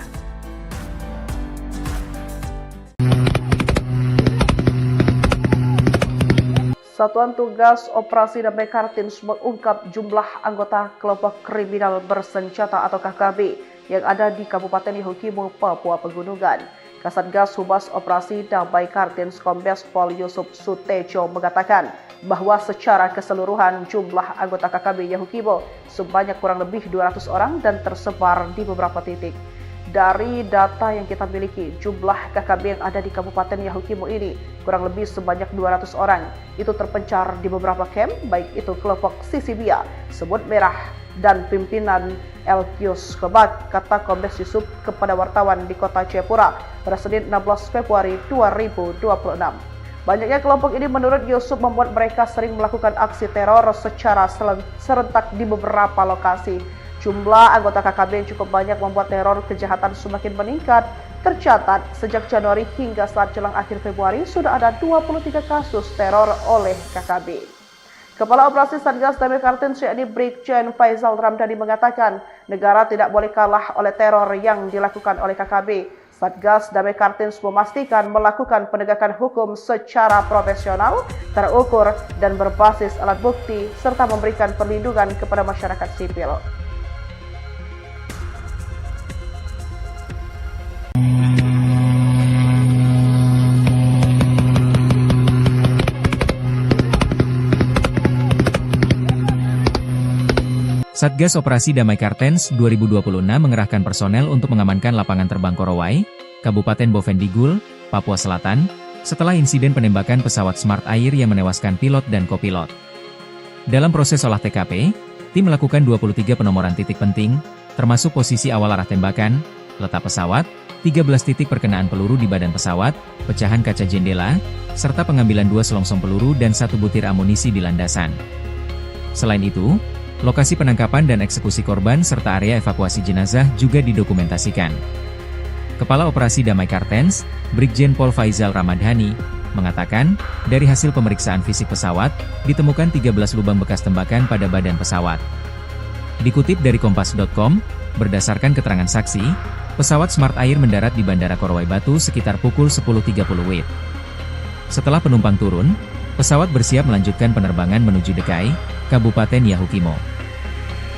Satuan Tugas Operasi Damai Kartens mengungkap jumlah anggota kelompok kriminal bersenjata atau KKB yang ada di Kabupaten Yahukimo, Papua Pegunungan. Kasatgas Humas Operasi Damai Kartens Kombes Pol Yusuf Sutejo mengatakan bahwa secara keseluruhan jumlah anggota KKB Yahukimo sebanyak kurang lebih 200 orang dan tersebar di beberapa titik. Dari data yang kita miliki, jumlah KKB yang ada di Kabupaten Yahukimo ini kurang lebih sebanyak 200 orang. Itu terpencar di beberapa camp, baik itu kelompok Sisibia, Semut Merah, dan pimpinan Elkius Kebak, kata Kombes Yusuf kepada wartawan di kota Jayapura pada Senin 16 Februari 2026. Banyaknya kelompok ini menurut Yusuf membuat mereka sering melakukan aksi teror secara serentak di beberapa lokasi. Jumlah anggota KKB yang cukup banyak membuat teror kejahatan semakin meningkat. Tercatat sejak Januari hingga saat jelang akhir Februari sudah ada 23 kasus teror oleh KKB. Kepala Operasi Satgas Damai Kartens yakni Brigjen Faizal Ramdhani mengatakan negara tidak boleh kalah oleh teror yang dilakukan oleh KKB. Satgas Damai Kartens memastikan melakukan penegakan hukum secara profesional, terukur, dan berbasis alat bukti, serta memberikan perlindungan kepada masyarakat sipil. Satgas Operasi Damai Kartens 2026 mengerahkan personel untuk mengamankan lapangan terbang Korowai, Kabupaten Bovendigul, Papua Selatan, setelah insiden penembakan pesawat Smart Air yang menewaskan pilot dan kopilot. Dalam proses olah TKP, tim melakukan 23 penomoran titik penting, termasuk posisi awal arah tembakan, letak pesawat, 13 titik perkenaan peluru di badan pesawat, pecahan kaca jendela, serta pengambilan 2 selongsong peluru dan 1 butir amunisi di landasan. Selain itu, lokasi penangkapan dan eksekusi korban serta area evakuasi jenazah juga didokumentasikan. Kepala Operasi Damai Kartens, Brigjen Pol Faizal Ramdhani, mengatakan, dari hasil pemeriksaan fisik pesawat, ditemukan 13 lubang bekas tembakan pada badan pesawat. Dikutip dari Kompas.com, berdasarkan keterangan saksi, pesawat Smart Air mendarat di Bandara Korowai Batu sekitar pukul 10.30 WIB. Setelah penumpang turun, pesawat bersiap melanjutkan penerbangan menuju Dekai, Kabupaten Yahukimo.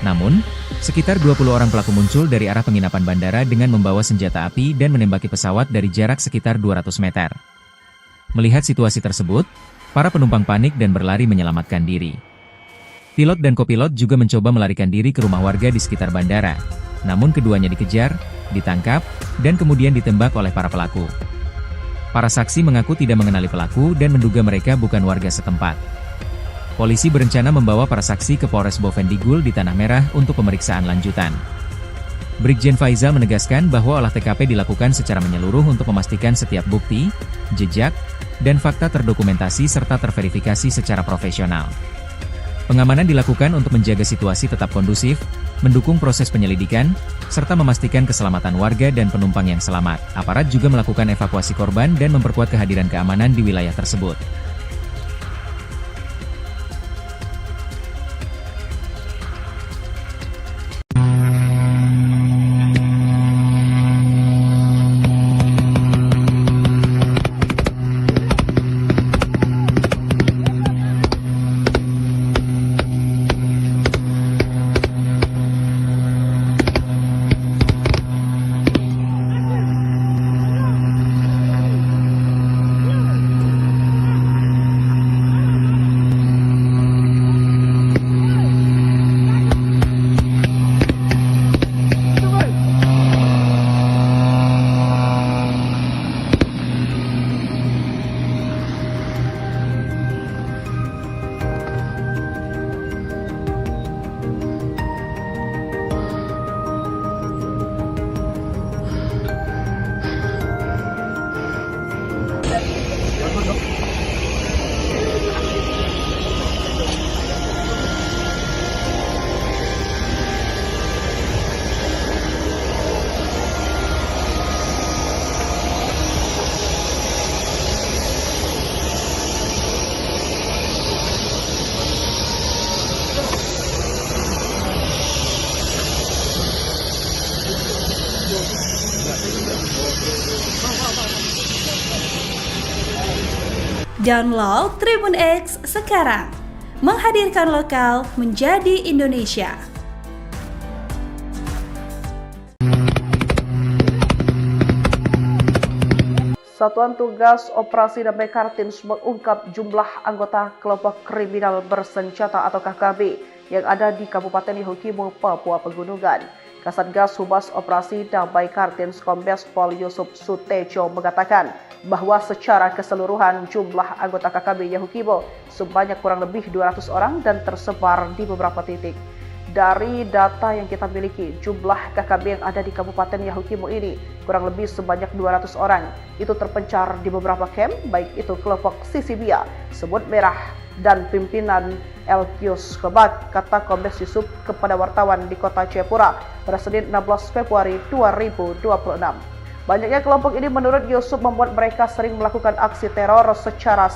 Namun, sekitar 20 orang pelaku muncul dari arah penginapan bandara dengan membawa senjata api dan menembaki pesawat dari jarak sekitar 200 meter. Melihat situasi tersebut, para penumpang panik dan berlari menyelamatkan diri. Pilot dan kopilot juga mencoba melarikan diri ke rumah warga di sekitar bandara, namun keduanya dikejar, ditangkap, dan kemudian ditembak oleh para pelaku. Para saksi mengaku tidak mengenali pelaku dan menduga mereka bukan warga setempat. Polisi berencana membawa para saksi ke Polres Bovendigul di Tanah Merah untuk pemeriksaan lanjutan. Brigjen Faizal menegaskan bahwa olah TKP dilakukan secara menyeluruh untuk memastikan setiap bukti, jejak, dan fakta terdokumentasi serta terverifikasi secara profesional. Pengamanan dilakukan untuk menjaga situasi tetap kondusif, mendukung proses penyelidikan, serta memastikan keselamatan warga dan penumpang yang selamat. Aparat juga melakukan evakuasi korban dan memperkuat kehadiran keamanan di wilayah tersebut. Download Tribun X sekarang. Menghadirkan lokal menjadi Indonesia. Satuan Tugas Operasi Damai Kartens mengungkap jumlah anggota kelompok kriminal bersenjata atau KKB yang ada di Kabupaten Yahukimo, Papua Pegunungan. Kasatgas Humas Operasi Damai Kartens Kombes Pol Yusuf Sutejo mengatakan bahwa secara keseluruhan jumlah anggota KKB Yahukimo sebanyak kurang lebih 200 orang dan tersebar di beberapa titik. Dari data yang kita miliki, jumlah KKB yang ada di Kabupaten Yahukimo ini kurang lebih sebanyak 200 orang. Itu terpencar di beberapa camp, baik itu kelompok Sisibia, Semut Merah, dan pimpinan Elkius Kebak, kata Kombes Yusuf kepada wartawan di kota Jayapura pada Senin 16 Februari 2026. Banyaknya kelompok ini menurut Yusuf membuat mereka sering melakukan aksi teror secara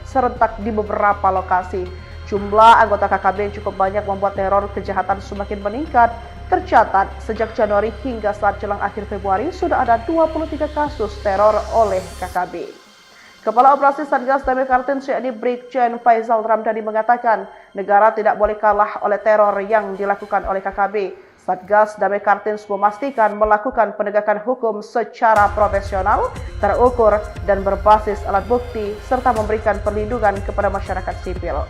serentak di beberapa lokasi. Jumlah anggota KKB yang cukup banyak membuat teror kejahatan semakin meningkat. Tercatat sejak Januari hingga saat jelang akhir Februari sudah ada 23 kasus teror oleh KKB. Kepala Operasi Satgas Damai Kartens yakni Brigjen Faizal Ramdhani mengatakan negara tidak boleh kalah oleh teror yang dilakukan oleh KKB. Satgas Damai Kartens memastikan melakukan penegakan hukum secara profesional, terukur, dan berbasis alat bukti serta memberikan perlindungan kepada masyarakat sipil.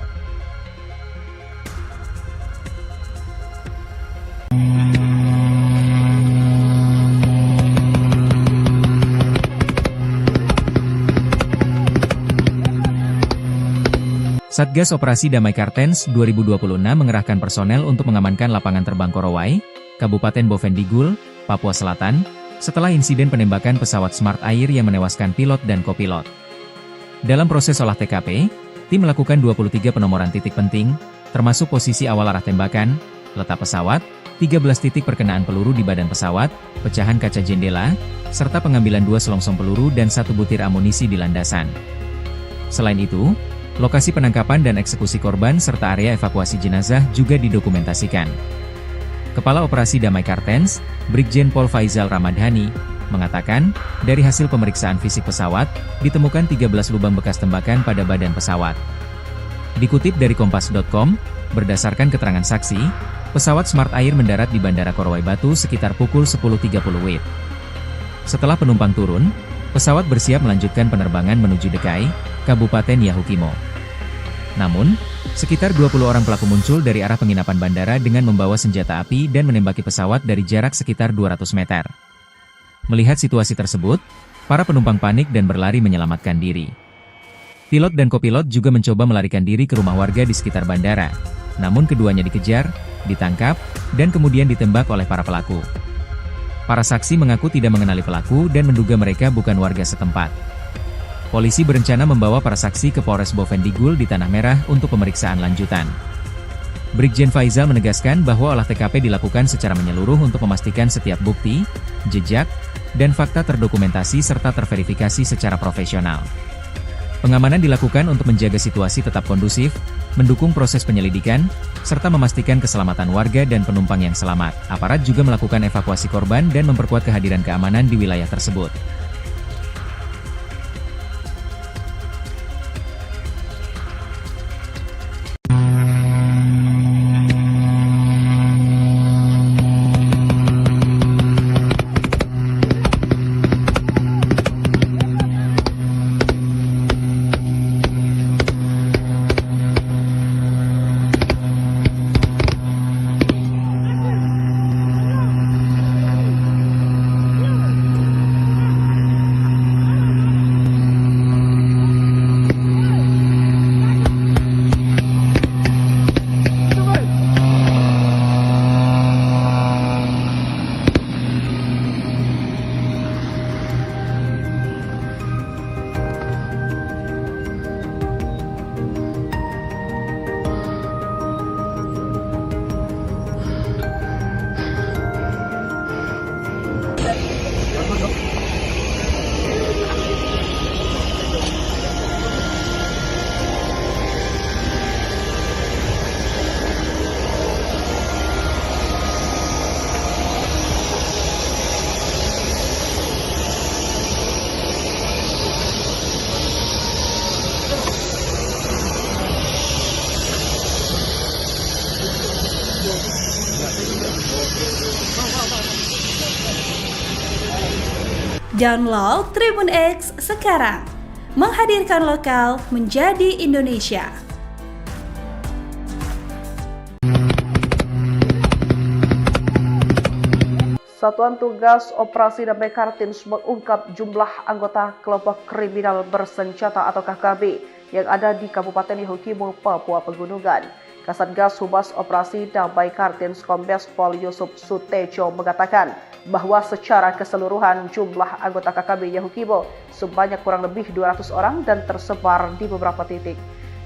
Satgas Operasi Damai Kartens 2026 mengerahkan personel untuk mengamankan lapangan terbang Korowai, Kabupaten Bovendigul, Papua Selatan, setelah insiden penembakan pesawat Smart Air yang menewaskan pilot dan kopilot. Dalam proses olah TKP, tim melakukan 23 penomoran titik penting, termasuk posisi awal arah tembakan, letak pesawat, 13 titik perkenaan peluru di badan pesawat, pecahan kaca jendela, serta pengambilan 2 selongsong peluru dan 1 butir amunisi di landasan. Selain itu, lokasi penangkapan dan eksekusi korban serta area evakuasi jenazah juga didokumentasikan. Kepala Operasi Damai Kartens, Brigjen Pol Faizal Ramdhani, mengatakan, dari hasil pemeriksaan fisik pesawat, ditemukan 13 lubang bekas tembakan pada badan pesawat. Dikutip dari Kompas.com, berdasarkan keterangan saksi, pesawat Smart Air mendarat di Bandara Korowai Batu sekitar pukul 10.30 WIB. Setelah penumpang turun, pesawat bersiap melanjutkan penerbangan menuju Dekai, Kabupaten Yahukimo. Namun, sekitar 20 orang pelaku muncul dari arah penginapan bandara dengan membawa senjata api dan menembaki pesawat dari jarak sekitar 200 meter. Melihat situasi tersebut, para penumpang panik dan berlari menyelamatkan diri. Pilot dan kopilot juga mencoba melarikan diri ke rumah warga di sekitar bandara, namun keduanya dikejar, ditangkap, dan kemudian ditembak oleh para pelaku. Para saksi mengaku tidak mengenali pelaku dan menduga mereka bukan warga setempat. Polisi berencana membawa para saksi ke Polres Bovendigul di Tanah Merah untuk pemeriksaan lanjutan. Brigjen Faizal menegaskan bahwa olah TKP dilakukan secara menyeluruh untuk memastikan setiap bukti, jejak, dan fakta terdokumentasi serta terverifikasi secara profesional. Pengamanan dilakukan untuk menjaga situasi tetap kondusif, mendukung proses penyelidikan, serta memastikan keselamatan warga dan penumpang yang selamat. Aparat juga melakukan evakuasi korban dan memperkuat kehadiran keamanan di wilayah tersebut. Download Tribun X sekarang. Menghadirkan lokal menjadi Indonesia. Satuan Tugas Operasi Damai Kartens mengungkap jumlah anggota kelompok kriminal bersenjata atau KKB yang ada di Kabupaten Yahukimo, Papua Pegunungan. Kasatgas Humas Operasi Damai Kartens Kombes Pol Yusuf Sutejo mengatakan bahwa secara keseluruhan jumlah anggota KKB Yahukimo sebanyak kurang lebih 200 orang dan tersebar di beberapa titik.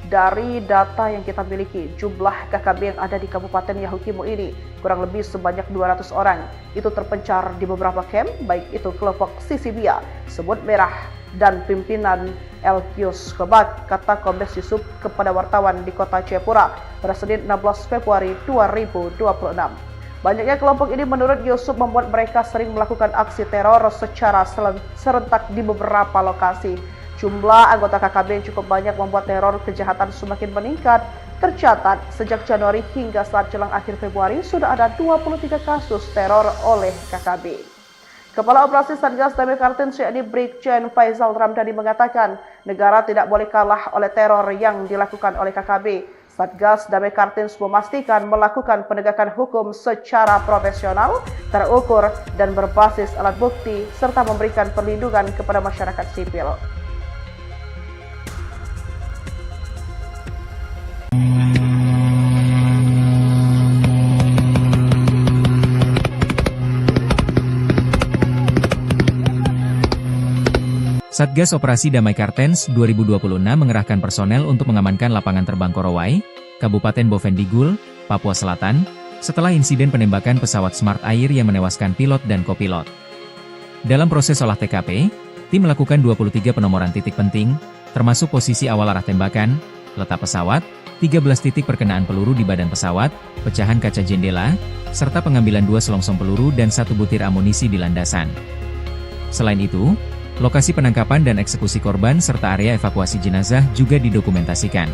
Dari data yang kita miliki, jumlah KKB yang ada di Kabupaten Yahukimo ini kurang lebih sebanyak 200 orang. Itu terpencar di beberapa camp, baik itu kelompok Sisibia, Semut Merah, dan pimpinan Elkius Kebak, kata Kombes Yusuf kepada wartawan di kota Jayapura pada Senin 16 Februari 2026. Banyaknya kelompok ini menurut Yusuf membuat mereka sering melakukan aksi teror secara serentak di beberapa lokasi. Jumlah anggota KKB yang cukup banyak membuat teror kejahatan semakin meningkat. Tercatat sejak Januari hingga saat jelang akhir Februari sudah ada 23 kasus teror oleh KKB. Kepala Operasi Satgas Damai Kartens yakni Brigjen Faizal Ramdhani mengatakan negara tidak boleh kalah oleh teror yang dilakukan oleh KKB. Satgas Damai Kartens memastikan melakukan penegakan hukum secara profesional, terukur, dan berbasis alat bukti, serta memberikan perlindungan kepada masyarakat sipil. Satgas Operasi Damai Kartens 2026 mengerahkan personel untuk mengamankan lapangan terbang Korowai, Kabupaten Bovendigul, Papua Selatan, setelah insiden penembakan pesawat Smart Air yang menewaskan pilot dan kopilot. Dalam proses olah TKP, tim melakukan 23 penomoran titik penting, termasuk posisi awal arah tembakan, letak pesawat, 13 titik perkenaan peluru di badan pesawat, pecahan kaca jendela, serta pengambilan 2 selongsong peluru dan 1 butir amunisi di landasan. Selain itu, lokasi penangkapan dan eksekusi korban serta area evakuasi jenazah juga didokumentasikan.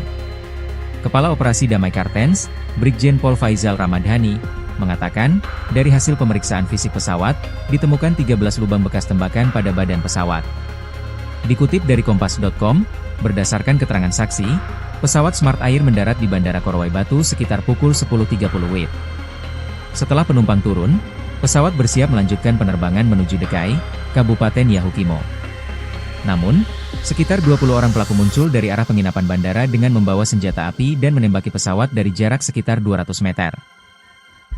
Kepala Operasi Damai Kartens, Brigjen Pol Faizal Ramdhani, mengatakan, dari hasil pemeriksaan fisik pesawat, ditemukan 13 lubang bekas tembakan pada badan pesawat. Dikutip dari Kompas.com, berdasarkan keterangan saksi, pesawat Smart Air mendarat di Bandara Korowai Batu sekitar pukul 10.30 WIB. Setelah penumpang turun, pesawat bersiap melanjutkan penerbangan menuju Dekai, Kabupaten Yahukimo. Namun, sekitar 20 orang pelaku muncul dari arah penginapan bandara dengan membawa senjata api dan menembaki pesawat dari jarak sekitar 200 meter.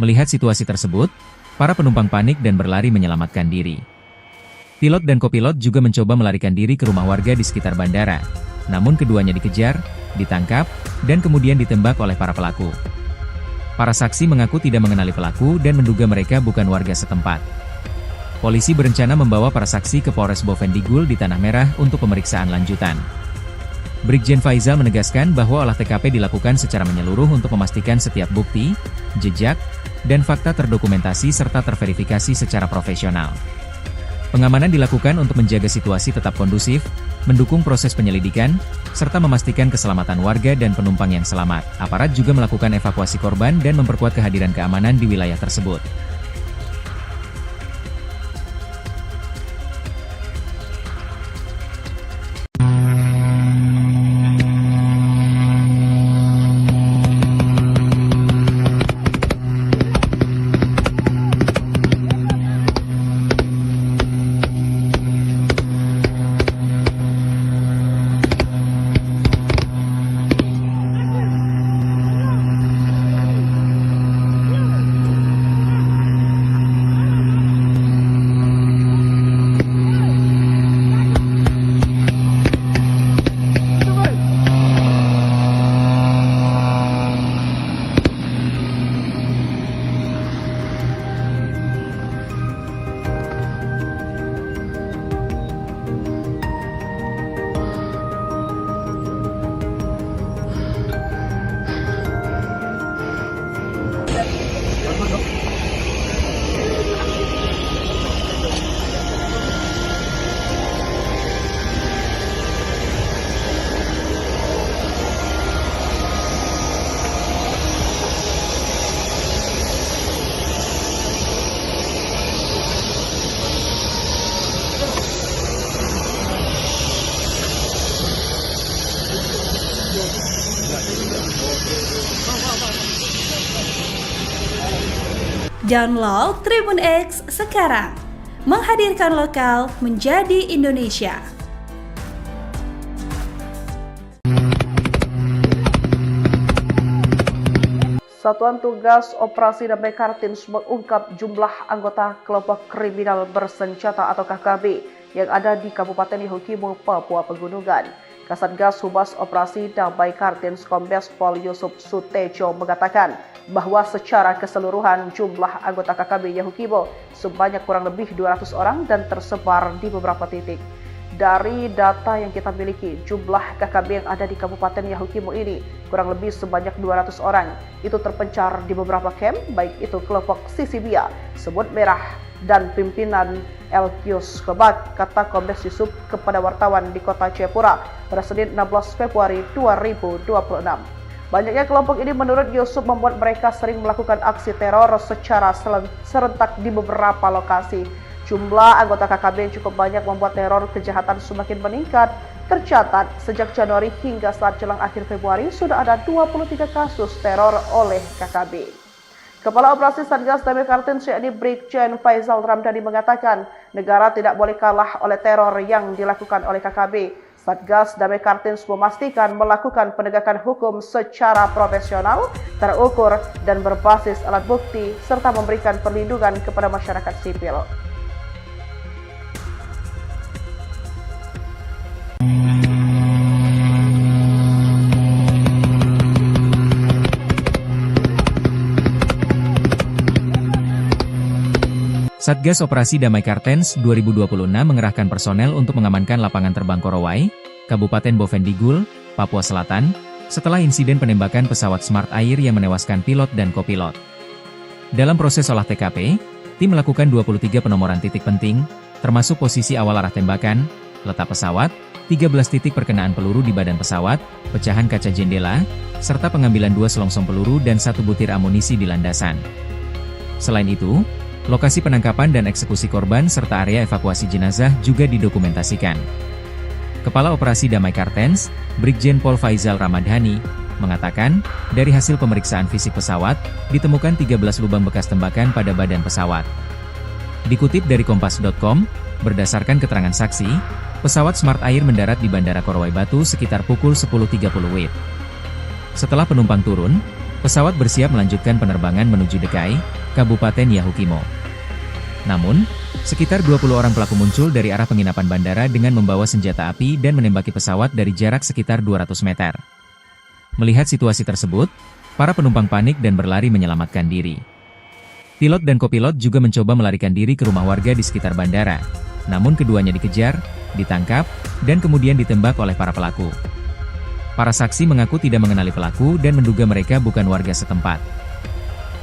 Melihat situasi tersebut, para penumpang panik dan berlari menyelamatkan diri. Pilot dan kopilot juga mencoba melarikan diri ke rumah warga di sekitar bandara, namun keduanya dikejar, ditangkap, dan kemudian ditembak oleh para pelaku. Para saksi mengaku tidak mengenali pelaku dan menduga mereka bukan warga setempat. Polisi berencana membawa para saksi ke Polres Bovendigul di Tanah Merah untuk pemeriksaan lanjutan. Brigjen Faizal menegaskan bahwa olah TKP dilakukan secara menyeluruh untuk memastikan setiap bukti, jejak, dan fakta terdokumentasi serta terverifikasi secara profesional. Pengamanan dilakukan untuk menjaga situasi tetap kondusif, mendukung proses penyelidikan, serta memastikan keselamatan warga dan penumpang yang selamat. Aparat juga melakukan evakuasi korban dan memperkuat kehadiran keamanan di wilayah tersebut. Download Tribun X sekarang. Menghadirkan lokal menjadi Indonesia. Satuan Tugas Operasi Damai Kartens mengungkap jumlah anggota kelompok kriminal bersenjata atau KKB yang ada di Kabupaten Yahukimo, Papua Pegunungan. Kasatgas Humas Operasi Damai Kartens Kombes Pol Yusuf Sutejo mengatakan bahwa secara keseluruhan jumlah anggota KKB Yahukimo sebanyak kurang lebih 200 orang dan tersebar di beberapa titik. Dari data yang kita miliki, jumlah KKB yang ada di Kabupaten Yahukimo ini kurang lebih sebanyak 200 orang. Itu terpencar di beberapa camp, baik itu kelompok Sisibia, Semut Merah, dan pimpinan Elkius Kebak, kata Kombes Yusuf kepada wartawan di kota Jayapura pada Senin 16 Februari 2026. Banyaknya kelompok ini menurut Yusuf membuat mereka sering melakukan aksi teror secara serentak di beberapa lokasi. Jumlah anggota KKB yang cukup banyak membuat teror kejahatan semakin meningkat. Tercatat sejak Januari hingga saat jelang akhir Februari sudah ada 23 kasus teror oleh KKB. Kepala Operasi Satgas Damai Kartens yakni Brigjen Faizal Ramdhani mengatakan negara tidak boleh kalah oleh teror yang dilakukan oleh KKB. Satgas Damai Kartens memastikan melakukan penegakan hukum secara profesional, terukur, dan berbasis alat bukti, serta memberikan perlindungan kepada masyarakat sipil. Satgas Operasi Damai Kartens 2026 mengerahkan personel untuk mengamankan lapangan terbang Korowai, Kabupaten Bovendigul, Papua Selatan, setelah insiden penembakan pesawat Smart Air yang menewaskan pilot dan kopilot. Dalam proses olah TKP, tim melakukan 23 penomoran titik penting, termasuk posisi awal arah tembakan, letak pesawat, 13 titik perkenaan peluru di badan pesawat, pecahan kaca jendela, serta pengambilan 2 selongsong peluru dan 1 butir amunisi di landasan. Selain itu, lokasi penangkapan dan eksekusi korban serta area evakuasi jenazah juga didokumentasikan. Kepala Operasi Damai Kartens, Brigjen Pol Faizal Ramdhani, mengatakan, dari hasil pemeriksaan fisik pesawat, ditemukan 13 lubang bekas tembakan pada badan pesawat. Dikutip dari Kompas.com, berdasarkan keterangan saksi, pesawat Smart Air mendarat di Bandara Korowai Batu sekitar pukul 10.30 WIB. Setelah penumpang turun, pesawat bersiap melanjutkan penerbangan menuju Dekai, Kabupaten Yahukimo. Namun, sekitar 20 orang pelaku muncul dari arah penginapan bandara dengan membawa senjata api dan menembaki pesawat dari jarak sekitar 200 meter. Melihat situasi tersebut, para penumpang panik dan berlari menyelamatkan diri. Pilot dan kopilot juga mencoba melarikan diri ke rumah warga di sekitar bandara, namun keduanya dikejar, ditangkap, dan kemudian ditembak oleh para pelaku. Para saksi mengaku tidak mengenali pelaku dan menduga mereka bukan warga setempat.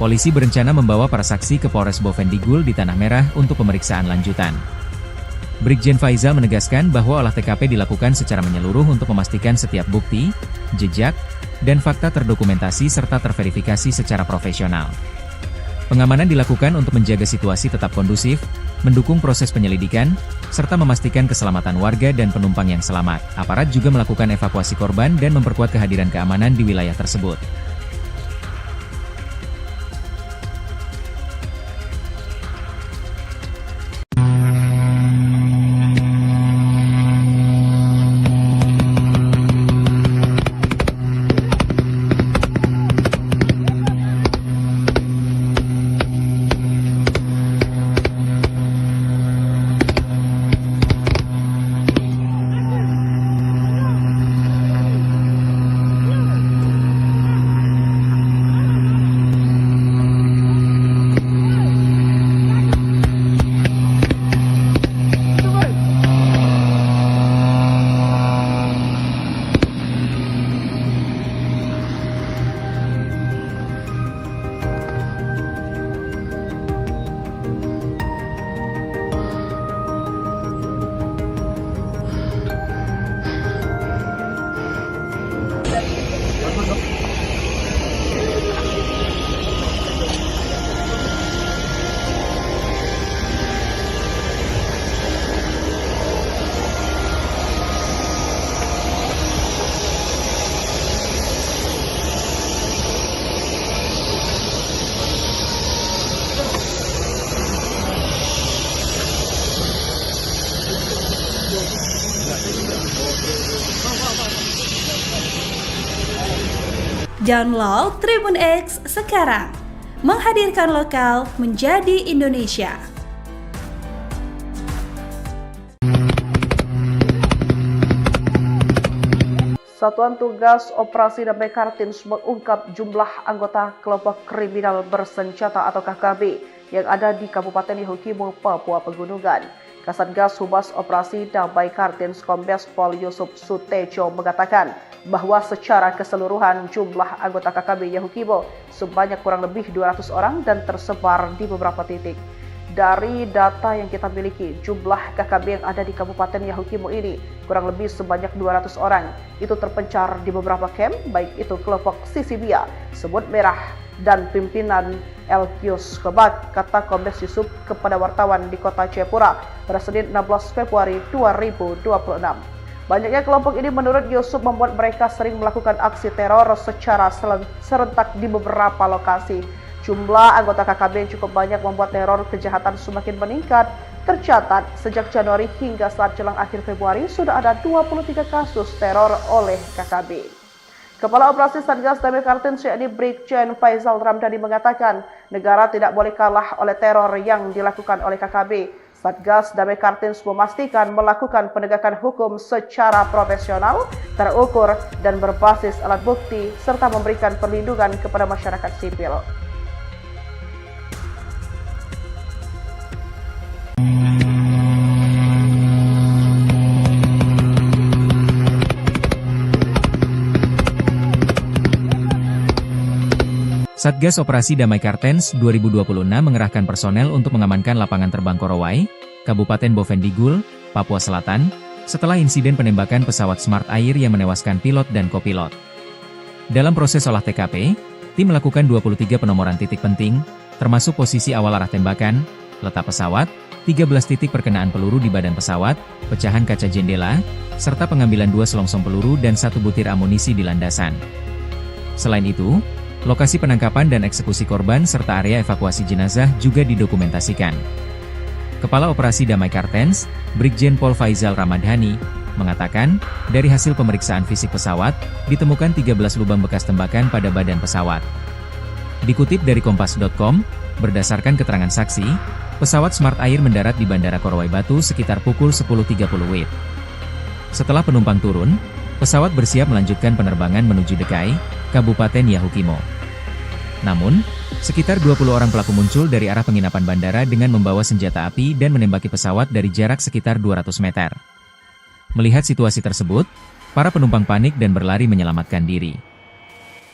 Polisi berencana membawa para saksi ke Polres Bovendigul di Tanah Merah untuk pemeriksaan lanjutan. Brigjen Faizal menegaskan bahwa olah TKP dilakukan secara menyeluruh untuk memastikan setiap bukti, jejak, dan fakta terdokumentasi serta terverifikasi secara profesional. Pengamanan dilakukan untuk menjaga situasi tetap kondusif, mendukung proses penyelidikan, serta memastikan keselamatan warga dan penumpang yang selamat. Aparat juga melakukan evakuasi korban dan memperkuat kehadiran keamanan di wilayah tersebut. Download Tribun X sekarang. Menghadirkan lokal menjadi Indonesia. Satuan Tugas Operasi Damai Kartens mengungkap jumlah anggota kelompok kriminal bersenjata atau KKB yang ada di Kabupaten Yahukimo, Papua Pegunungan. Kasatgas Humas Operasi Damai Kartens Kombes Pol Yusuf Sutejo mengatakan bahwa secara keseluruhan jumlah anggota KKB Yahukimo sebanyak kurang lebih 200 orang dan tersebar di beberapa titik. Dari data yang kita miliki, jumlah KKB yang ada di Kabupaten Yahukimo ini kurang lebih sebanyak 200 orang. Itu terpencar di beberapa camp, baik itu kelompok Sisibia, Semut Merah, dan pimpinan Elkius Kebak, kata Kombes Yusuf kepada wartawan di kota Jayapura pada Senin 16 Februari 2026. Banyaknya kelompok ini menurut Yusuf membuat mereka sering melakukan aksi teror secara serentak di beberapa lokasi. Jumlah anggota KKB yang cukup banyak membuat teror kejahatan semakin meningkat. Tercatat sejak Januari hingga saat jelang akhir Februari sudah ada 23 kasus teror oleh KKB. Kepala Operasi Satgas Damai Kartens yakni Brigjen Faizal Ramdhani mengatakan negara tidak boleh kalah oleh teror yang dilakukan oleh KKB. Satgas Damai Kartens memastikan melakukan penegakan hukum secara profesional, terukur, dan berbasis alat bukti, serta memberikan perlindungan kepada masyarakat sipil. Satgas Operasi Damai Kartens 2026 mengerahkan personel untuk mengamankan lapangan terbang Korowai, Kabupaten Bovendigul, Papua Selatan, setelah insiden penembakan pesawat Smart Air yang menewaskan pilot dan kopilot. Dalam proses olah TKP, tim melakukan 23 penomoran titik penting, termasuk posisi awal arah tembakan, letak pesawat, 13 titik perkenaan peluru di badan pesawat, pecahan kaca jendela, serta pengambilan 2 selongsong peluru dan 1 butir amunisi di landasan. Selain itu, lokasi penangkapan dan eksekusi korban serta area evakuasi jenazah juga didokumentasikan. Kepala Operasi Damai Kartens, Brigjen Pol Faizal Ramdhani, mengatakan, dari hasil pemeriksaan fisik pesawat, ditemukan 13 lubang bekas tembakan pada badan pesawat. Dikutip dari Kompas.com, berdasarkan keterangan saksi, pesawat Smart Air mendarat di Bandara Korowai Batu sekitar pukul 10.30 WIB. Setelah penumpang turun, pesawat bersiap melanjutkan penerbangan menuju Dekai, Kabupaten Yahukimo. Namun, sekitar 20 orang pelaku muncul dari arah penginapan bandara dengan membawa senjata api dan menembaki pesawat dari jarak sekitar 200 meter. Melihat situasi tersebut, para penumpang panik dan berlari menyelamatkan diri.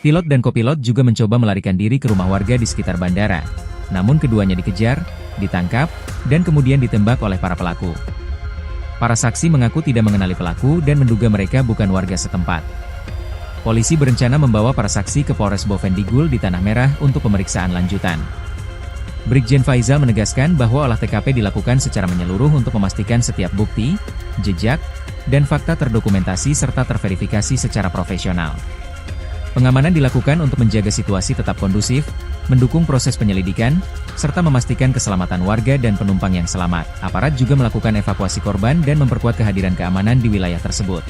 Pilot dan kopilot juga mencoba melarikan diri ke rumah warga di sekitar bandara, namun keduanya dikejar, ditangkap, dan kemudian ditembak oleh para pelaku. Para saksi mengaku tidak mengenali pelaku dan menduga mereka bukan warga setempat. Polisi berencana membawa para saksi ke Polres Bovendigul di Tanah Merah untuk pemeriksaan lanjutan. Brigjen Faizal menegaskan bahwa olah TKP dilakukan secara menyeluruh untuk memastikan setiap bukti, jejak, dan fakta terdokumentasi serta terverifikasi secara profesional. Pengamanan dilakukan untuk menjaga situasi tetap kondusif, mendukung proses penyelidikan, serta memastikan keselamatan warga dan penumpang yang selamat. Aparat juga melakukan evakuasi korban dan memperkuat kehadiran keamanan di wilayah tersebut.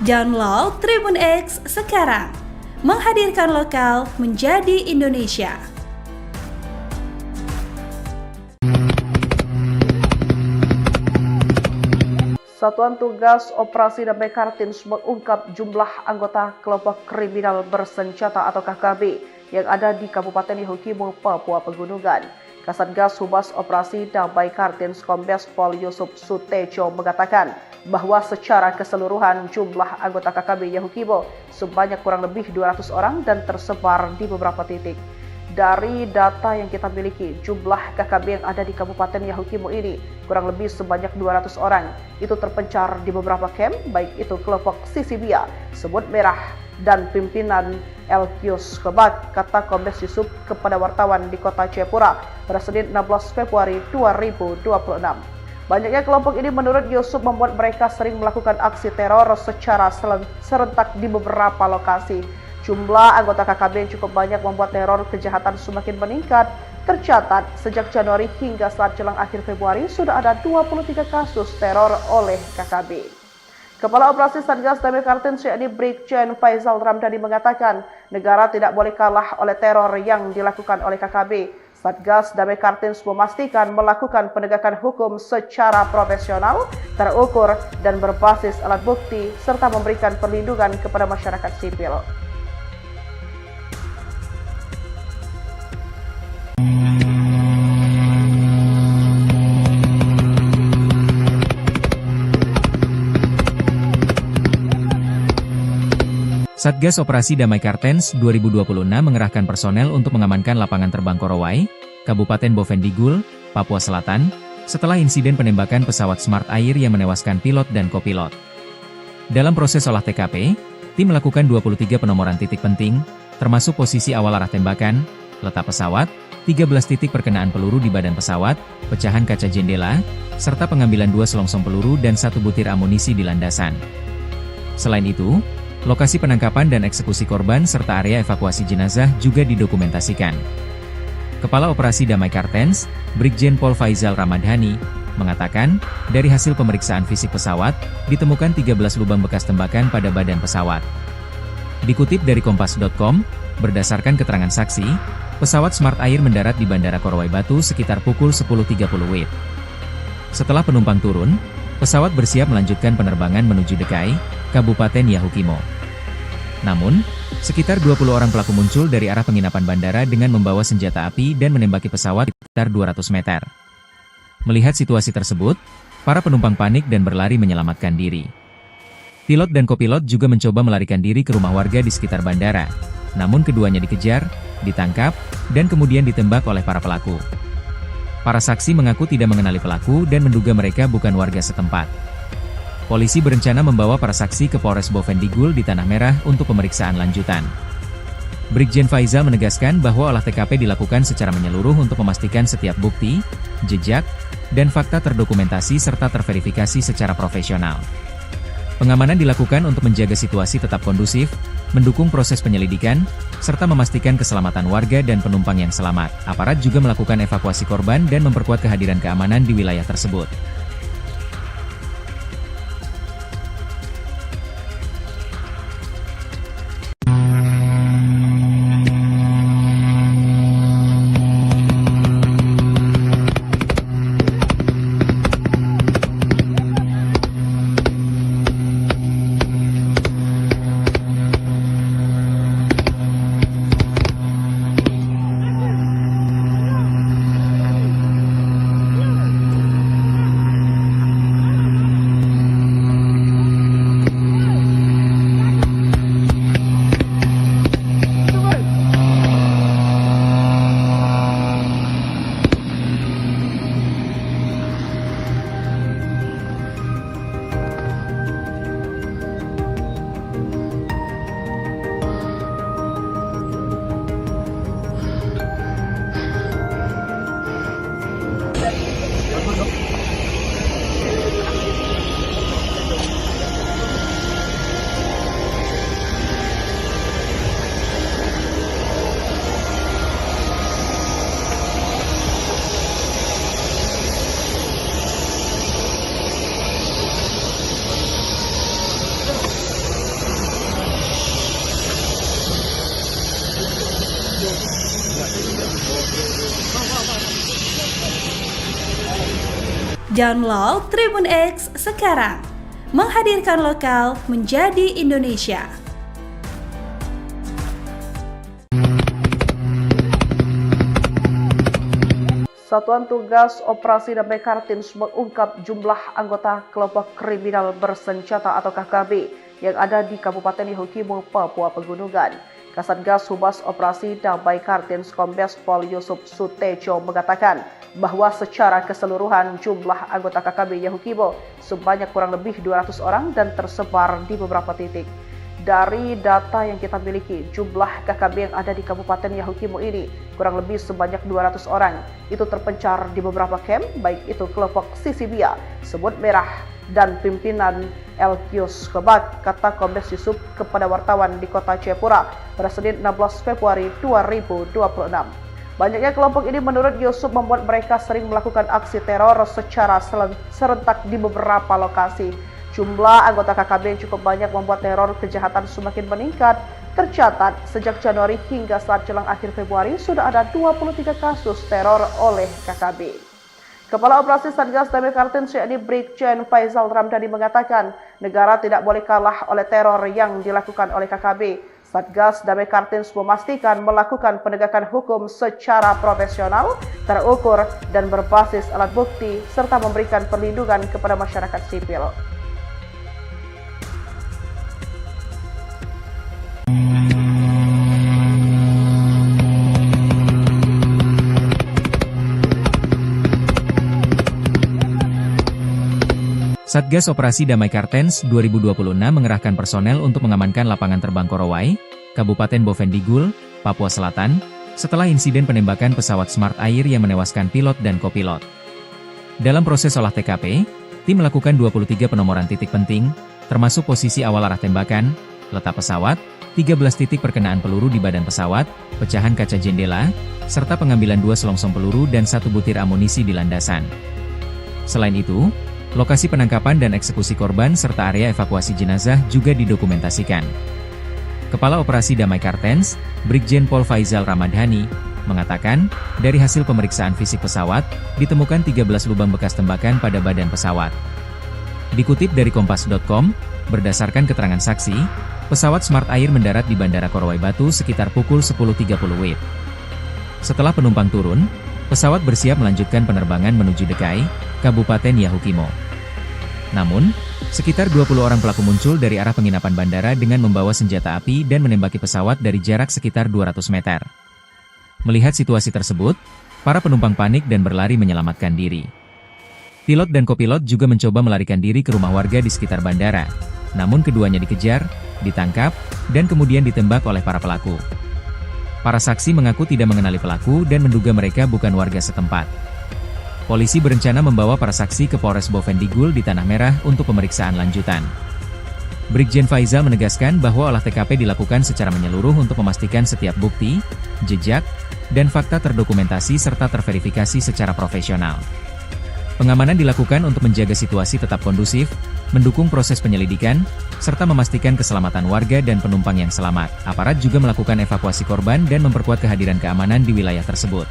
Download Tribun X sekarang. Menghadirkan lokal menjadi Indonesia. Satuan Tugas Operasi Damai Kartens mengungkap jumlah anggota kelompok kriminal bersenjata atau KKB yang ada di Kabupaten Yahukimo, Papua Pegunungan. Kasatgas Humas Operasi Damai Kartens Kombes Pol Yusuf Sutejo mengatakan bahwa secara keseluruhan jumlah anggota KKB Yahukimo sebanyak kurang lebih 200 orang dan tersebar di beberapa titik. Dari data yang kita miliki, jumlah KKB yang ada di Kabupaten Yahukimo ini kurang lebih sebanyak 200 orang. Itu terpencar di beberapa camp, baik itu kelompok Sisibia, Semut Merah, dan pimpinan Elkius Kebak, kata Kombes Yusuf kepada wartawan di kota Jayapura pada Senin 16 Februari 2026. Banyaknya kelompok ini menurut Yusuf membuat mereka sering melakukan aksi teror secara serentak di beberapa lokasi. Jumlah anggota KKB yang cukup banyak membuat teror kejahatan semakin meningkat. Tercatat sejak Januari hingga saat jelang akhir Februari sudah ada 23 kasus teror oleh KKB. Kepala Operasi Satgas Damai Kartens yakni Brigjen Faizal Ramdhani mengatakan negara tidak boleh kalah oleh teror yang dilakukan oleh KKB. Satgas Damai Kartens memastikan melakukan penegakan hukum secara profesional, terukur, dan berbasis alat bukti, serta memberikan perlindungan kepada masyarakat sipil. Satgas Operasi Damai Kartens 2026 mengerahkan personel untuk mengamankan lapangan terbang Korowai, Kabupaten Bovendigul, Papua Selatan, setelah insiden penembakan pesawat Smart Air yang menewaskan pilot dan kopilot. Dalam proses olah TKP, tim melakukan 23 penomoran titik penting, termasuk posisi awal arah tembakan, letak pesawat, 13 titik perkenaan peluru di badan pesawat, pecahan kaca jendela, serta pengambilan 2 selongsong peluru dan 1 butir amunisi di landasan. Selain itu, lokasi penangkapan dan eksekusi korban serta area evakuasi jenazah juga didokumentasikan. Kepala Operasi Damai Kartens, Brigjen Pol Faizal Ramdhani, mengatakan, dari hasil pemeriksaan fisik pesawat, ditemukan 13 lubang bekas tembakan pada badan pesawat. Dikutip dari Kompas.com, berdasarkan keterangan saksi, pesawat Smart Air mendarat di Bandara Korowai Batu sekitar pukul 10.30 WIB. Setelah penumpang turun, pesawat bersiap melanjutkan penerbangan menuju Dekai, Kabupaten Yahukimo. Namun, sekitar 20 orang pelaku muncul dari arah penginapan bandara dengan membawa senjata api dan menembaki pesawat sekitar 200 meter. Melihat situasi tersebut, para penumpang panik dan berlari menyelamatkan diri. Pilot dan kopilot juga mencoba melarikan diri ke rumah warga di sekitar bandara, namun keduanya dikejar, ditangkap, dan kemudian ditembak oleh para pelaku. Para saksi mengaku tidak mengenali pelaku dan menduga mereka bukan warga setempat. Polisi berencana membawa para saksi ke Polres Bovendigul di Tanah Merah untuk pemeriksaan lanjutan. Brigjen Faizal menegaskan bahwa olah TKP dilakukan secara menyeluruh untuk memastikan setiap bukti, jejak, dan fakta terdokumentasi serta terverifikasi secara profesional. Pengamanan dilakukan untuk menjaga situasi tetap kondusif, mendukung proses penyelidikan, serta memastikan keselamatan warga dan penumpang yang selamat. Aparat juga melakukan evakuasi korban dan memperkuat kehadiran keamanan di wilayah tersebut. Download Tribun X sekarang. Menghadirkan lokal menjadi Indonesia. Satuan Tugas Operasi Damai Kartens mengungkap jumlah anggota kelompok kriminal bersenjata atau KKB yang ada di Kabupaten Yahukimo, Papua Pegunungan. Kasatgas Humas Operasi Damai Kartens Kombes Pol Yusuf Sutejo mengatakan bahwa secara keseluruhan jumlah anggota KKB Yahukimo sebanyak kurang lebih 200 orang dan tersebar di beberapa titik. Dari data yang kita miliki, jumlah KKB yang ada di Kabupaten Yahukimo ini kurang lebih sebanyak 200 orang. Itu terpencar di beberapa camp, baik itu kelompok Sisibia, Semut Merah, dan pimpinan Elkius Kebak, kata Kombes Yusuf kepada wartawan di kota Jayapura pada Senin 16 Februari 2026. Banyaknya kelompok ini menurut Yusuf membuat mereka sering melakukan aksi teror secara serentak di beberapa lokasi. Jumlah anggota KKB yang cukup banyak membuat teror kejahatan semakin meningkat. Tercatat sejak Januari hingga saat jelang akhir Februari sudah ada 23 kasus teror oleh KKB. Kepala Operasi Satgas Damai Kartens yakni Brigjen Faizal Ramdhani mengatakan negara tidak boleh kalah oleh teror yang dilakukan oleh KKB. Satgas Damai Kartens memastikan melakukan penegakan hukum secara profesional, terukur, dan berbasis alat bukti, serta memberikan perlindungan kepada masyarakat sipil. Satgas Operasi Damai Kartens 2026 mengerahkan personel untuk mengamankan lapangan terbang Korowai, Kabupaten Bovendigul, Papua Selatan, setelah insiden penembakan pesawat Smart Air yang menewaskan pilot dan kopilot. Dalam proses olah TKP, tim melakukan 23 penomoran titik penting, termasuk posisi awal arah tembakan, letak pesawat, 13 titik perkenaan peluru di badan pesawat, pecahan kaca jendela, serta pengambilan 2 selongsong peluru dan 1 butir amunisi di landasan. Selain itu, lokasi penangkapan dan eksekusi korban serta area evakuasi jenazah juga didokumentasikan. Kepala Operasi Damai Kartens, Brigjen Pol Faizal Ramdhani, mengatakan, dari hasil pemeriksaan fisik pesawat, ditemukan 13 lubang bekas tembakan pada badan pesawat. Dikutip dari Kompas.com, berdasarkan keterangan saksi, pesawat Smart Air mendarat di Bandara Korowai Batu sekitar pukul 10.30 WIB. Setelah penumpang turun, pesawat bersiap melanjutkan penerbangan menuju Dekai, Kabupaten Yahukimo. Namun, sekitar 20 orang pelaku muncul dari arah penginapan bandara dengan membawa senjata api dan menembaki pesawat dari jarak sekitar 200 meter. Melihat situasi tersebut, para penumpang panik dan berlari menyelamatkan diri. Pilot dan kopilot juga mencoba melarikan diri ke rumah warga di sekitar bandara, namun keduanya dikejar, ditangkap, dan kemudian ditembak oleh para pelaku. Para saksi mengaku tidak mengenali pelaku dan menduga mereka bukan warga setempat. Polisi berencana membawa para saksi ke Polres Bovendigul di Tanah Merah untuk pemeriksaan lanjutan. Brigjen Faizal menegaskan bahwa olah TKP dilakukan secara menyeluruh untuk memastikan setiap bukti, jejak, dan fakta terdokumentasi serta terverifikasi secara profesional. Pengamanan dilakukan untuk menjaga situasi tetap kondusif, mendukung proses penyelidikan, serta memastikan keselamatan warga dan penumpang yang selamat. Aparat juga melakukan evakuasi korban dan memperkuat kehadiran keamanan di wilayah tersebut.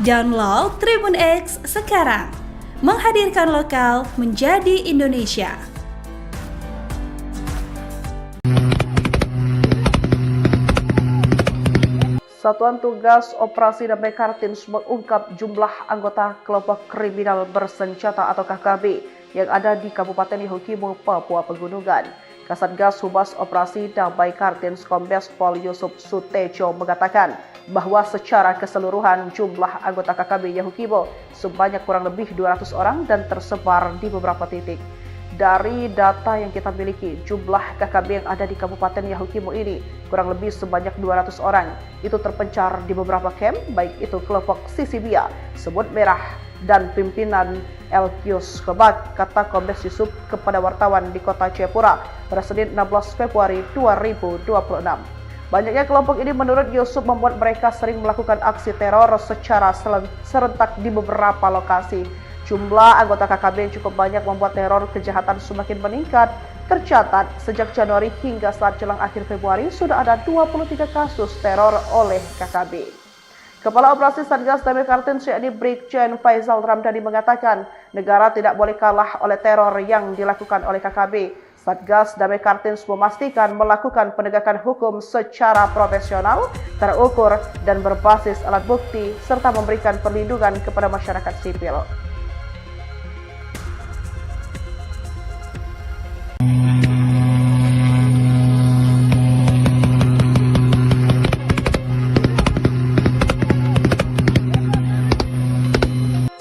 Download Tribun X sekarang. Menghadirkan lokal menjadi Indonesia. Satuan Tugas Operasi Damai Kartens mengungkap jumlah anggota kelompok kriminal bersenjata atau KKB yang ada di Kabupaten Yahukimo, Papua Pegunungan. Kasatgas Humas Operasi Damai Kartens Kombes Pol Yusuf Sutejo mengatakan bahwa secara keseluruhan jumlah anggota KKB Yahukimo sebanyak kurang lebih 200 orang dan tersebar di beberapa titik. Dari data yang kita miliki, jumlah KKB yang ada di Kabupaten Yahukimo ini kurang lebih sebanyak 200 orang. Itu terpencar di beberapa camp, baik itu kelompok Sisibia, Semut Merah, dan pimpinan Elkius Kebak, kata Kombes Yusuf kepada wartawan di kota Jayapura pada Senin 16 Februari 2026. Banyaknya kelompok ini menurut Yusuf membuat mereka sering melakukan aksi teror secara serentak di beberapa lokasi. Jumlah anggota KKB yang cukup banyak membuat teror kejahatan semakin meningkat. Tercatat sejak Januari hingga saat jelang akhir Februari sudah ada 23 kasus teror oleh KKB. Kepala Operasi Satgas Damai Kartens yakni Brigjen Faizal Ramdhani mengatakan negara tidak boleh kalah oleh teror yang dilakukan oleh KKB. Satgas Damai Kartens memastikan melakukan penegakan hukum secara profesional, terukur, dan berbasis alat bukti serta memberikan perlindungan kepada masyarakat sipil.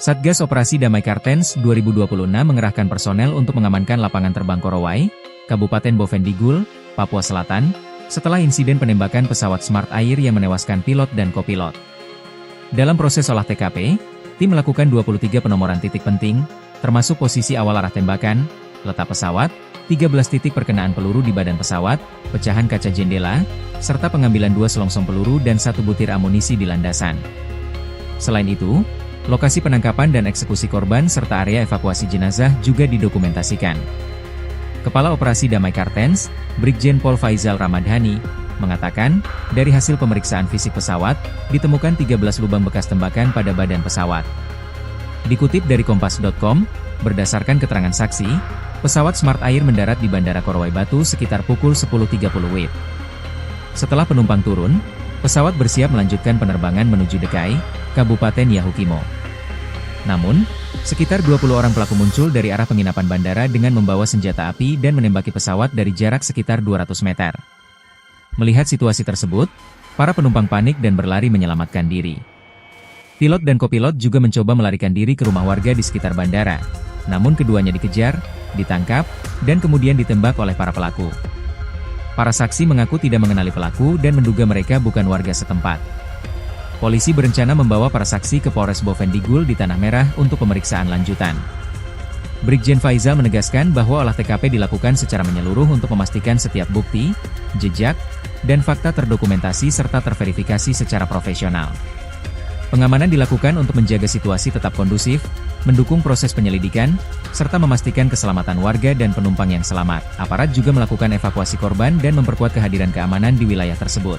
Satgas Operasi Damai Kartens 2026 mengerahkan personel untuk mengamankan lapangan terbang Korowai, Kabupaten Bovendigul, Papua Selatan, setelah insiden penembakan pesawat Smart Air yang menewaskan pilot dan kopilot. Dalam proses olah TKP, tim melakukan 23 penomoran titik penting, termasuk posisi awal arah tembakan, letak pesawat, 13 titik perkenaan peluru di badan pesawat, pecahan kaca jendela, serta pengambilan 2 selongsong peluru dan 1 butir amunisi di landasan. Selain itu, lokasi penangkapan dan eksekusi korban serta area evakuasi jenazah juga didokumentasikan. Kepala Operasi Damai Kartens, Brigjen Pol Faizal Ramdhani, mengatakan, dari hasil pemeriksaan fisik pesawat, ditemukan 13 lubang bekas tembakan pada badan pesawat. Dikutip dari Kompas.com, berdasarkan keterangan saksi, pesawat Smart Air mendarat di Bandara Korowai Batu sekitar pukul 10.30 WIB. Setelah penumpang turun, pesawat bersiap melanjutkan penerbangan menuju Dekai, Kabupaten Yahukimo. Namun, sekitar 20 orang pelaku muncul dari arah penginapan bandara dengan membawa senjata api dan menembaki pesawat dari jarak sekitar 200 meter. Melihat situasi tersebut, para penumpang panik dan berlari menyelamatkan diri. Pilot dan kopilot juga mencoba melarikan diri ke rumah warga di sekitar bandara, namun keduanya dikejar, ditangkap, dan kemudian ditembak oleh para pelaku. Para saksi mengaku tidak mengenali pelaku dan menduga mereka bukan warga setempat. Polisi berencana membawa para saksi ke Polres Bovendigul di Tanah Merah untuk pemeriksaan lanjutan. Brigjen Faizal menegaskan bahwa olah TKP dilakukan secara menyeluruh untuk memastikan setiap bukti, jejak, dan fakta terdokumentasi serta terverifikasi secara profesional. Pengamanan dilakukan untuk menjaga situasi tetap kondusif, mendukung proses penyelidikan, serta memastikan keselamatan warga dan penumpang yang selamat. Aparat juga melakukan evakuasi korban dan memperkuat kehadiran keamanan di wilayah tersebut.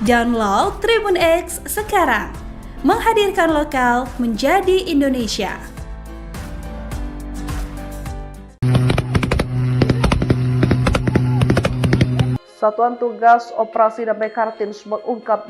Download Tribun X sekarang. Menghadirkan lokal menjadi Indonesia. Satuan Tugas Operasi Damai Kartens mengungkap